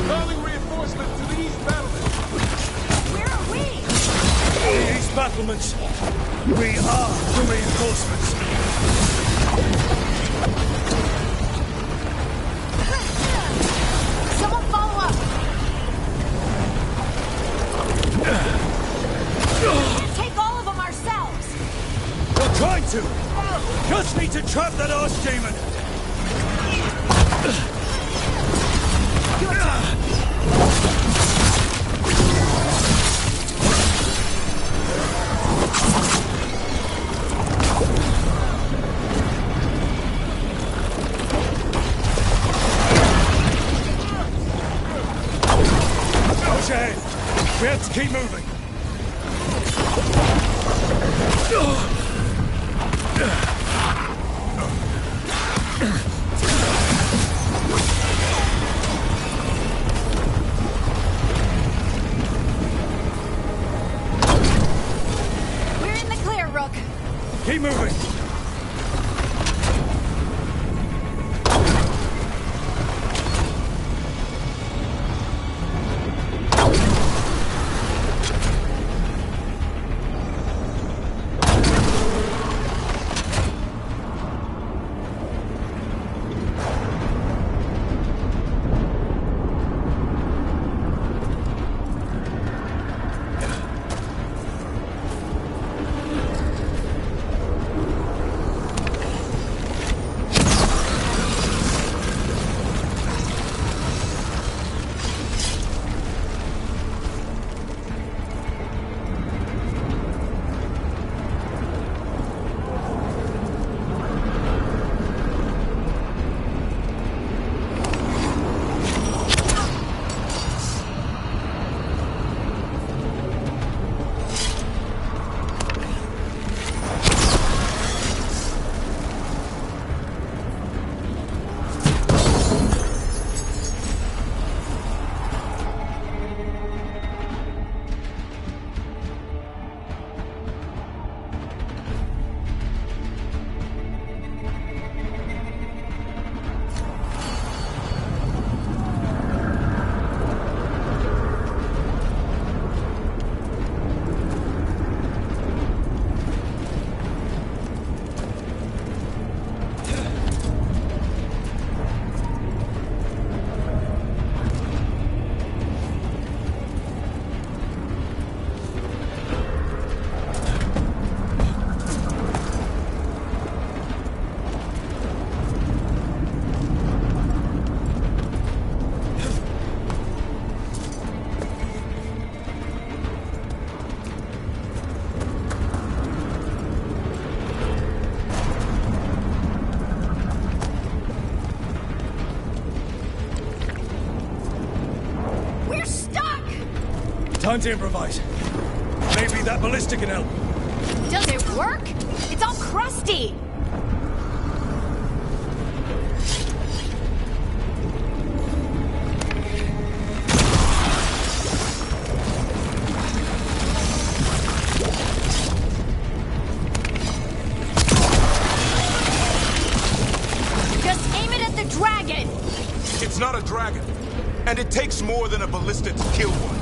Calling reinforcements to the east battlements. Where are we? The east battlements. We are the reinforcements. Someone follow up! Take all of them ourselves! We're trying to. Just need to trap that archdemon. Push ahead. We have to keep moving. We're in the clear, Rook. Keep moving. Time to improvise. Maybe that ballista can help. Does it work? It's all crusty. Just aim it at the dragon. It's not a dragon. And it takes more than a ballista to kill one.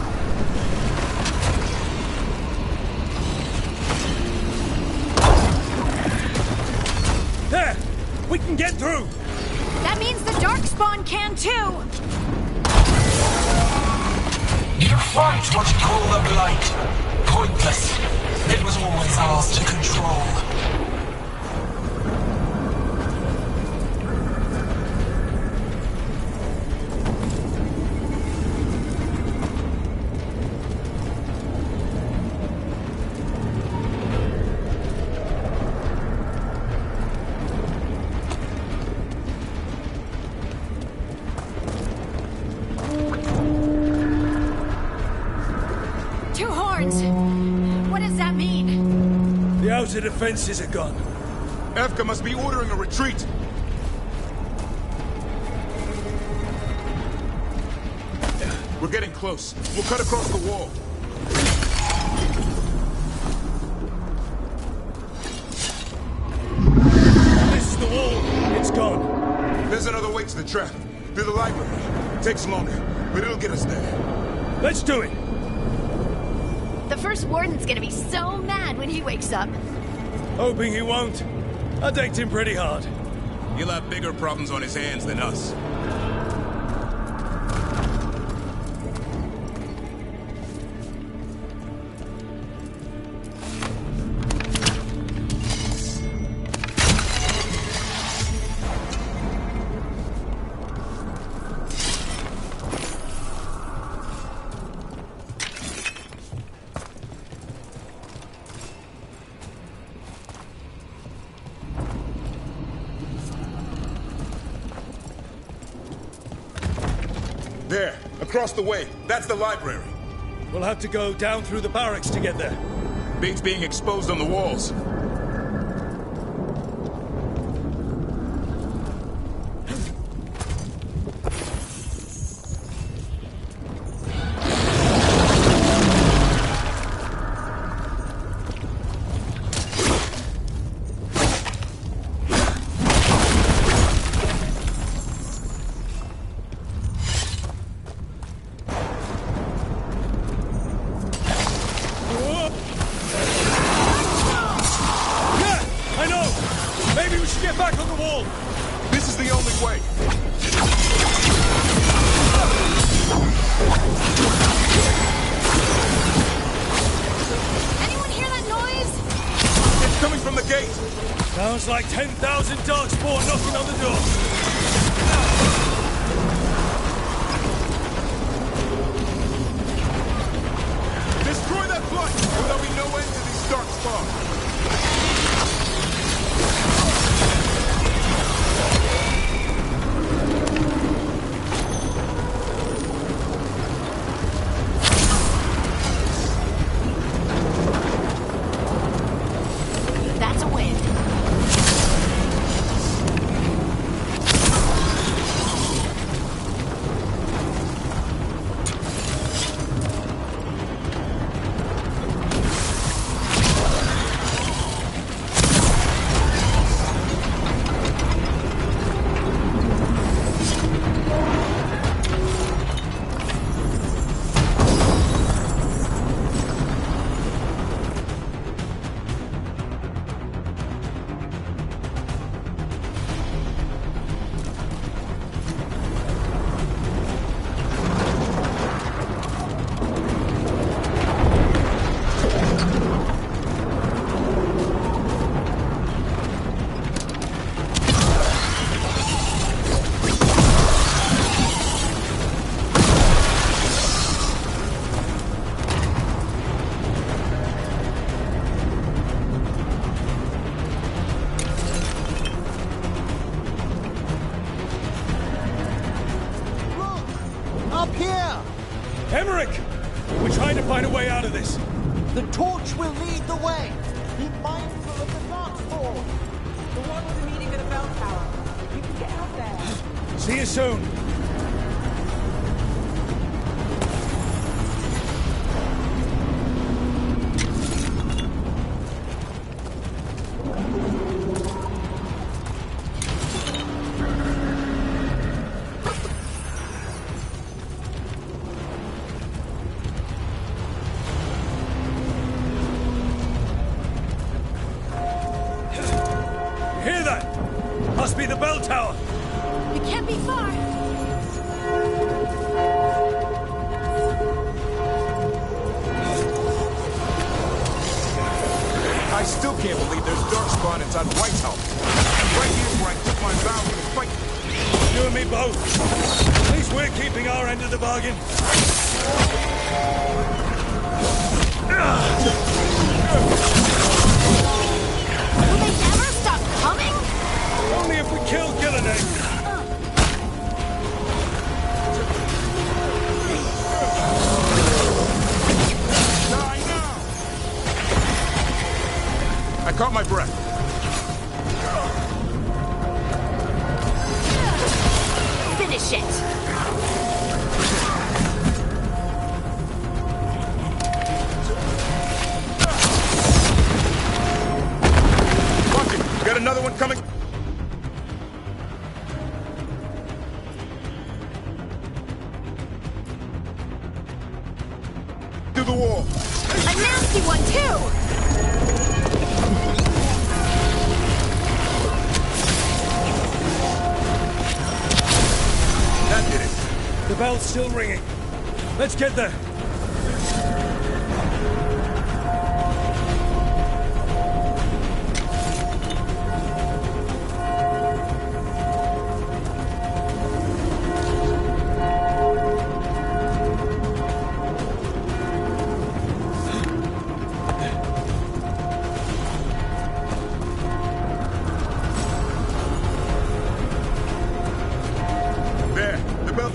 There! We can get through! That means the Darkspawn can too! You fight what you call the Blight. Pointless. It was always ours to control. Two horns! What does that mean? The outer defenses are gone. Evka must be ordering a retreat. We're getting close. We'll cut across the wall. This is the wall. It's gone. There's another way to the trap. Through the library. Takes longer, but it'll get us there. Let's do it. The first warden's gonna be so mad when he wakes up. Hoping he won't. I decked him pretty hard. He'll have bigger problems on his hands than us. There, across the way. That's the library. We'll have to go down through the barracks to get there. Things being exposed on the walls. This is the only way. Anyone hear that noise? It's coming from the gate. Sounds like 10,000 Darkspawn knocking on the door. Destroy that blight, or there'll be no end to these Darkspawn. That's a win. We're trying to find a way out of this. The torch will lead the way. Be mindful of the dance floor. The one with the meeting at a bell tower. You can get out there. See you soon. Hear that? Must be the bell tower. It can't be far. I still can't believe there's darkspawn inside White House. And right here's where I took my vow to fight. You and me both. At least we're keeping our end of the bargain. Will they ever stop coming? Only if we kill Gillinan. I caught my breath. Finish it. Watch it. Got another one coming. Through the wall. A nasty one, too! That did it. The bell's still ringing. Let's get there. There. The bell.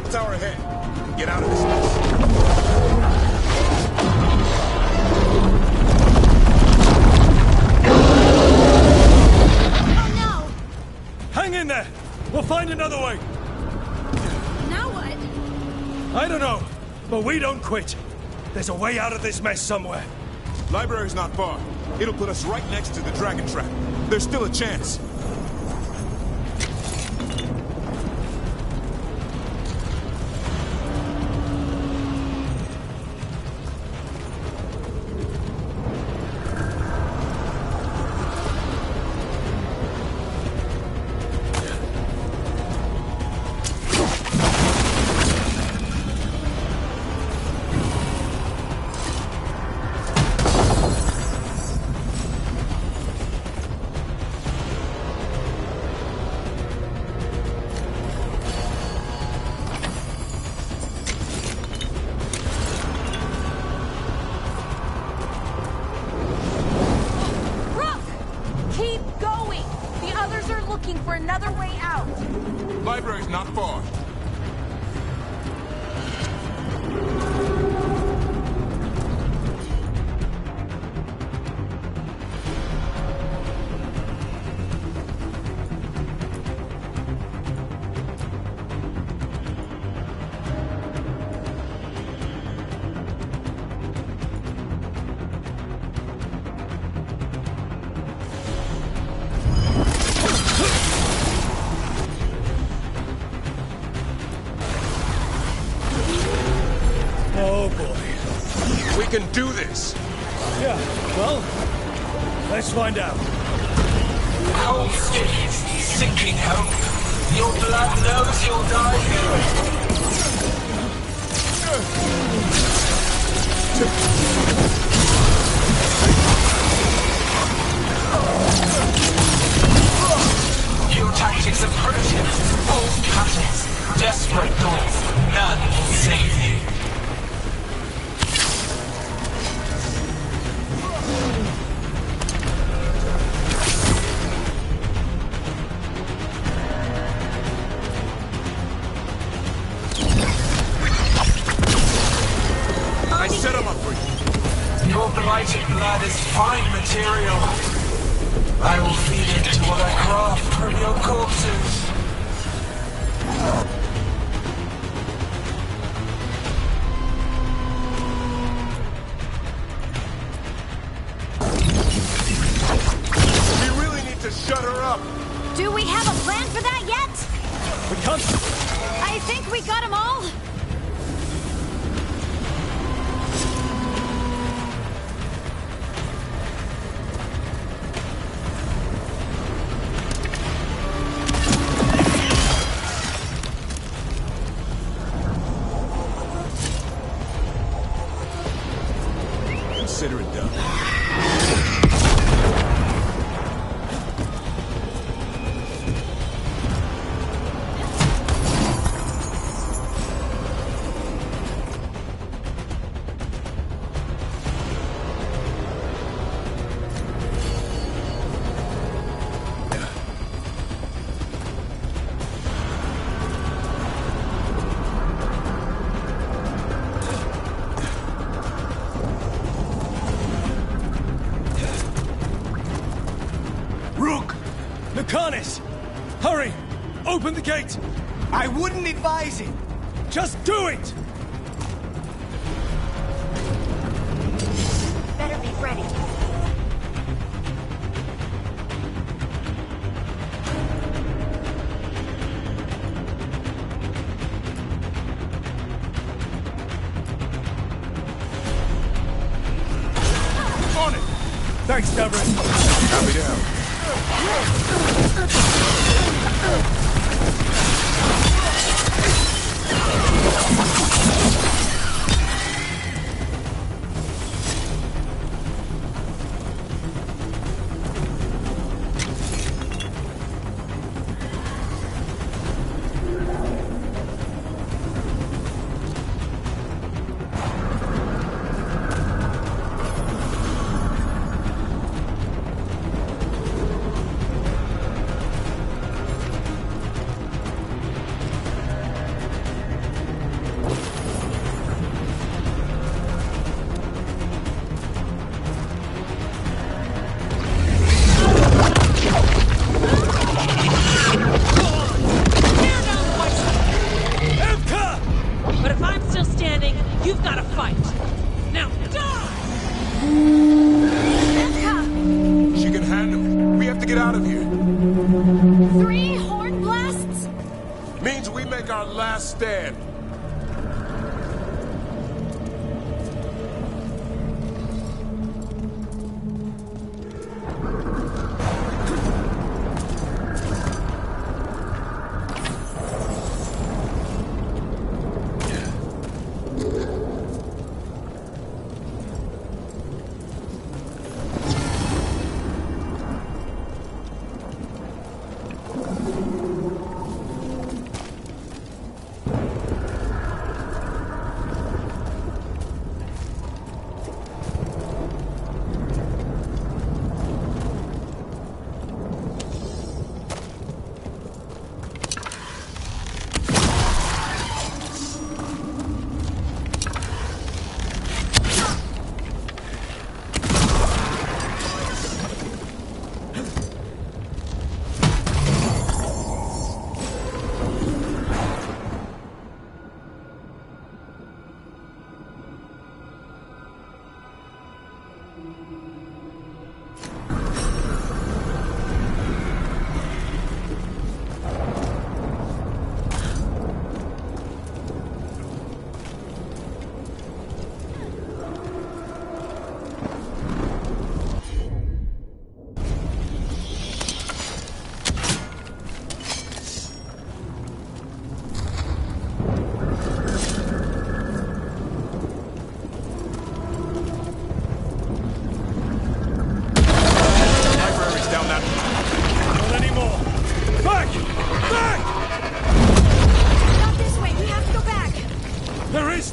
Tower ahead. Get out of this mess. Hang in there! We'll find another way! Now what? I don't know, but we don't quit. There's a way out of this mess somewhere. Library's not far. It'll put us right next to the dragon trap. There's still a chance. Keep going! The others are looking for another way out. Library's not far. Oh boy. We can do this. Yeah, well, let's find out. Cold stiff, sinking hope. Your blood knows you'll die here. Your tactics material. I will feed it to what I craft from your corpses. We really need to shut her up. Do we have a plan for that yet? We can't. I think we got them all. Consider it done. Lucanus! Hurry! Open the gate! I wouldn't advise it! Just do it! Better be ready. On it! Thanks, DrBrynzo. Copy down. But if I'm still standing, you've got to fight. Now, die! She can handle it. We have to get out of here. 3 horn blasts? Means we make our last stand.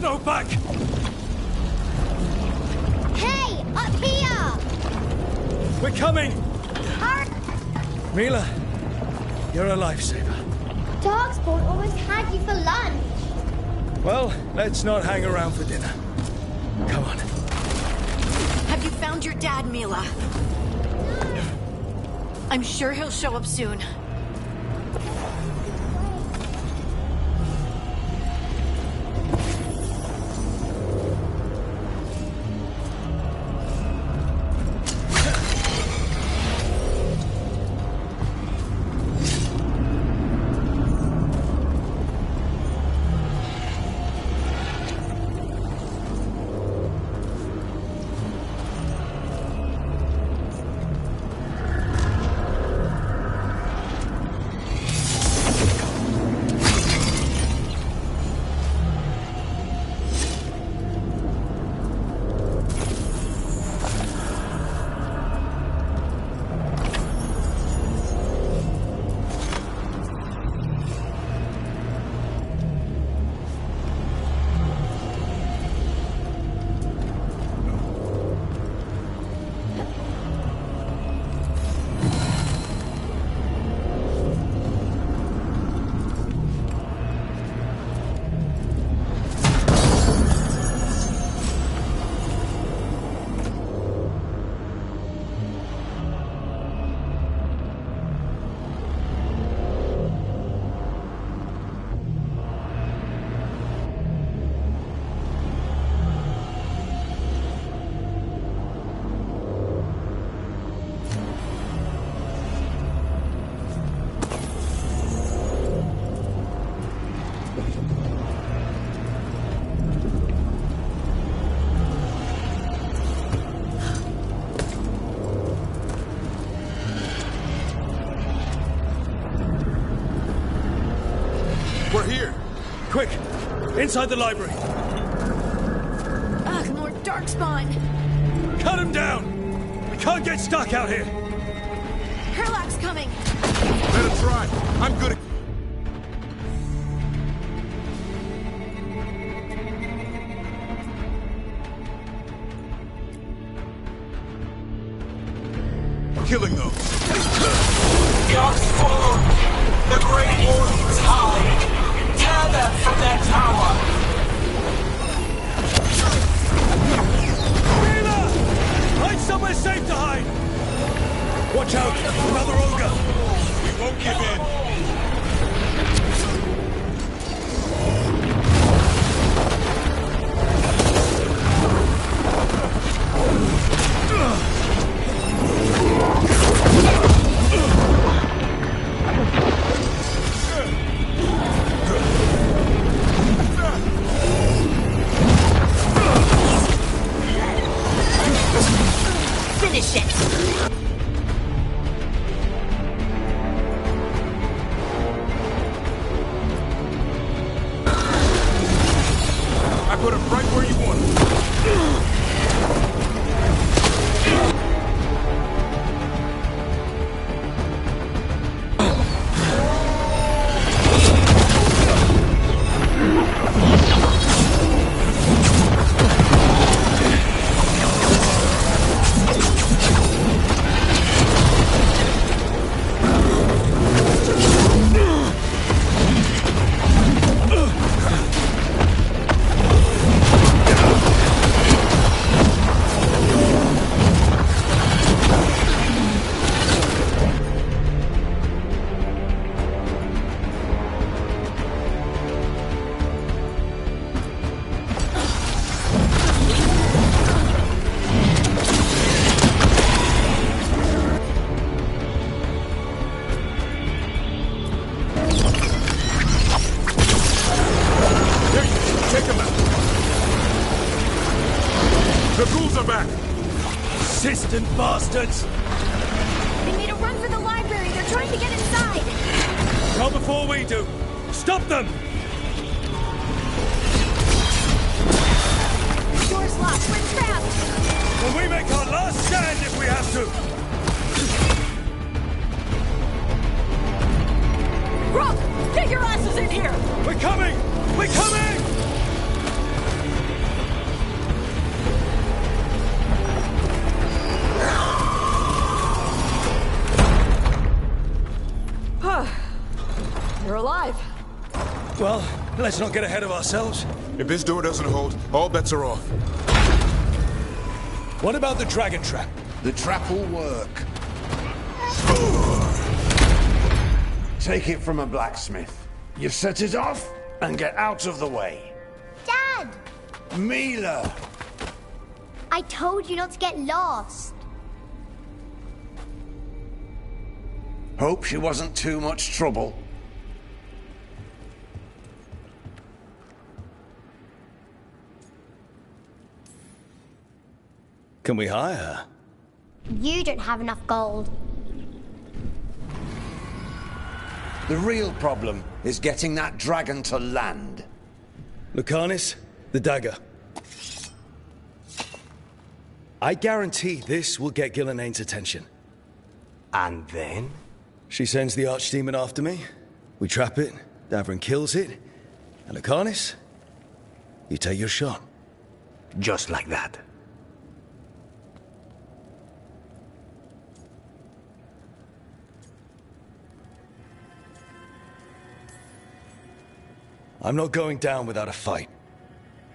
No back! Hey, up here! We're coming! Hurry! Mila, you're a lifesaver. Darkspawn almost had you for lunch. Well, let's not hang around for dinner. Come on. Have you found your dad, Mila. I'm sure he'll show up soon. We're here! Quick! Inside the library! Ugh, more darkspawn! Cut him down! We can't get stuck out here! Herlock's coming! Let him try. I'm good at... killing those. Yours fall. The great warlords hide. Tear them from their tower. Mila! Find somewhere safe to hide! Watch out! Another ogre! We won't give in. Finish it! I put him right where you want him. Take him out. The ghouls are back. Persistent bastards! They made a run for the library. They're trying to get inside. Not before we do. Stop them! Door's locked. We're trapped. Well, we make our last stand if we have to. Rook! Get your asses in here! We're coming! We're coming! You're alive. Well, let's not get ahead of ourselves. If this door doesn't hold, all bets are off. What about the dragon trap? The trap will work. Take it from a blacksmith. You set it off and get out of the way. Dad! Mila! I told you not to get lost. Hope she wasn't too much trouble. Can we hire her? You don't have enough gold. The real problem is getting that dragon to land. Lucanis, the dagger. I guarantee this will get Gillenane's attention. And then? She sends the archdemon after me. We trap it, Davrin kills it. And Lucanis, you take your shot. Just like that. I'm not going down without a fight.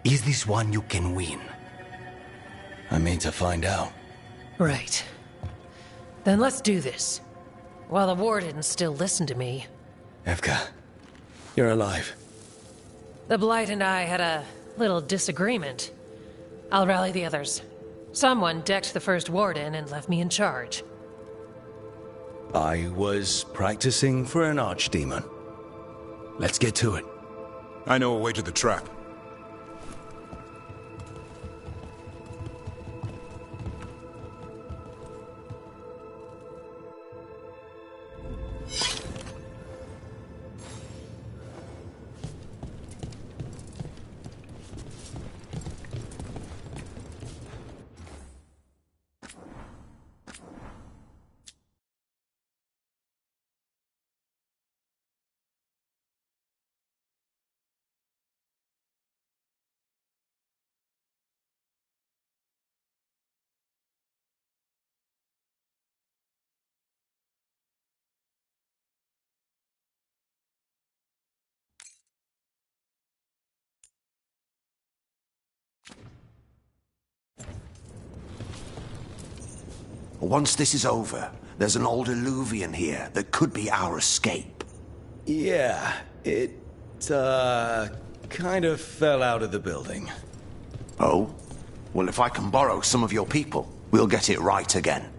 Is this one you can win? I mean to find out. Right. Then let's do this. While the Wardens still listen to me. Evka, you're alive. The Blight and I had a little disagreement. I'll rally the others. Someone decked the first Warden and left me in charge. I was practicing for an archdemon. Let's get to it. I know a way to the trap. Once this is over, there's an old Illuvian here that could be our escape. Yeah, it, kind of fell out of the building. Oh? Well, if I can borrow some of your people, we'll get it right again.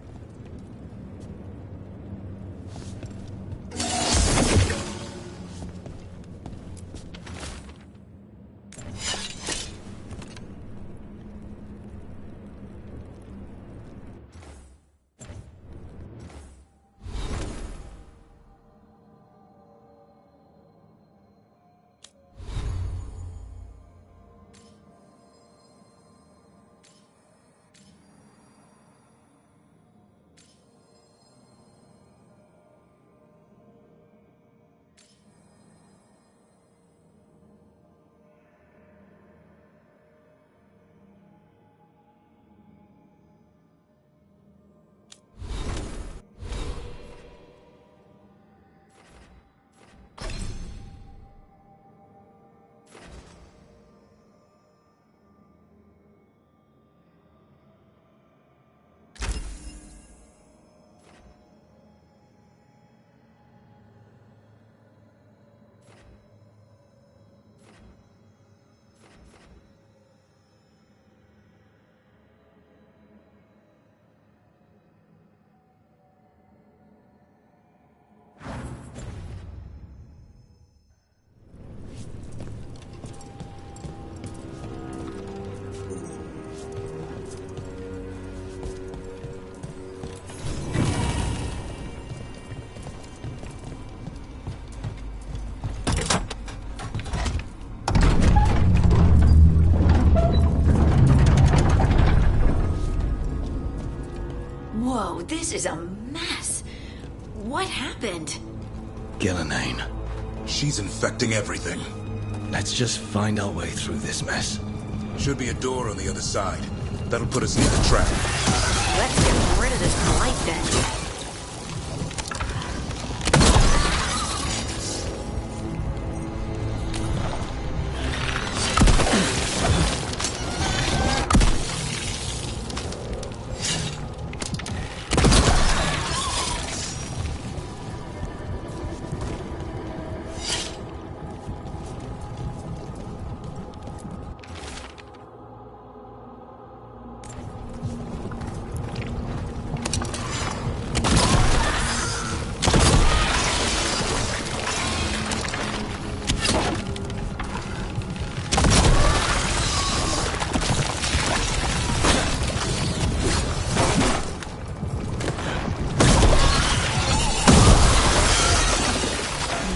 Whoa, this is a mess. What happened? Gillenane. She's infecting everything. Let's just find our way through this mess. Should be a door on the other side. That'll put us near the trap. Let's get rid of this blight then.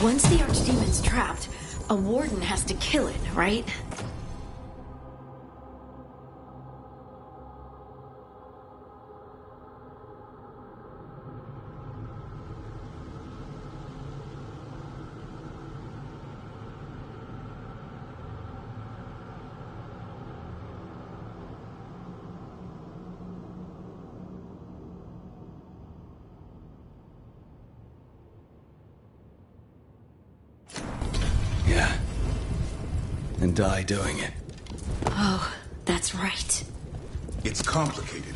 Once the Archdemon's trapped, a warden has to kill it, right? Yeah. And die doing it. Oh, that's right. It's complicated.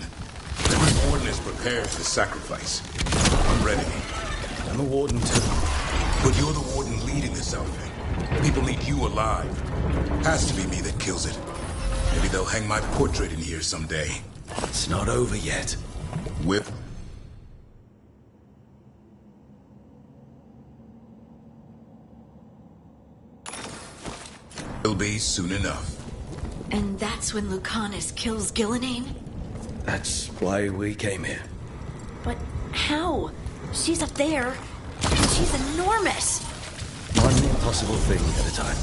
Every warden is prepared for the sacrifice. I'm ready. I'm a warden too. But you're the warden leading this outfit. People need you alive. Has to be me that kills it. Maybe they'll hang my portrait in here someday. It's not over yet. With... It'll be soon enough. And that's when Lucanus kills Gillenane? That's why we came here. But how? She's up there, and she's enormous. One impossible thing at a time.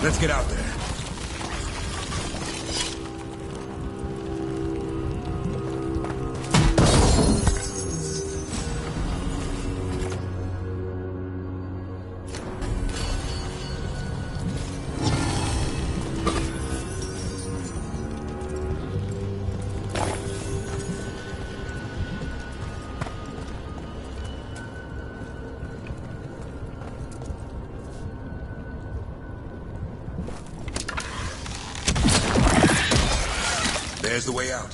Let's get out there. There's the way out.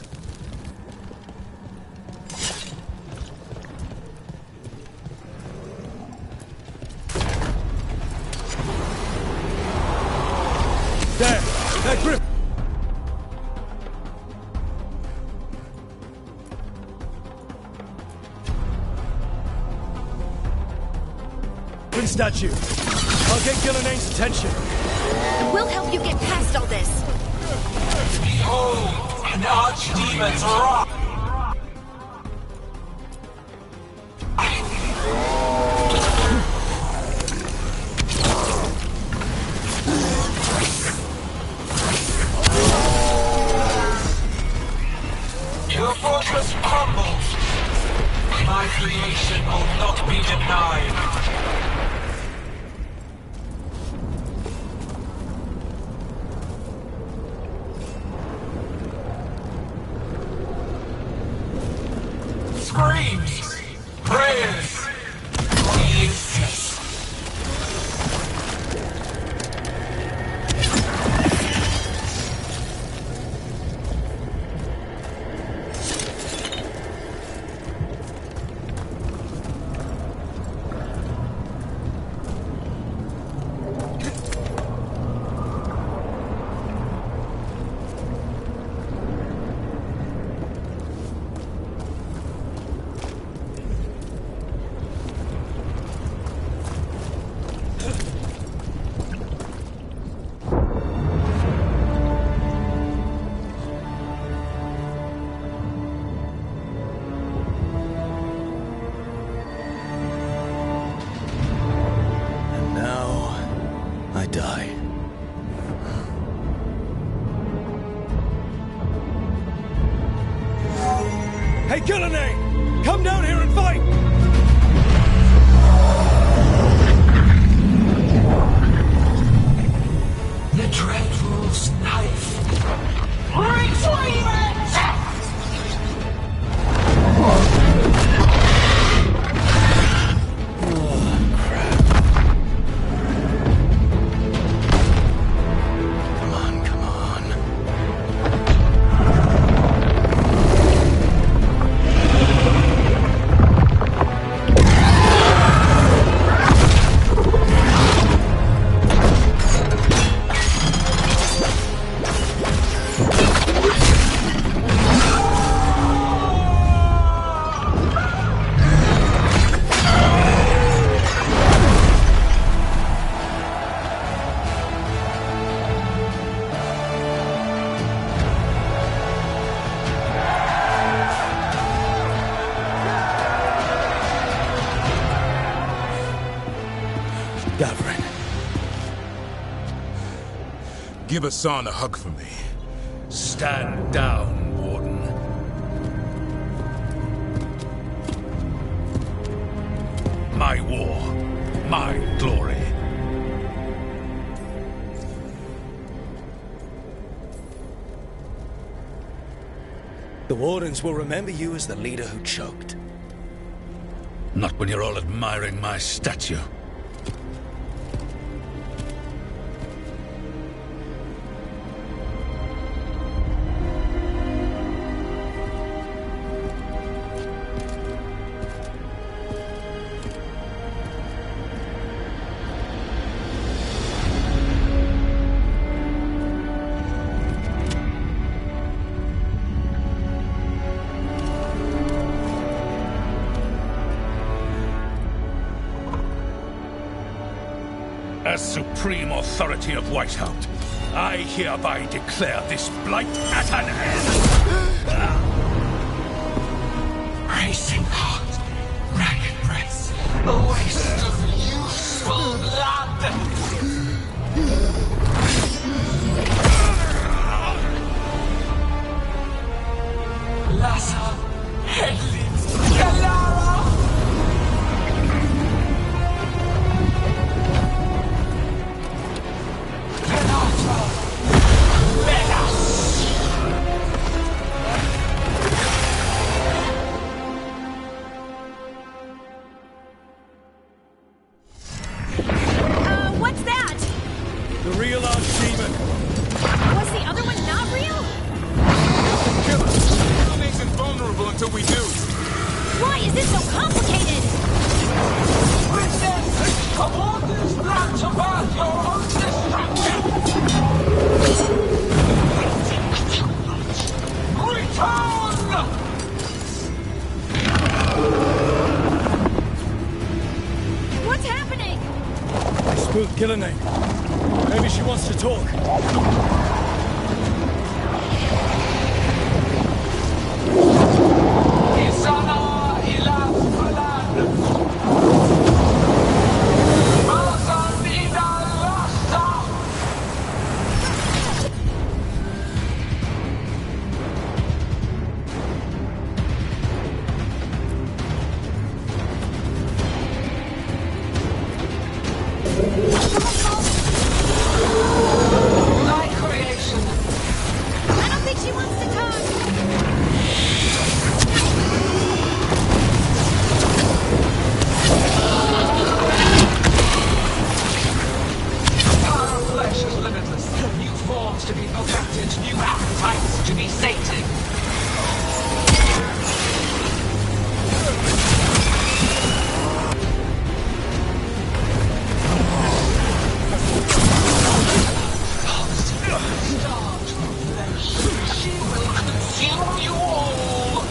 There! That grip! Statue. I'll get Gillenane's attention. We'll help you get past all this. Behold, an archdemon's wrath! Your fortress crumbles. My creation will not be denied. Gillenay! Come down here and fight! The Dreadful's knife. Retrieve it! Give Hassan a hug for me. Stand down, Warden. My war, my glory. The Wardens will remember you as the leader who choked. Not when you're all admiring my statue. As supreme authority of Whitehound, I hereby declare this blight at an end! Racing heart, ragged breath, a waste of useful blood! Lassa, Headley, Galara! What's that? The real Archdemon. Was the other one not real? Kill us. Remains invulnerable until we do. Why is this so complicated? Witness! The Warden's plan to birth your own destruction! Return! What's happening? I spooked Gillenay. Maybe she wants to talk. Isana ila falan! Masan ila lasta! My creation! I don't think she wants to talk. Power of flesh is limitless. New forms to be perfected, new appetites to be sated. Starved for flesh, she will consume you all.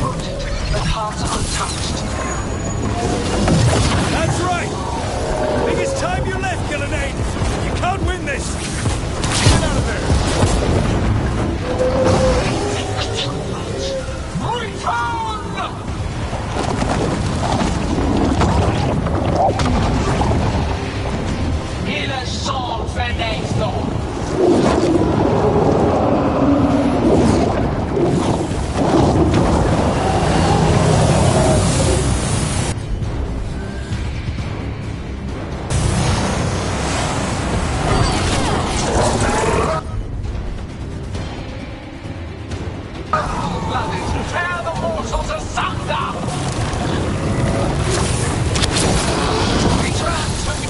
Wounded, but heart untouched. That's right! I think it's time you left, Gillenay! You can't win this! Get out of there! Il sol fenesto! Tear the mortals asunder! Return to me!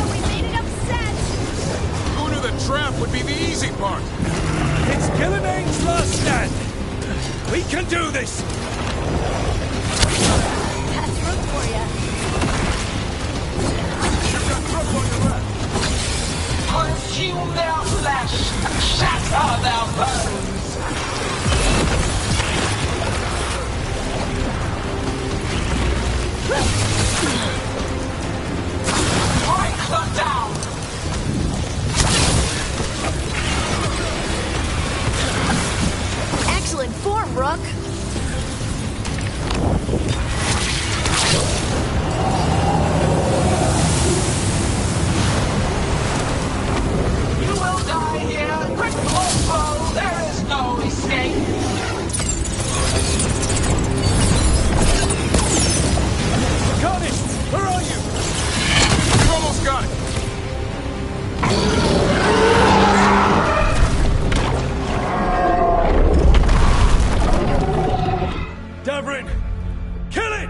We made it upset! Who knew the trap would be the easy part? It's Gillinane's last stand! We can do this! That's room for ya. You've got trouble on your left. Consume their flesh! Shatter their bones! Break them down! Excellent form, Rook. You will die here, quick or slow, there is no escape! Carnage, where are you? We've almost got it. DrBryn, kill it!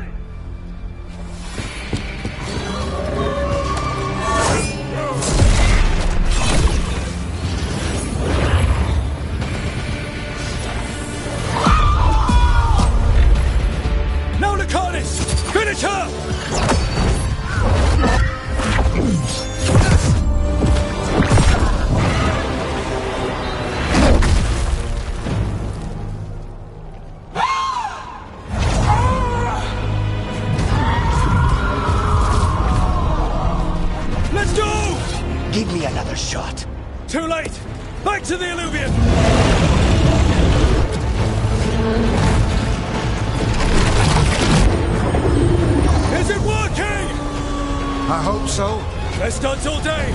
Now Lucanus! Finish her! Let's go! Give me another shot. Too late! Back to the Illuvian! Is it working? I hope so. Best stunts all day!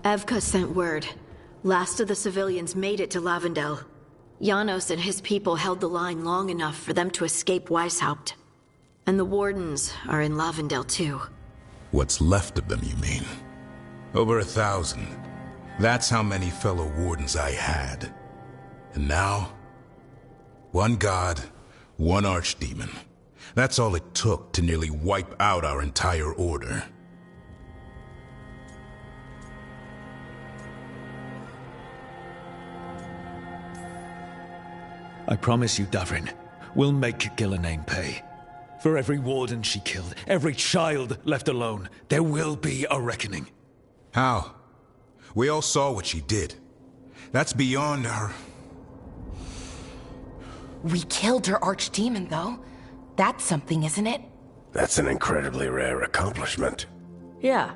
Evka sent word. Last of the civilians made it to Lavendel. Janos and his people held the line long enough for them to escape Weishaupt. And the Wardens are in Lavendel too. What's left of them, you mean? Over 1,000. That's how many fellow Wardens I had. And now, one god, one archdemon. That's all it took to nearly wipe out our entire order. I promise you, DrBryn, we'll make Gillinane pay. For every warden she killed, every child left alone, there will be a reckoning. How? We all saw what she did. That's beyond our... We killed her archdemon, though. That's something, isn't it? That's an incredibly rare accomplishment. Yeah,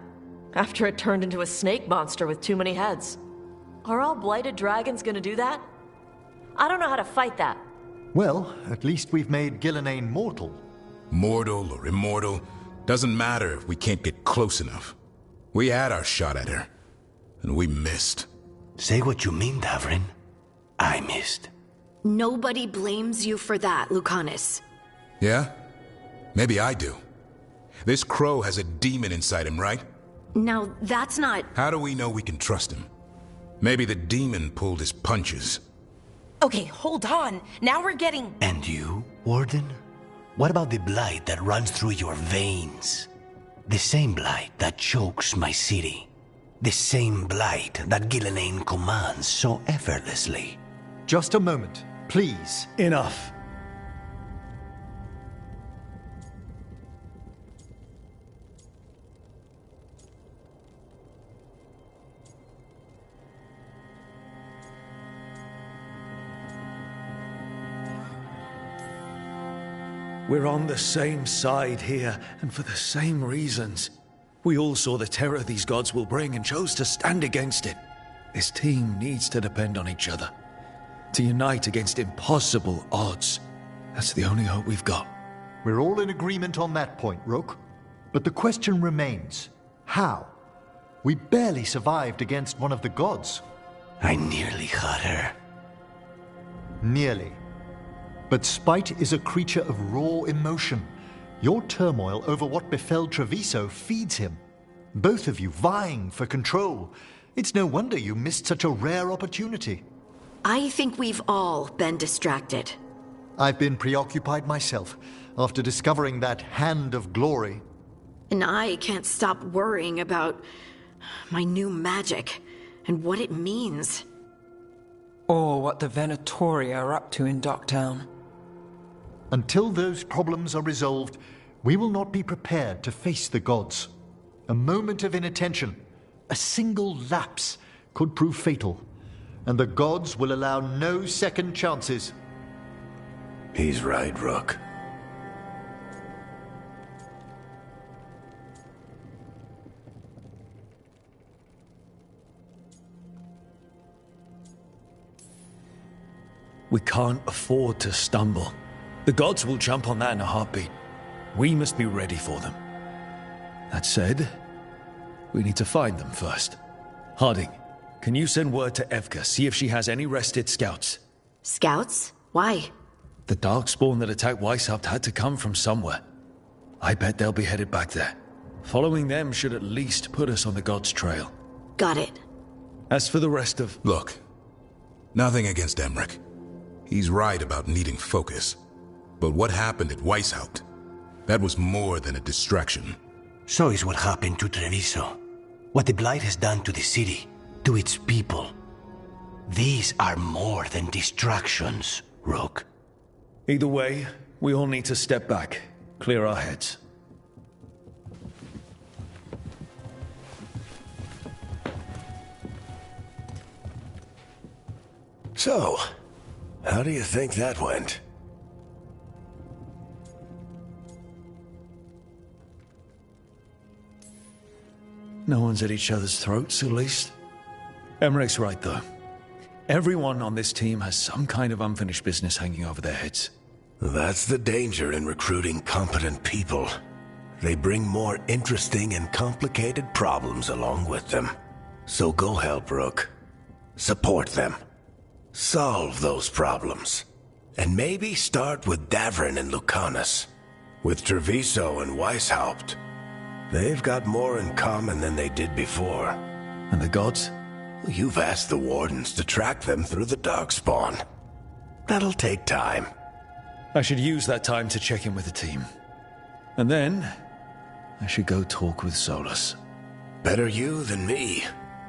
after it turned into a snake monster with too many heads. Are all blighted dragons gonna do that? I don't know how to fight that. Well, at least we've made Gillinane mortal. Mortal or immortal, doesn't matter if we can't get close enough. We had our shot at her, and we missed. Say what you mean, DrBryn. I missed. Nobody blames you for that, Lucanus. Yeah? Maybe I do. This crow has a demon inside him, right? Now, that's not... How do we know we can trust him? Maybe the demon pulled his punches. Okay, hold on. Now we're getting... And you, Warden? What about the blight that runs through your veins? The same blight that chokes my city. The same blight that Gillinane commands so effortlessly. Just a moment, please. Enough. We're on the same side here, and for the same reasons. We all saw the terror these gods will bring and chose to stand against it. This team needs to depend on each other. To unite against impossible odds. That's the only hope we've got. We're all in agreement on that point, Rook. But the question remains, how? We barely survived against one of the gods. I nearly got her. Nearly. But spite is a creature of raw emotion. Your turmoil over what befell DrBrynzo feeds him. Both of you vying for control. It's no wonder you missed such a rare opportunity. I think we've all been distracted. I've been preoccupied myself after discovering that hand of glory. And I can't stop worrying about my new magic and what it means. Or what the Venatoria are up to in Docktown. Until those problems are resolved, we will not be prepared to face the gods. A moment of inattention, a single lapse, could prove fatal, and the gods will allow no second chances. He's right, Rook. We can't afford to stumble. The gods will jump on that in a heartbeat. We must be ready for them. That said, we need to find them first. Harding, can you send word to Evka, see if she has any rested scouts? Scouts? Why? The Darkspawn that attacked Weishaupt had to come from somewhere. I bet they'll be headed back there. Following them should at least put us on the gods' trail. Got it. As for the rest of... Look, nothing against Emmerich. He's right about needing focus. But what happened at Weishaupt? That was more than a distraction. So is what happened to DrBrynzo. What the Blight has done to the city, to its people. These are more than distractions, Rook. Either way, we all need to step back, clear our heads. So, how do you think that went? No one's at each other's throats, at least. Emmerich's right, though. Everyone on this team has some kind of unfinished business hanging over their heads. That's the danger in recruiting competent people. They bring more interesting and complicated problems along with them. So go help Rook. Support them. Solve those problems. And maybe start with Davrin and Lucanus. With DrBrynzo and Weishaupt. They've got more in common than they did before. And the gods? You've asked the Wardens to track them through the Darkspawn. That'll take time. I should use that time to check in with the team. And then, I should go talk with Solus. Better you than me.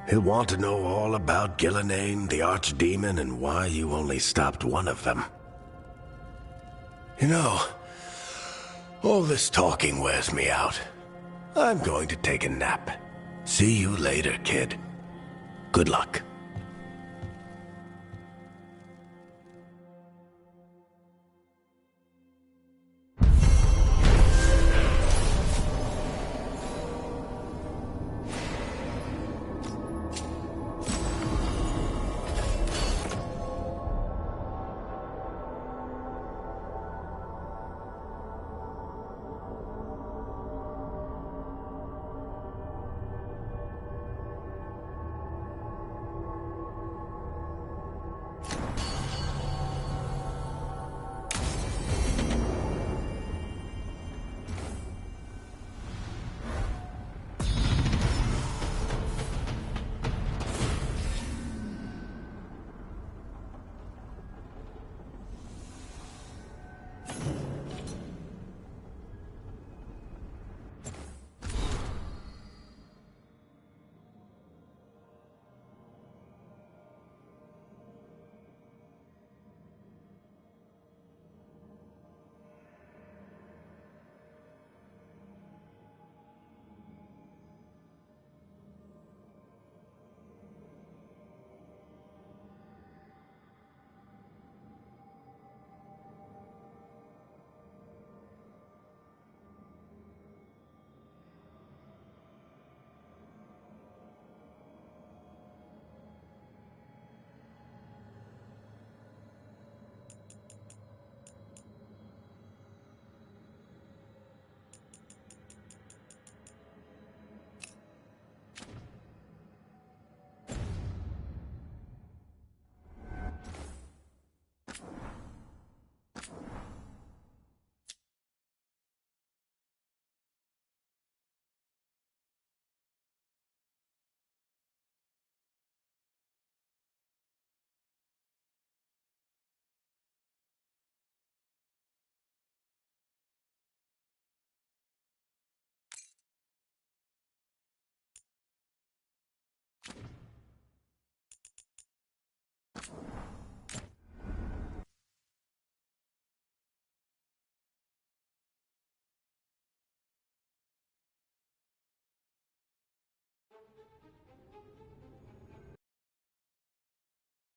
He'll want to know all about Gillenane, the Archdemon, and why you only stopped one of them. You know, all this talking wears me out. I'm going to take a nap. See you later, kid. Good luck.